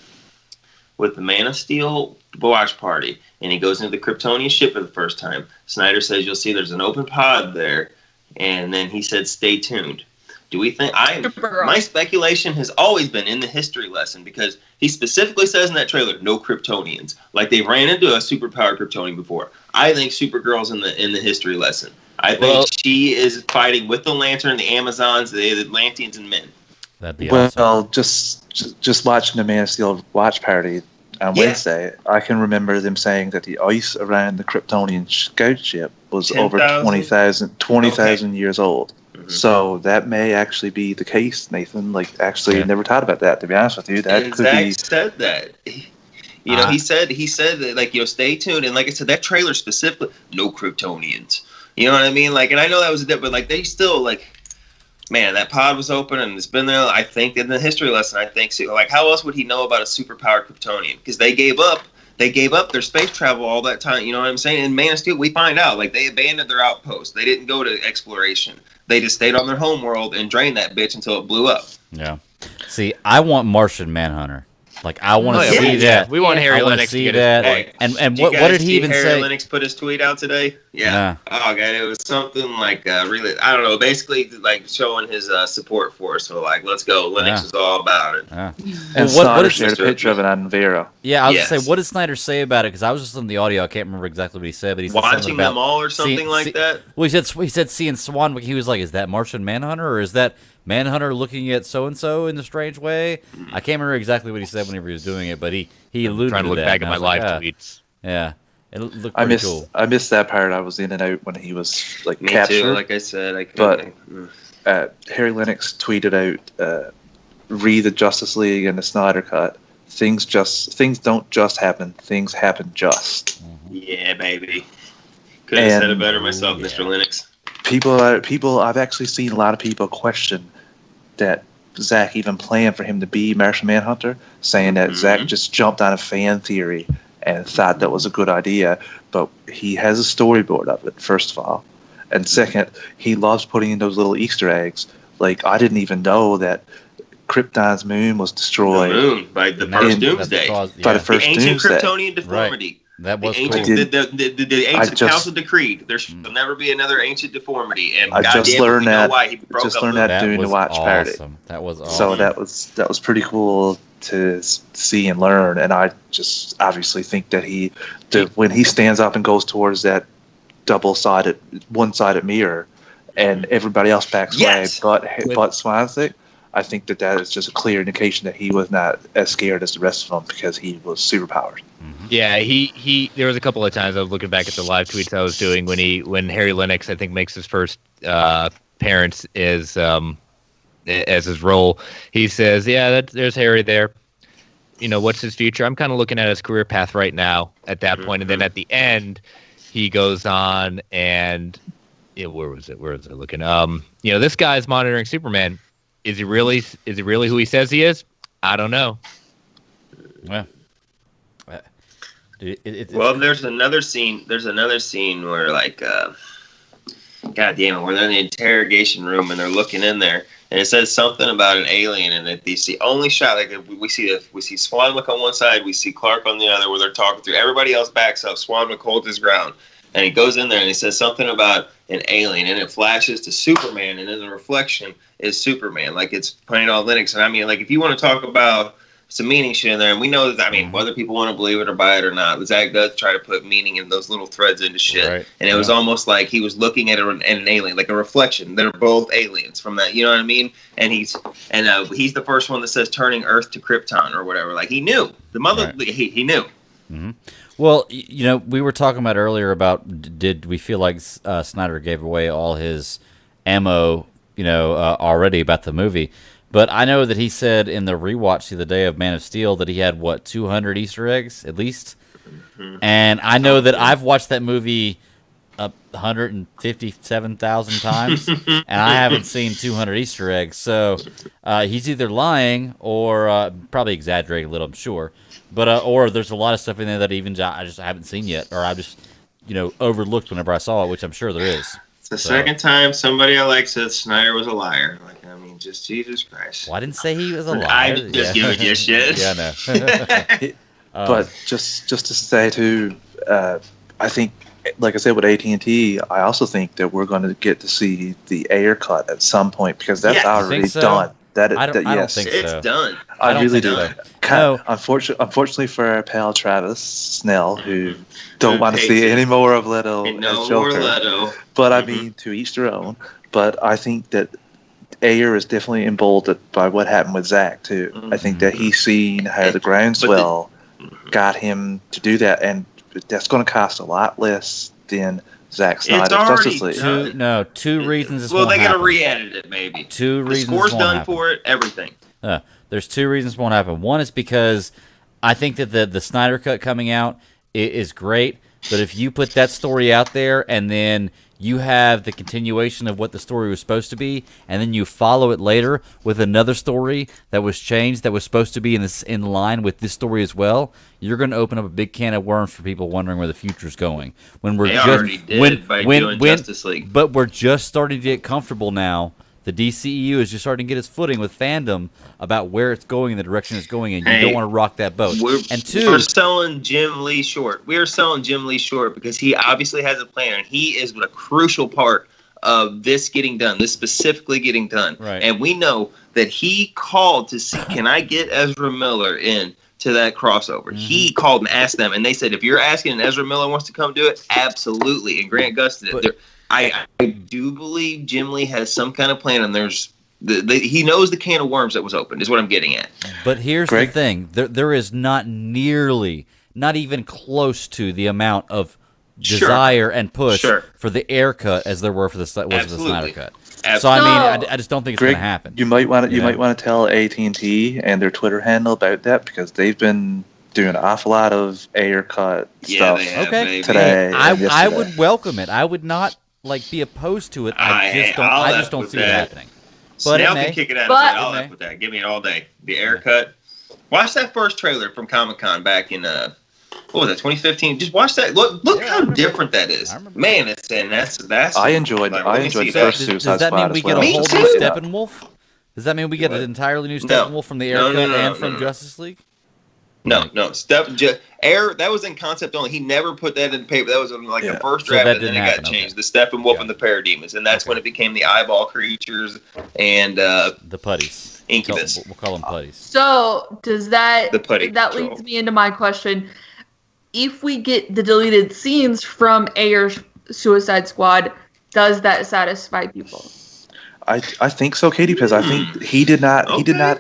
Man of Steel watch party, and he goes into the Kryptonian ship for the first time? Snyder says you'll see there's an open pod there, and then he said stay tuned. Do we think my speculation has always been in the history lesson, because he specifically says in that trailer no Kryptonians. Like they ran into a superpowered Kryptonian before. I think Supergirl's in the history lesson. I think she is fighting with the Lantern, the Amazons, the Atlanteans, and men. That'd be awesome. Well, just watching the Man of Steel watch party on Wednesday, I can remember them saying that the ice around the Kryptonian scout ship was 10, over 20,000 years old. Mm-hmm. So that may actually be the case, Nathan. Like, actually, never thought about that. To be honest with you, that could be. Said that. You know, he said that, like, you know, stay tuned. And like I said, that trailer specifically, no Kryptonians. You know what I mean? Like, and I know that was a bit, but like they still like. Man, that pod was open and it's been there. I think in the history lesson, I think so. Like, how else would he know about a superpowered Kryptonian? Because they gave up their space travel all that time. You know what I'm saying? In Man of Steel, we find out like they abandoned their outpost. They didn't go to exploration. They just stayed on their home world and drained that bitch until it blew up. Yeah. See, I want Martian Manhunter. Like, I want to see that. We want Harry Lennox to get that. Hey, and what did he even say? Harry Lennox put his tweet out today. Yeah. Oh god, it was something like really. I don't know. Basically, like showing his support for us. So like, let's go. Lennox is all about it. Yeah. And Snyder shared a picture of it on Vero. Yeah, I was gonna say, what did Snyder say about it? Because I was just on the audio. I can't remember exactly what he said, but he said watching them all or something like that. Well, he said seeing Swan. He was like, is that Martian Manhunter or is that Manhunter looking at so and so in a strange way? I can't remember exactly what he said whenever he was doing it, but he alluded trying to look that, back at my live tweets. Yeah, it looked pretty cool. I missed that part. I was in and out when he was like Me captured. too. Like I said, but Harry Lennox tweeted out, "Read the Justice League and the Snyder Cut. Things don't just happen. Things happen just." Yeah, baby. Could have said it better myself, Mr. Lennox. I've actually seen a lot of people question that Zach even planned for him to be Martian Manhunter, saying that Zach just jumped on a fan theory and thought that was a good idea. But he has a storyboard of it, first of all. And second, he loves putting in those little Easter eggs. Like, I didn't even know that Krypton's moon was destroyed. The moon, by the first Doomsday. By the first ancient Doomsday. Kryptonian deformity. Right. That was cool. The ancient council decreed there shall never be another ancient deformity. And I just learned that. During the watch party. That was awesome. So that was pretty cool to see and learn. And I just obviously think that when he stands up and goes towards that one-sided mirror, and everybody else backs away, but Swansea, I think that is just a clear indication that he was not as scared as the rest of them because he was superpowered. Yeah, he. There was a couple of times I was looking back at the live tweets I was doing when Harry Lennox, I think, makes his first appearance as his role. He says, "Yeah, there's Harry there. You know, what's his future? I'm kind of looking at his career path right now at that point." And then at the end, he goes on and where was it looking? You know, this guy's monitoring Superman. Is he really who he says he is? I don't know. Yeah. There's another scene. Where like, God damn it, where they're in the interrogation room and they're looking in there, and it says something about an alien, and it's the only shot. Like we see Swanwick on one side, we see Clark on the other, where they're talking through. Everybody else backs up. Swanwick holds his ground, and he goes in there and he says something about an alien, and it flashes to Superman, and in the reflection is Superman. Like it's pointing on Linux, and I mean, like if you want to talk about some meaning shit in there, and we know that, I mean, whether people want to believe it or buy it or not, Zach does try to put meaning in those little threads into shit. Right. And it was almost like he was looking at an alien, like a reflection. They're both aliens from that, you know what I mean? And he's the first one that says turning Earth to Krypton or whatever. Like he knew. The mother, he knew. Mm-hmm. Well, you know, we were talking about earlier about did we feel like Snyder gave away all his ammo, you know, already about the movie. But I know that he said in the rewatch the other day of Man of Steel that he had, 200 Easter eggs at least? Mm-hmm. And I know that I've watched that movie 157,000 times, and I haven't seen 200 Easter eggs. So he's either lying or probably exaggerating a little, I'm sure. But or there's a lot of stuff in there that even I just haven't seen yet, or I just overlooked whenever I saw it, which I'm sure there is. It's the second time somebody I like said Snyder was a liar. Like, I mean, just Jesus Christ. Well, I didn't say he was a liar. I just giving you shit. Yeah, I know. But just to say too, I think, like I said with AT&T, I also think that we're going to get to see the Ayer cut at some point because that's already done. I don't think so. It's done. I really do. So. No. Unfortunately for our pal Travis Snell, who don't want to see any more of Leto as Joker. Leto. But I mean, to each their own. But I think that Ayer is definitely emboldened by what happened with Zack too. I think that he's seen how the groundswell got him to do that, and that's going to cost a lot less than Zack Snyder's Justice League. Two reasons. Well, they got to re-edit it, maybe. Two reasons. The score's done for it. Everything. There's two reasons it won't happen. One is because I think that the Snyder Cut coming out is great, but if you put that story out there and then you have the continuation of what the story was supposed to be, and then you follow it later with another story that was changed that was supposed to be in line with this story as well, you're going to open up a big can of worms for people wondering where the future's going. When we're already did by doing Justice League. But we're just starting to get comfortable now. The DCEU is just starting to get its footing with fandom about where it's going and the direction it's going, and you don't want to rock that boat. We're selling Jim Lee short. We are selling Jim Lee short because he obviously has a plan, and he is a crucial part of this getting done, this specifically getting done. Right. And we know that he called to see, can I get Ezra Miller in to that crossover? He called and asked them, and they said, if you're asking and Ezra Miller wants to come do it, absolutely. And Grant Gustin did it. I do believe Jim Lee has some kind of plan, and there's he knows the can of worms that was opened, is what I'm getting at. But here's the thing. There is not even close to the amount of desire and push for the Ayer cut as there were for the Snyder Cut. Absolutely. So, I mean, I just don't think it's going to happen. You might want to tell AT&T and their Twitter handle about that because they've been doing an awful lot of Ayer cut stuff today. I would welcome it. I would not be opposed to it. I just don't see it happening. But Snell can kick it out of bed. I'll up with that. Give me it all day. The Ayer cut. Watch that first trailer from Comic-Con back in what was that, 2015? Just watch that. Look how different that is. Man, that's. I enjoyed first Suicide Squad. Does that mean we get a whole new Steppenwolf? Does that mean we get an entirely new Steppenwolf from the Ayer cut and from Justice League? No. Ayer, that was in concept only. He never put that in paper. That was in the first draft, and then it got changed. The Steppenwolf and the Parademons, and that's when it became the eyeball creatures and the putties. Incubus. We'll call them putties. So does that leads me into my question? If we get the deleted scenes from Ayer's Suicide Squad, does that satisfy people? I think so, Katie, because I think he did not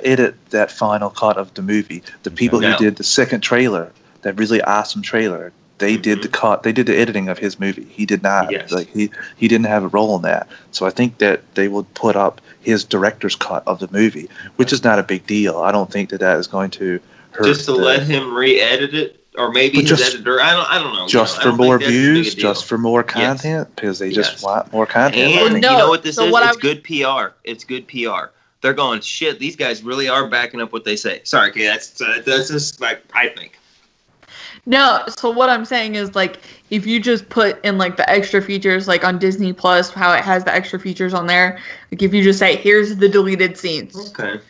edit that final cut of the movie. The people who did the second trailer, that really awesome trailer, they did the cut. They did the editing of his movie. He did not. Yes. He didn't have a role in that. So I think that they would put up his director's cut of the movie, which is not a big deal. I don't think that is going to hurt. Just to let him re-edit it. Or maybe his editor. I don't know. Just for more views, just for more content, because they just want more content. And you know what this is? It's good PR. It's good PR. They're going, shit, these guys really are backing up what they say. Sorry, okay, that's just I think. No, so what I'm saying is if you just put in the extra features on Disney Plus, how it has the extra features on there, if you just say, here's the deleted scenes. Okay.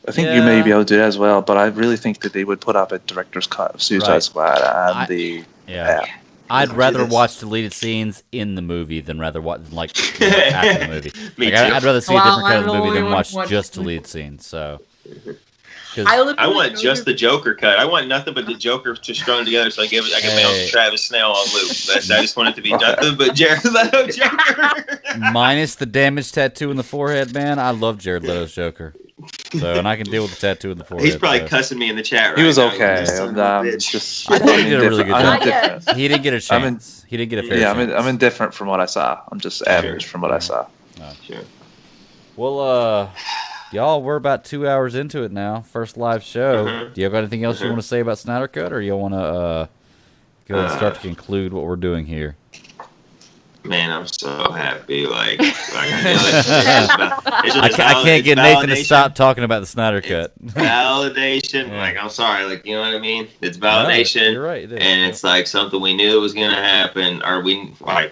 I think you may be able to do that as well, but I really think that they would put up a director's cut of Suicide Squad on the app. I'd rather watch deleted scenes in the movie than rather watch after the movie. Me too. I'd rather see a different cut of the movie than watch just deleted scenes. So I want just the Joker cut. I want nothing but the Joker just strung together, so I can mail Travis Snell on loop. I just want it to be nothing but Jared Leto Joker. Minus the damage tattoo in the forehead, man. I love Jared Leto's Joker. So, and I can deal with the tattoo in the forehead. He's probably cussing me in the chat right now. He was okay. I think he did a really good job. He didn't get a chance. He didn't get a fair chance. I'm indifferent from what I saw. I'm just average from what I saw. Sure. Well, y'all, we're about 2 hours into it now. First live show. Do you have anything else you want to say about Snyder Cut, or you want to go and start to conclude what we're doing here? Man, I'm so happy. Like I can't get Nathan to stop talking about the Snyder Cut. Validation. Yeah. Like, I'm sorry. Like, you know what I mean? It's validation. No, you're right. And it's like something we knew was going to happen. Or we, like,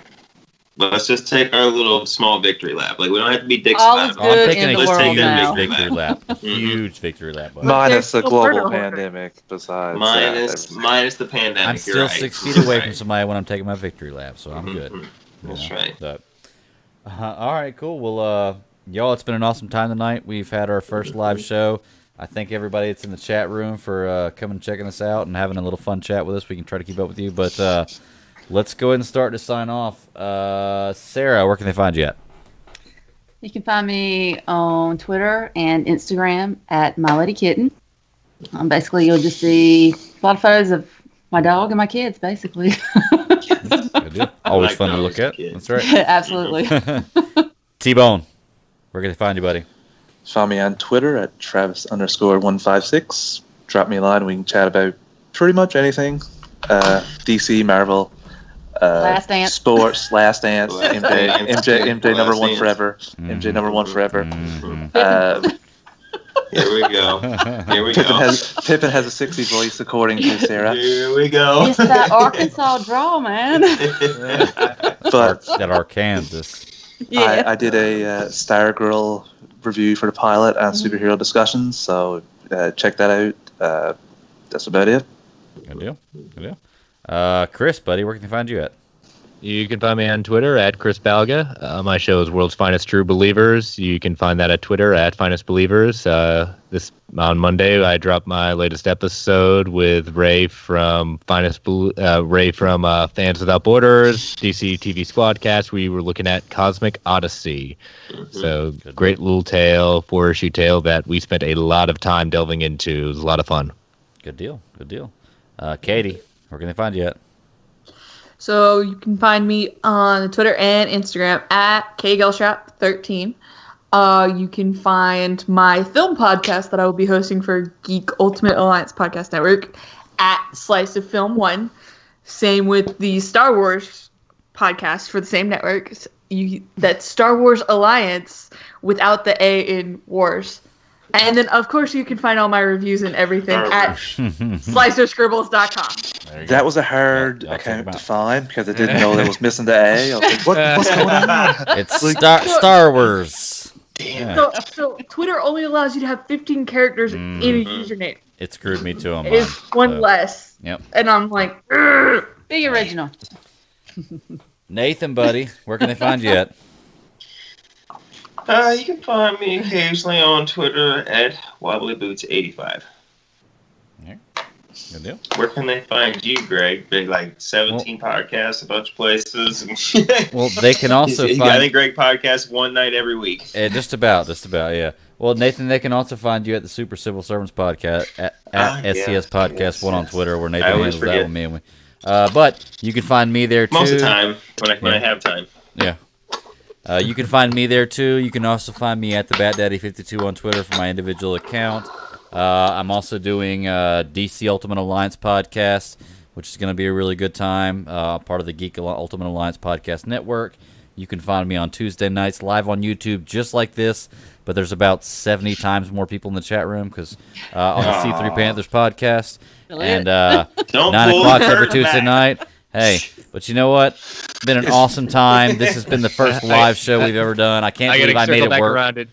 let's just take our little small victory lap. Like, we don't have to be dicks about it. I'm taking a huge victory lap. A huge victory lap. Minus the global pandemic, besides. Minus the pandemic. I'm still 6 feet away from somebody when I'm taking my victory lap, so I'm good. That's right. But, all right, cool. Well, y'all, it's been an awesome time tonight. We've had our first live show. I thank everybody that's in the chat room for coming and checking us out and having a little fun chat with us. We can try to keep up with you, but let's go ahead and start to sign off. Sarah, where can they find you at? You can find me on Twitter and Instagram at My Lady Kitten. Basically, you'll just see a lot of photos of my dog and my kids, basically. Good deal. Always fun to look at. That's right. Absolutely. T-Bone, where can they find you, buddy? Find me on Twitter at Travis_156. Drop me a line. We can chat about pretty much anything. DC, Marvel, Last Dance, sports, Last Dance, MJ number one forever. MJ number one forever. Here we go. Pippin has a 60 voice, according to Sarah. Here we go. It's that Arkansas draw, man. But that Arkansas. Yeah. I did a Stargirl review for the pilot on superhero discussions, so check that out. That's about it. Good deal. Chris, buddy, where can they find you at? You can find me on Twitter at Chris Balga. My show is World's Finest True Believers. You can find that at Twitter at Finest Believers. On Monday, I dropped my latest episode with Ray from Fans Without Borders, DC TV Squadcast. We were looking at Cosmic Odyssey. So great little tale, 4-issue tale that we spent a lot of time delving into. It was a lot of fun. Good deal. Katie, where can they find you at? So you can find me on Twitter and Instagram at KGalShop13. You can find my film podcast that I will be hosting for Geek Ultimate Alliance Podcast Network at Slice of Film 1. Same with the Star Wars podcast for the same network. That's Star Wars Alliance without the A in Wars. And then, of course, you can find all my reviews and everything at slicerscribbles.com. That was a hard account to find because I didn't know that was missing the A. I was like, what's going on? It's Star Wars. Damn. So Twitter only allows you to have 15 characters in a username. It screwed me too on mine. It's one less. Yep. And I'm like, ugh. Be original. Nathan, buddy, where can they find you at? You can find me occasionally on Twitter at WobblyBoots85. Yeah. Good deal. Where can they find you, Greg? Big, like 17 podcasts, a bunch of places. Well, they can also find. I think Greg podcasts one night every week. Yeah, just about, yeah. Well, Nathan, they can also find you at the Super Civil Servants podcast at SCS Podcast 1 on Twitter, where Nathan handles that with me. But you can find me there too. Most of the time, when I have time. Yeah. You can find me there too. You can also find me at the BatDaddy52 on Twitter for my individual account. I'm also doing DC Ultimate Alliance podcast, which is going to be a really good time. Part of the Geek Ultimate Alliance podcast network. You can find me on Tuesday nights live on YouTube, just like this. But there's about 70 times more people in the chat room because on the C3 Panthers podcast, and 9 o'clock every Tuesday night. Hey, but you know what? It's been an awesome time. This has been the first live show we've ever done. I can't believe I made it work.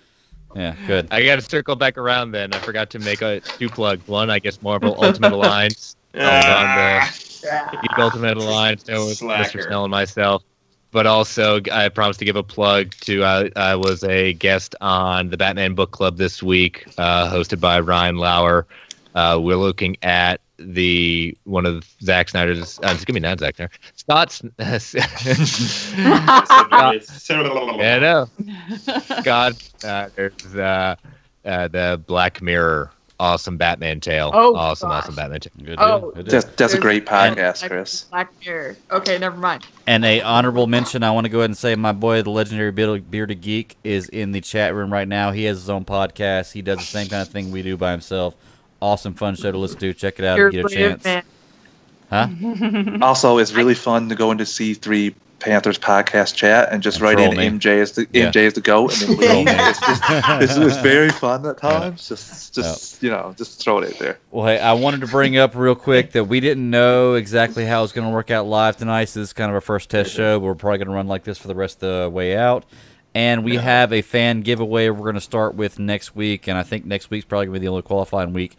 Yeah, good. I got to circle back around then. I forgot to make 2 plugs. One, I guess Marvel Ultimate Alliance. On the Geek Ultimate Alliance. With Mr. Snell and myself. But also, I promised to give a plug to, I was a guest on the Batman Book Club this week, hosted by Ryan Lauer. We're looking at one of Zack Snyder's, excuse me, not Zack Snyder, Scott's. I know. Scott, there's the Black Mirror. Awesome Batman tale. Oh, awesome gosh. Batman tale. Good deal. Good deal. That's a great podcast, Chris. Black Mirror. Okay, never mind. And a honorable mention, I want to go ahead and say my boy, the legendary Bearded Geek, is in the chat room right now. He has his own podcast. He does the same kind of thing we do by himself. Awesome, fun show to listen to. Check it out if you get a chance. Man. Huh? Also, it's really fun to go into C3 Panthers podcast chat and just write in MJ as the GOAT, and then leave. It's very fun at times. Just throw it out there. Well, hey, I wanted to bring up real quick that we didn't know exactly how it's going to work out live tonight. So this is kind of our first test show. We're probably going to run like this for the rest of the way out. And we have a fan giveaway we're going to start with next week, and I think next week's probably going to be the only qualifying week.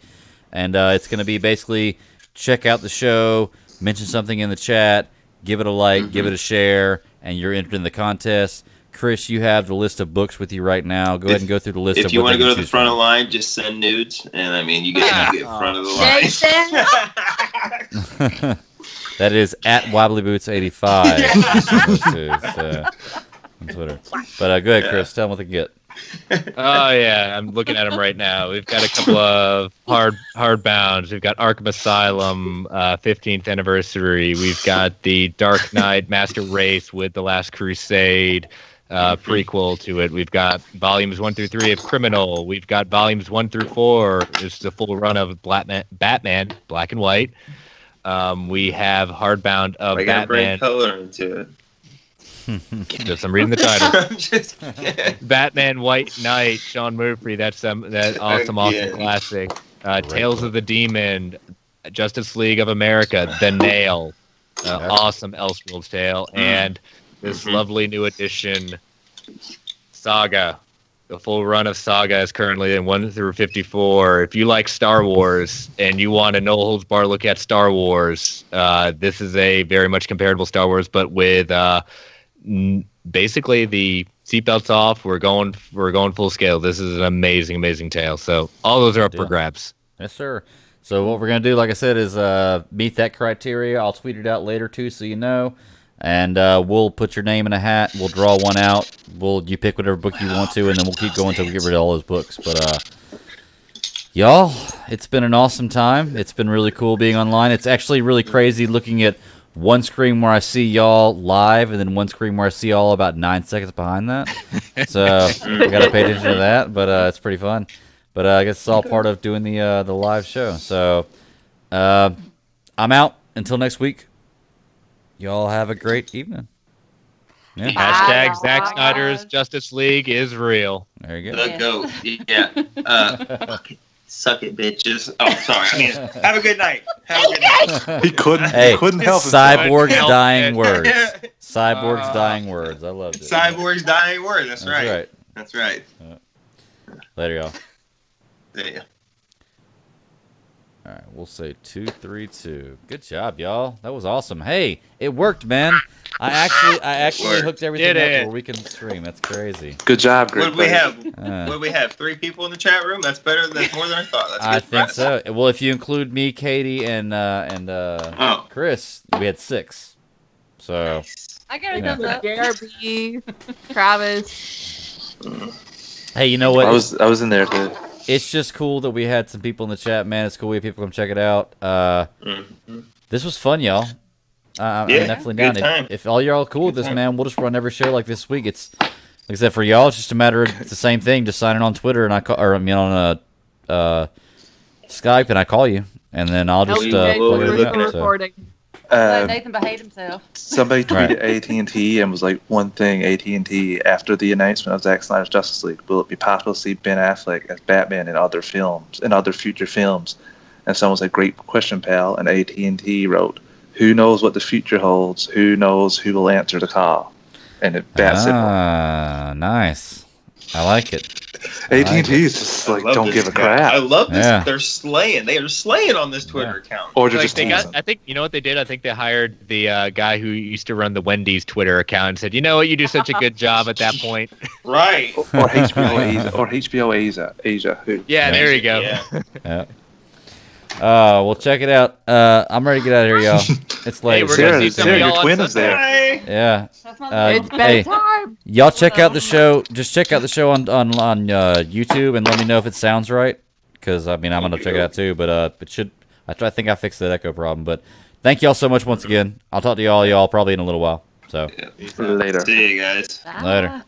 And it's going to be basically check out the show, mention something in the chat, give it a like, give it a share, and you're entered in the contest. Chris, you have the list of books with you right now. Go ahead and go through the list of books. If you want to go to the front of the line, just send nudes, and I mean, you get front of the line. That is at WobblyBoots85 on Twitter. But go ahead, Chris. Tell them what they get. Oh yeah, I'm looking at them right now. We've got a couple of hardbounds. We've got Arkham Asylum 15th anniversary. We've got the Dark Knight Master Race with The Last Crusade prequel to it. We've got volumes 1 through 3 of Criminal. We've got volumes 1 through 4. It's the full run of Batman, black and white. We have hardbound of I gotta bring color into it. Just I'm reading the title. Batman White Knight, Sean Murphy. That's that awesome classic. Tales of the Demon, Justice League of America, The Nail, awesome Elseworlds tale, and this lovely new edition, Saga. The full run of Saga is currently in 1 through 54. If you like Star Wars and you want a no holds bar look at Star Wars, this is a very much comparable Star Wars, but with basically the seatbelts off. We're going full scale. This is an amazing tale. So all those are up for grabs. Yes, sir. So what we're gonna do, like I said, is meet that criteria. I'll tweet it out later too, so you know. And we'll put your name in a hat. We'll draw one out. You pick whatever book you want to, and then we'll keep going until we get rid of all those books. But y'all, it's been an awesome time. It's been really cool being online. It's actually really crazy looking at one screen where I see y'all live, and then one screen where I see y'all about 9 seconds behind that. So we gotta pay attention to that. But it's pretty fun. But I guess it's all part of doing the live show. So I'm out until next week. Y'all have a great evening. Yeah. Hashtag Zack Snyder's Justice League is real. There you go. The GOAT. Yeah. Fuck it. Suck it, bitches. Oh, sorry. I mean, have a good night. Have a good night. He couldn't help himself. Cyborg's dying words. Cyborg's dying words. I loved it. Cyborg's dying words. That's right. That's right. Later, y'all. See ya. All right, we'll say 2-3-2. Good job, y'all. That was awesome. Hey, it worked, man. I actually hooked everything up where we can stream. That's crazy. Good job, Greg. What do we have? 3 people in the chat room? That's better. That's more than I thought. That's I think so. Well, if you include me, Katie, and Chris, we had 6. So I got a thumbs up. JRB, Travis. Hey, you know what? I was in there too. It's just cool that we had some people in the chat, man. It's cool we have people come check it out. This was fun, y'all. I'm definitely down. If all y'all are cool with this, man, we'll just run every show like this week. It's like I said, for y'all, it's just a matter of the same thing. Just sign in on Twitter and on Skype, and I call you, and then I'll just recording. Nathan behaved himself. Somebody tweeted AT&T and was like, one thing, AT&T, after the announcement of Zack Snyder's Justice League, will it be possible to see Ben Affleck as Batman in other films, in other future films? And someone was like, great question, pal. And AT&T wrote, who knows what the future holds? Who knows who will answer the call? And that's simple. Nice. I like it. AT&T is just like, don't give a crap. I love this. Yeah. They're slaying. They are slaying on this Twitter account. Or just I think you know what they did. I think they hired the guy who used to run the Wendy's Twitter account and said, "You know what? You do such a good job at that point." Right. Or HBO Asia. Yeah, there you go. Yeah. Well, check it out. I'm ready to get out of here, y'all. It's late. Hey, Sarah, your twin is there. Yeah. It's bedtime. Y'all check out the show. Just check out the show on YouTube and let me know if it sounds right. Because I'm gonna check it out too. But it should. I think I fixed that echo problem. But thank y'all so much once again. I'll talk to y'all probably in a little while. So later. See you guys. Later.